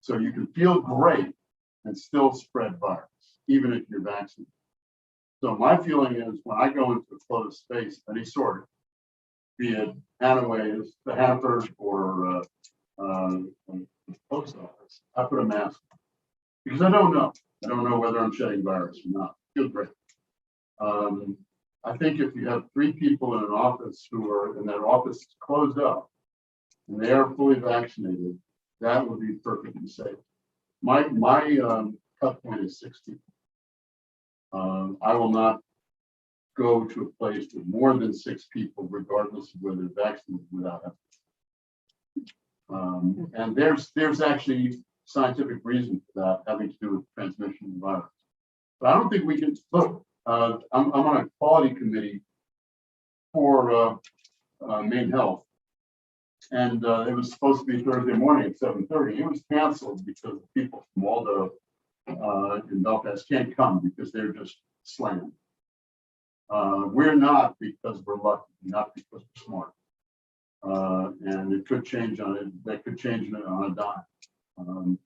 S7: So you can feel great and still spread virus, even if you're vaccinated. So my feeling is when I go into a closed space, of any sort, be it Hanaways, the Hanford, or the post office, I put a mask on. Because I don't know. I don't know whether I'm shedding virus or not. Feel great. I think if you have 3 people in an office who are in that office is closed up and they are fully vaccinated, that would be perfectly safe. My cut point is 60. I will not go to a place with more than 6 people, regardless of whether they're vaccinated without it. And there's actually scientific reason for that, having to do with transmission of the virus. But I don't think we can look. I'm on a quality committee for Maine Health, and it was supposed to be Thursday morning at 7:30. It was canceled because the people from Waldo in Belfast can't come because they're just slammed. We're not because we're lucky, not because we're smart. And it could change on it. That could change on a dime.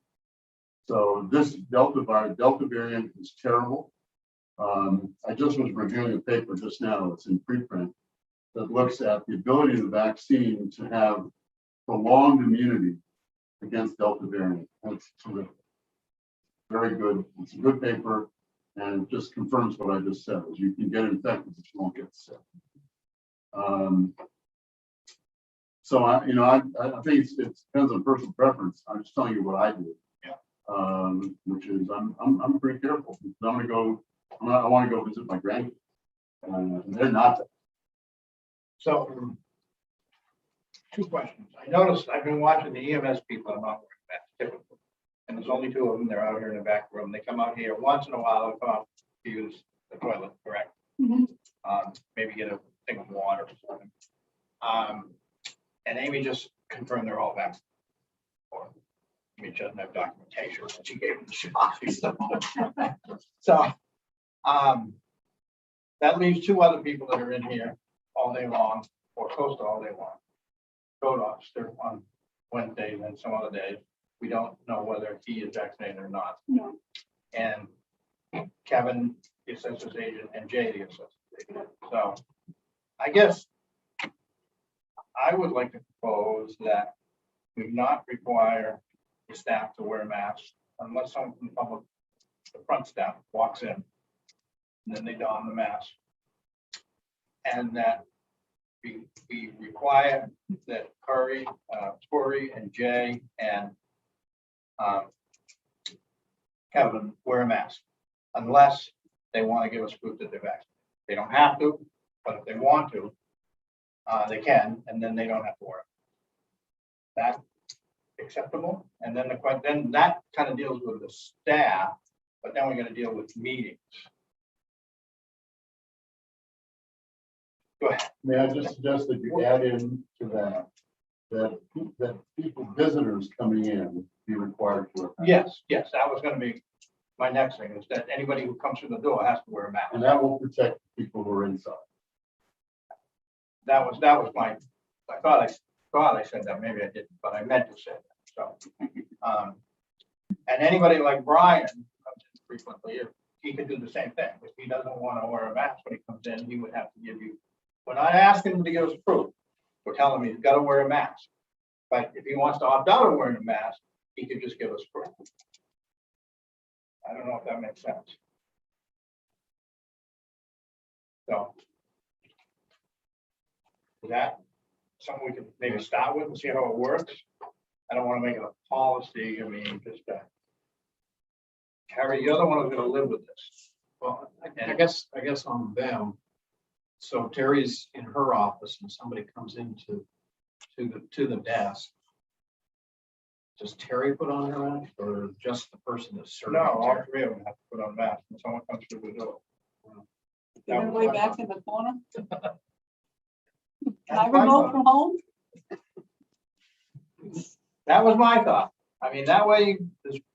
S7: So this Delta variant is terrible. I just was reviewing a paper just now. It's in preprint that looks at the ability of the vaccine to have prolonged immunity against Delta variant. That's terrific. Very good. It's a good paper, and it just confirms what I just said: is you can get infected, but you won't get sick. So I think it depends on personal preference. I'm just telling you what I do. Yeah. Which is I'm pretty careful. I'm gonna go. I want to go visit my grandkids, and they're not.
S2: So, 2 questions. I noticed I've been watching the EMS people are not wearing masks typically. And there's only 2 of them. They're out here in the back room. They come out here once in a while. They'll come out to use the toilet, correct? Maybe get a thing of water or something. And Amy just confirmed they're all vaccinated. Or I mean, she doesn't have documentation. She gave them the shot. So that leaves 2 other people that are in here all day long, or close to all day long. Code officer on Wednesday and then some other days. We don't know whether he is vaccinated or not.
S1: No.
S2: And Kevin, the census agent, and Jay, the census agent. So I guess I would like to propose that we not require the staff to wear masks unless someone from the public, the front staff, walks in, and then they don the mask. And that we require that Corey, and Jay, and Kevin wear a mask unless they want to give us proof that they're vaccinated. They don't have to, but if they want to, they can, and then they don't have to wear it. That acceptable? And then then that kind of deals with the staff, but then we're going to deal with meetings. Go ahead.
S7: May I just suggest that you add in to that people, visitors coming in, be required to wear a mask.
S2: Yes, that was going to be my next thing, is that anybody who comes through the door has to wear a mask.
S7: And that will protect people who are inside.
S2: That was my, I thought I said that, maybe I didn't, but I meant to say that. So, and anybody like Brian who comes in frequently, if he could do the same thing. If he doesn't want to wear a mask when he comes in, he would have to give you. We're not asking him to give us proof. We're telling him he's got to wear a mask. But if he wants to opt out of wearing a mask, he could just give us proof. I don't know if that makes sense. So, is that something we could maybe start with and see how it works? I don't want to make it a policy. I mean, just Harry, you're the one who's going to live with this.
S5: Well, I guess on them. So Terry's in her office and somebody comes into the desk. Does Terry put on her mask or just the person that's serving?
S2: No, all
S5: Terry?
S2: 3 of them have to put on masks when someone comes through the door.
S1: They're gonna way back in the corner. Can I
S2: That's my
S1: remote
S2: thought.
S1: from home?
S2: That was my thought. I mean, that way,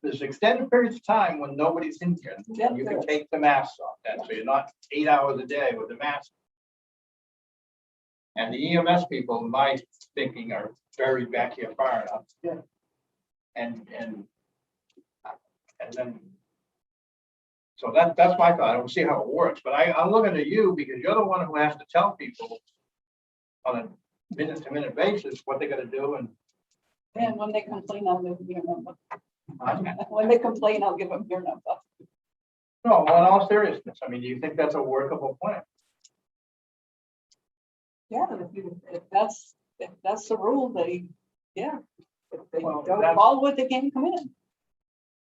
S2: there's extended periods of time when nobody's in here.
S1: Yep.
S2: You can take the masks off then, so you're not 8 hours a day with the mask. And the EMS people, in my thinking, are buried back here far enough.
S1: Yeah.
S2: And then So that's my thought. We'll see how it works, but I'm looking at you because you're the one who has to tell people on a minute to minute basis what they gotta do and.
S1: And when they complain, I'll give them your number. When they complain, I'll give them your number.
S2: No, in all seriousness, I mean, do you think that's a workable plan?
S1: Yeah, if that's the rule, yeah. If they
S2: Well,
S1: don't
S2: that's-
S1: follow it, they can't come in.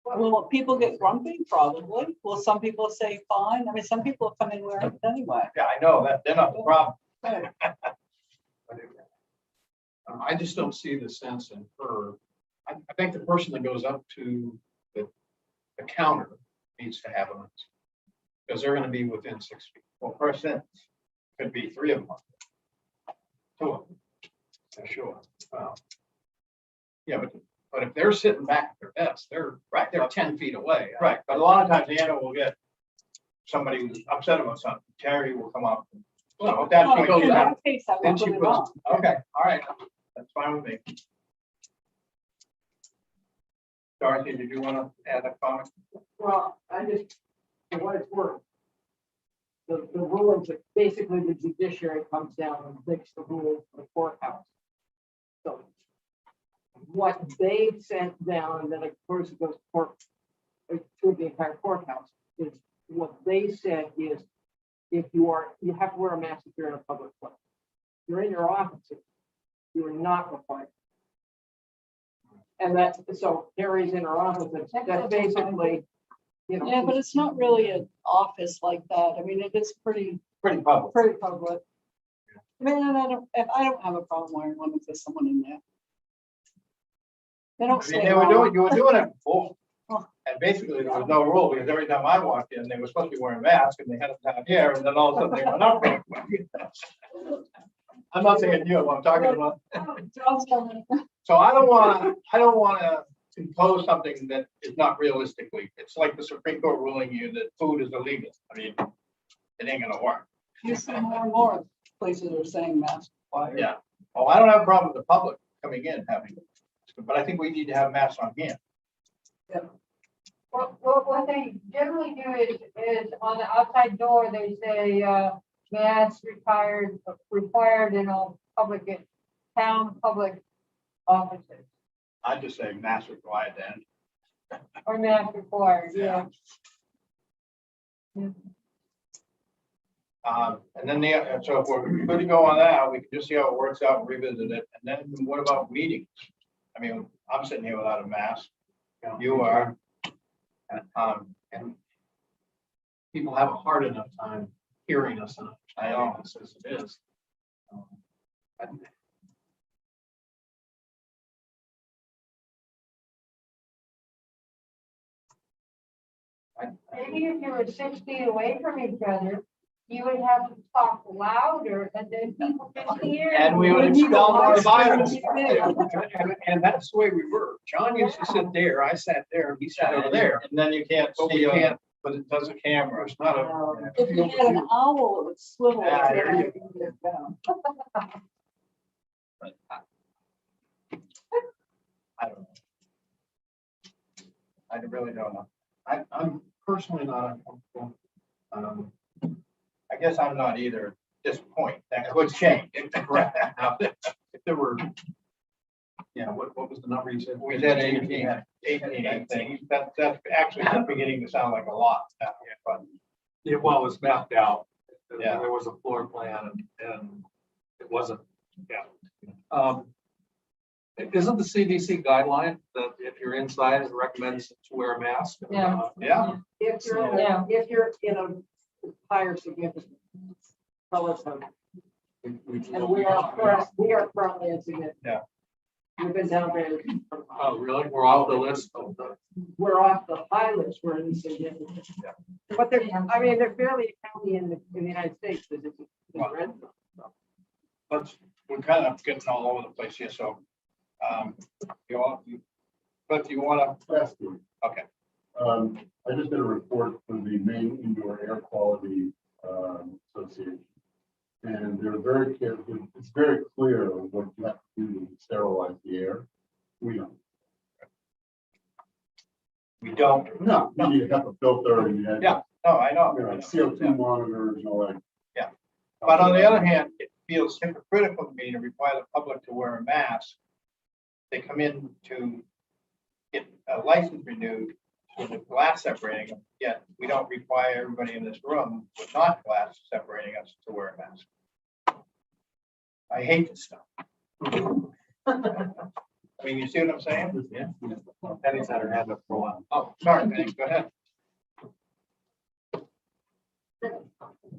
S1: Will people get grumpy? Probably. Will some people say fine? I mean, some people come in wearing it anyway.
S2: Yeah, I know that, they're not the problem.
S5: I just don't see the sense in her. I think the person that goes up to the counter needs to have a mask. Because they're gonna be within 6 feet.
S2: Well, first instance, could be 3 of them. 2 of them.
S5: For sure. Yeah, but if they're sitting back at their desk, they're 10 feet away.
S2: Right, but a lot of times Anna will get somebody who's upset about something. Terry will come up.
S5: Well,
S2: That's
S1: Well,
S2: what
S5: goes
S1: in
S2: goes
S5: out.
S1: that case, I
S5: Then
S1: will
S5: she
S1: put it
S5: puts-
S1: on.
S2: Okay, all right, that's fine with me. Dorothy, did you want to add a comment?
S8: Well, I just, for what it's worth. The rulings, that basically the judiciary comes down and makes the rules for the courthouse. So what they sent down, and then of course it goes to the entire courthouse, is what they said is if you have to wear a mask if you're in a public place. If you're in your offices, you are not required. And so Terry's in her office, that's basically, you know.
S1: Yeah, but it's not really an office like that. I mean, it is pretty
S2: Public.
S1: public. I mean, and I don't have a problem wearing one if there's someone in there. They don't
S2: I mean,
S1: stay
S2: you were
S1: long.
S2: doing it before.
S1: Oh.
S2: And basically there was no rule because every time I walked in, they were supposed to be wearing masks and they had them down here and then all of a sudden they went up. I'm not saying you, I'm talking about.
S1: John's coming.
S2: So I don't wanna impose something that is not realistically, it's like the Supreme Court ruling you that food is illegal. I mean, it ain't gonna work.
S1: You see more and more places are saying mask required.
S2: Yeah. Oh, I don't have a problem with the public coming in having, but I think we need to have masks on hand.
S3: Well, what they generally do is on the outside door, they say, masks required in all town public offices,
S2: I just say masks required then.
S3: or mask required, yeah.
S2: And then so if we're good to go on that, we can just see how it works out and revisit it. And then what about meetings? I mean, I'm sitting here without a mask. You are.
S5: And people have a hard enough time hearing us enough.
S2: I know.
S5: As it is.
S3: Maybe if you were 6 feet away from each other, you would have to talk louder and then people can hear.
S2: And we would
S1: You
S2: expel
S1: go
S2: more
S1: on
S2: violence.
S1: screen.
S5: And that's the way we were. John used to sit there, I sat there, and he sat over there.
S2: And then you can't
S5: But we
S2: see,
S5: can't,
S2: but it does a camera. It's not a.
S1: If you had an owl, it would swivel.
S2: Yeah, I hear you. I don't know. I really don't know.
S5: I'm personally not uncomfortable.
S2: I guess I'm not either at this point. That could change.
S5: Correct. Now, if there were, what was the number you said?
S2: We said 18, I think. That's actually beginning to sound like a lot. But
S4: Yeah, well, it was mapped out.
S2: Yeah.
S4: There was a floor plan and it wasn't, Isn't the CDC guideline that if you're inside, it recommends to wear a mask?
S3: Yeah.
S2: yeah,
S8: If you're,
S3: Yeah.
S8: if you're in a higher significant relative, and we are currently insignificant.
S2: Yeah.
S8: We've been downgraded.
S4: Oh, really? We're off the list of the.
S8: We're off the high list, we're insignificant. But they're, I mean, they're fairly county in the United States, because it's red zone, so.
S2: we're kind of getting all over the place here, so. But you want to,
S7: Last one.
S2: okay,
S7: I just did a report for the Maine Indoor Air Quality Association. And they're very careful, it's very clear what you have to do to sterilize the air. We don't.
S2: we don't.
S7: No, you have a filter and you have.
S2: Yeah. No, I know.
S7: You know, CO2 monitors and all that.
S2: Yeah. But on the other hand, it feels hypocritical to me to require the public to wear a mask. They come in to get a license renewed with the glass separating them, yet we don't require everybody in this room with not glass separating us to wear a mask. I hate this stuff. I mean, you see what I'm saying?
S5: Yeah. Penny's had her hand up for a while.
S2: Oh, sorry, Penny, go ahead.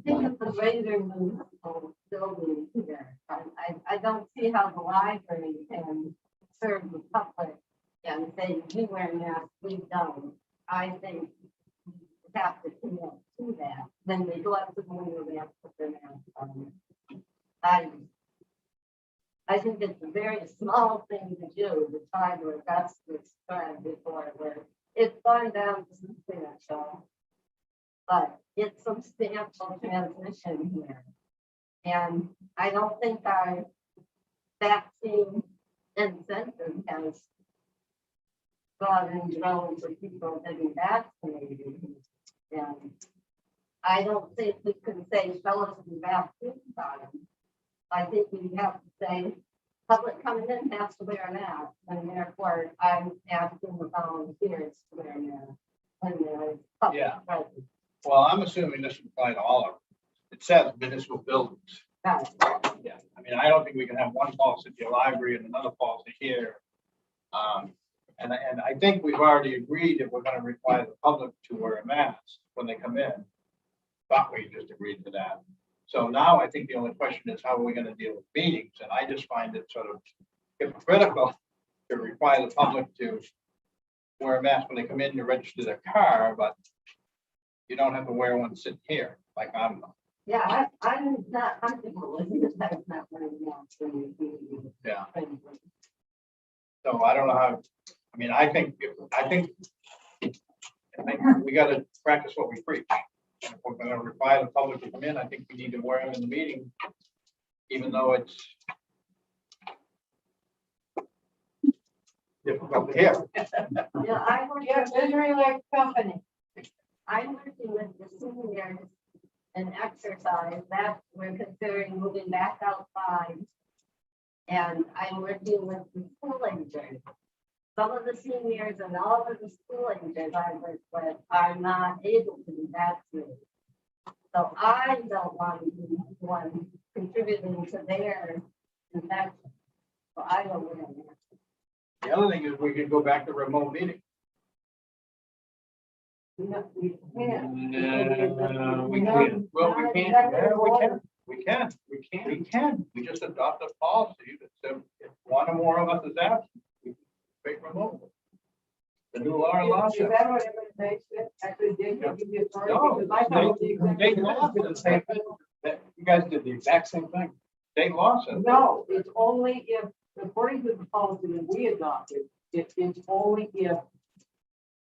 S3: Think of the greater municipal building here. I don't see how the library can serve the public and say, you wear masks, we don't. I think you have to commit to that. Then they go up to the window, they have to put their mask on. I think it's a very small thing to do to try to address this trend before where it's gone down substantial. But it's substantial transmission here. And I don't think our vaccine incentive has brought in drones of people getting vaccinated. And I don't think we can say, show us the vaccine time. I think we have to say, public coming in has to wear a mask, and therefore I'm asking the volunteers to wear a mask. And there's public
S2: Yeah.
S3: presence.
S2: Well, I'm assuming this would apply to all of them. It says municipal buildings.
S3: Right.
S2: Yeah, I mean, I don't think we can have one policy at the library and another policy here. And I think we've already agreed that we're gonna require the public to wear a mask when they come in. Thought we just agreed to that. So now I think the only question is how are we gonna deal with meetings? And I just find it sort of hypocritical to require the public to wear a mask when they come in to register their car, but you don't have to wear one sitting here, like I'm.
S3: Yeah, I'm not comfortable with this. That's not wearing masks when you do.
S2: Yeah. So I don't know how, I mean, I think we gotta practice what we preach. And if we're gonna require the public to come in, I think we need to wear them in the meeting, even though it's difficult to hear.
S3: Yeah, I work
S8: Yeah,
S3: for
S8: Israeli company.
S3: I'm working with the seniors and exercise that we're considering moving back outside. And I'm working with the school agers. Some of the seniors and all of the school agers I work with are not able to be vaccinated. So I don't want to be one contributing to their infection. So I don't wear a mask.
S2: The other thing is we could go back to remote meeting.
S8: No, we can't.
S5: No, we
S8: No,
S5: can't.
S2: Well, we
S8: not
S2: can't.
S8: exactly
S2: Yeah, we
S8: what-
S2: can. We can. We just adopt a policy that says if one or more of us is absent, we can make remote. The new law allows
S8: Is
S2: it.
S8: that what everybody said? Actually, did you give you authority?
S2: No,
S8: Because I thought the
S2: state law
S8: executive-
S2: did the same thing. You guys did the exact same thing. State law says.
S8: No, it's only if, according to the policy that we adopted, it's only if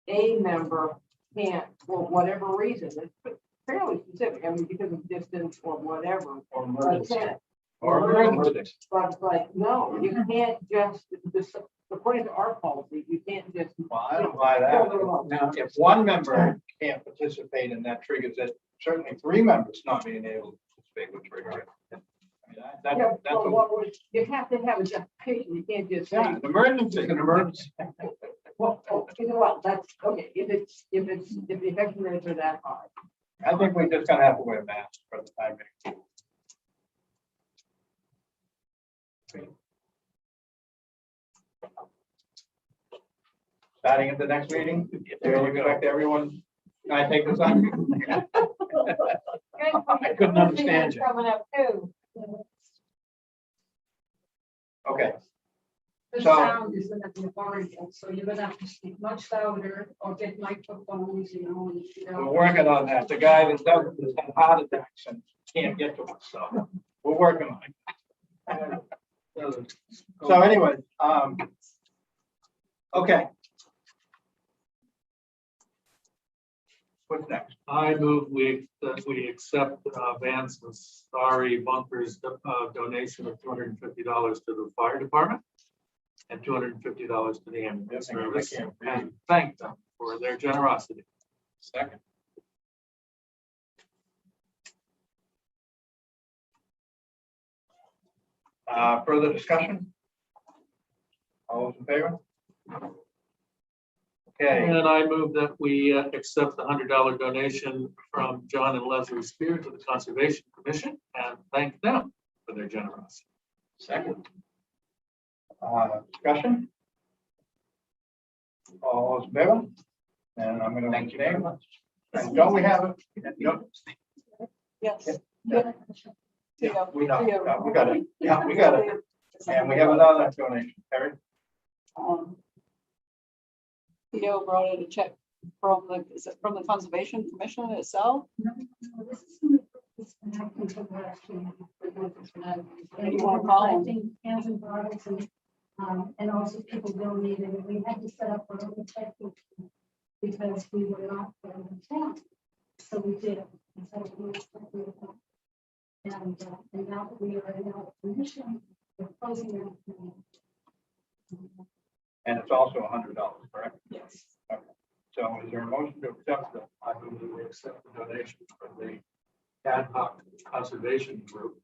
S8: a member can't, for whatever reason, it's fairly specific, I mean, because of distance or whatever.
S7: Or
S8: But
S7: emergency.
S8: can't-
S2: Or emergency.
S8: but like, no, you can't just, this, according to our policy, you can't just.
S2: Well, I don't buy that. Now, if one member can't participate and that triggers it, certainly three members not being able to participate would trigger it. I mean,
S8: Yeah,
S2: that's
S8: well, what would, you have to have a justification, you can't just say.
S2: yeah, an emergency is an emergency.
S8: Well, you know what, that's, okay, if the infection rates are that high.
S2: I think we just gotta have to wear masks for the time being. Starting at the next meeting, do you expect everyone, can I take this on?
S5: I couldn't understand you.
S8: Coming up too.
S2: Okay,
S9: The
S2: So-
S9: sound is gonna be horrible, so you're gonna have to speak much louder or get microphones, you know.
S2: we're working on that. The guy that does this has heart attacks and can't get to us, so we're working on it. So anyway, okay. What's next?
S4: I move that we accept Vance Massari Bunker's donation of $250 to the fire department and $250 to the ambulance
S2: Yes, I
S4: service,
S2: can't read.
S4: and thank them for their generosity.
S5: Second.
S2: Further discussion? All those in favor? Okay,
S4: And I move that we accept the $100 donation from John and Leslie Spear to the Conservation Commission and thank them for their generosity.
S5: Second.
S2: discussion? All those in favor? And I'm gonna
S5: Thank you very
S2: name.
S5: much.
S2: And don't we have it? Yep.
S1: Yes.
S2: Yeah.
S1: Yeah,
S2: We know, yeah, we got it. Yeah, we got it. And we have another donation, Terry.
S1: Theo brought in a check from the, is it from the Conservation Commission itself?
S3: No, this is from this connecting to last year.
S1: And you wanna call him?
S3: Collecting cans and bottles and also people donated, and we had to set up our own check because we were not from the town. So we did it. And so we were- and now that we are in our commission, we're closing it.
S2: And it's also $100, correct?
S1: Yes.
S2: So is there a motion to accept the,
S4: I move that we accept the donation from the ad hoc conservation group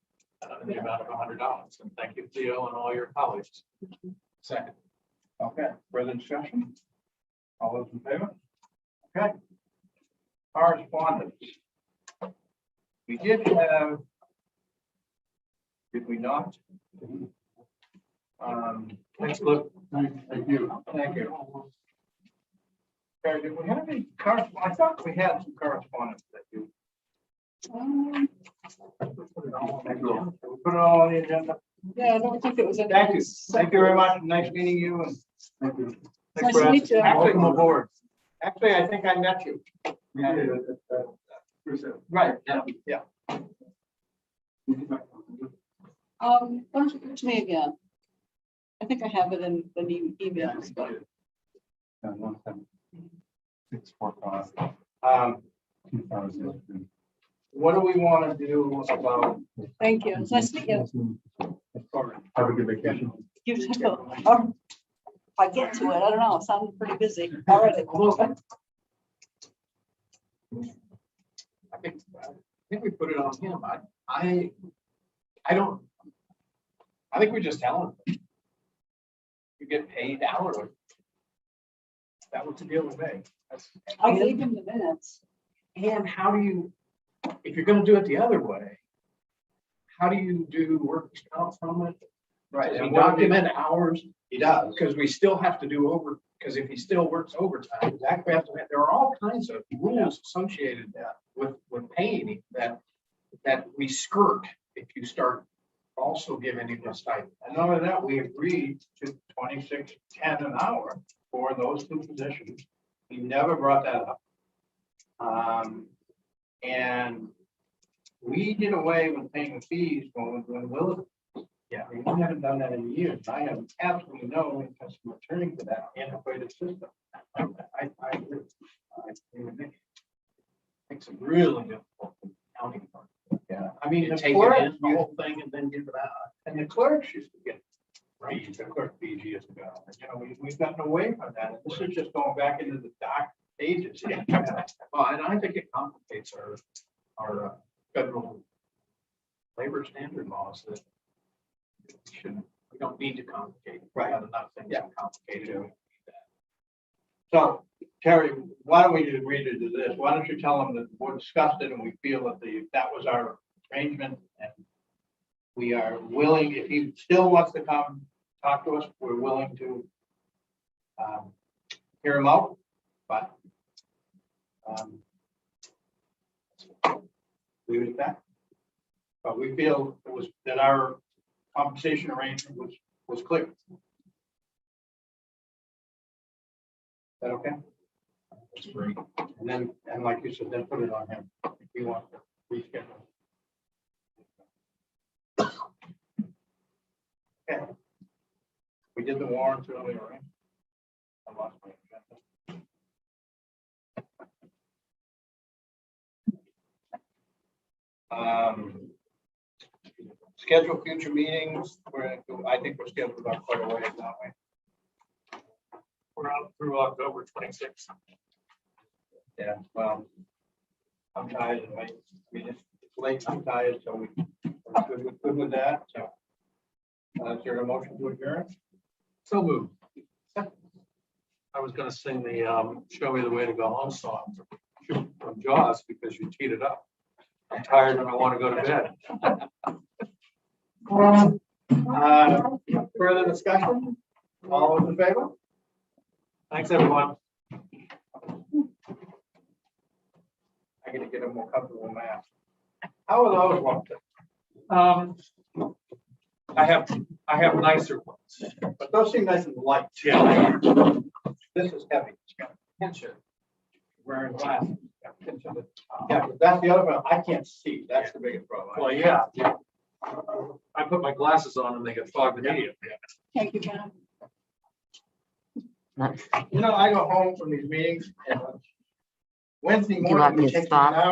S4: in the amount of $100. And thank you, Theo, and all your colleagues.
S5: Second.
S2: okay, further discussion? All those in favor? Okay. Correspondence. We did have. Did we not?
S4: Thanks, Cliff.
S7: Thank you.
S2: Thank you. Terry, did we have any correspondence? I thought we had some correspondence that you. Put it all on the agenda.
S1: Yeah, I don't think it was.
S2: Thank you. Thank you very much. Nice meeting you and.
S7: Thank you.
S1: Nice to meet you.
S2: Welcome aboard. Actually, I think I met you. Right, yeah.
S1: Why don't you give it to me again? I think I have it in the new emails, but
S7: 645.
S2: Um,
S7: 2000.
S2: what do we want to do about?
S1: thank you. It's nice to meet you.
S7: Have a good vacation.
S1: You too. If I get to it, I don't know, it sounds pretty busy already.
S5: I think we put it on him. I don't. I think we just tell him. You get paid hourly. That was the deal with me.
S1: I gave him the minutes.
S5: And how do you, if you're gonna do it the other way, how do you do workers' comp from it?
S2: Right.
S5: Does he
S2: and what do we-
S5: document hours?
S2: He does.
S5: Because we still have to do because if he still works overtime, exactly, there are all kinds of rules associated with paying that we skirt if you start also giving him a stipend.
S2: And not only that, we agreed to $26.10 an hour for those two positions. He never brought that up. And we did away with paying fees when Will. Yeah, we haven't done that in years. I have absolutely no interest in returning to that antiquated system. I agree. It
S5: Makes it really difficult for the county part.
S2: Yeah, I mean,
S5: You
S2: the
S5: take
S2: clerk,
S5: it in, the whole thing, and then give it out.
S2: and the clerks used to get fees, the clerk fees years ago. You know, we've gotten away from that. And this is just going back into the dark ages.
S5: Well, and I think it complicates our federal labor standard laws that we don't need to complicate. We have enough things complicated.
S2: So, Terry, why don't we agree to do this? Why don't you tell them that the board discussed it and we feel that that was our arrangement and we are willing, if he still wants to come talk to us, we're willing to hear him out, but leave it at that. But we feel it was that our compensation arrangement was clear. Is that okay?
S5: That's great.
S2: And then, and like you said, then put it on him if he wants to reschedule. Okay. We did the warrants earlier, right? I lost my agenda. Schedule future meetings. I think we're scheduled out quite a ways, aren't we?
S4: We're out through October 26th.
S2: Yeah, well, I'm tired, and I mean, it's late, I'm tired, so we're good with that, so. Is there a motion to adjourn?
S4: So moved. I was gonna sing the Show Me the Way to Go Home song from Jaws because you teed it up. I'm tired and I want to go to bed.
S2: Further discussion? All those in favor?
S4: Thanks, everyone.
S2: I gotta get a more comfortable mask. How are those ones?
S4: I have nicer ones.
S2: But those seem nice and light.
S4: Yeah.
S2: This is heavy. It's got a pincher. Wearing glasses. Got a pincher that- Yeah, but that's the other one. I can't see. That's the biggest problem.
S4: Well, yeah. I put my glasses on and they get fogged immediately.
S1: Thank you, John.
S2: You know, I go home from these meetings and Wednesday
S10: Do you want
S2: morning,
S10: me
S2: it
S10: to
S2: takes me
S10: stop?
S2: an hour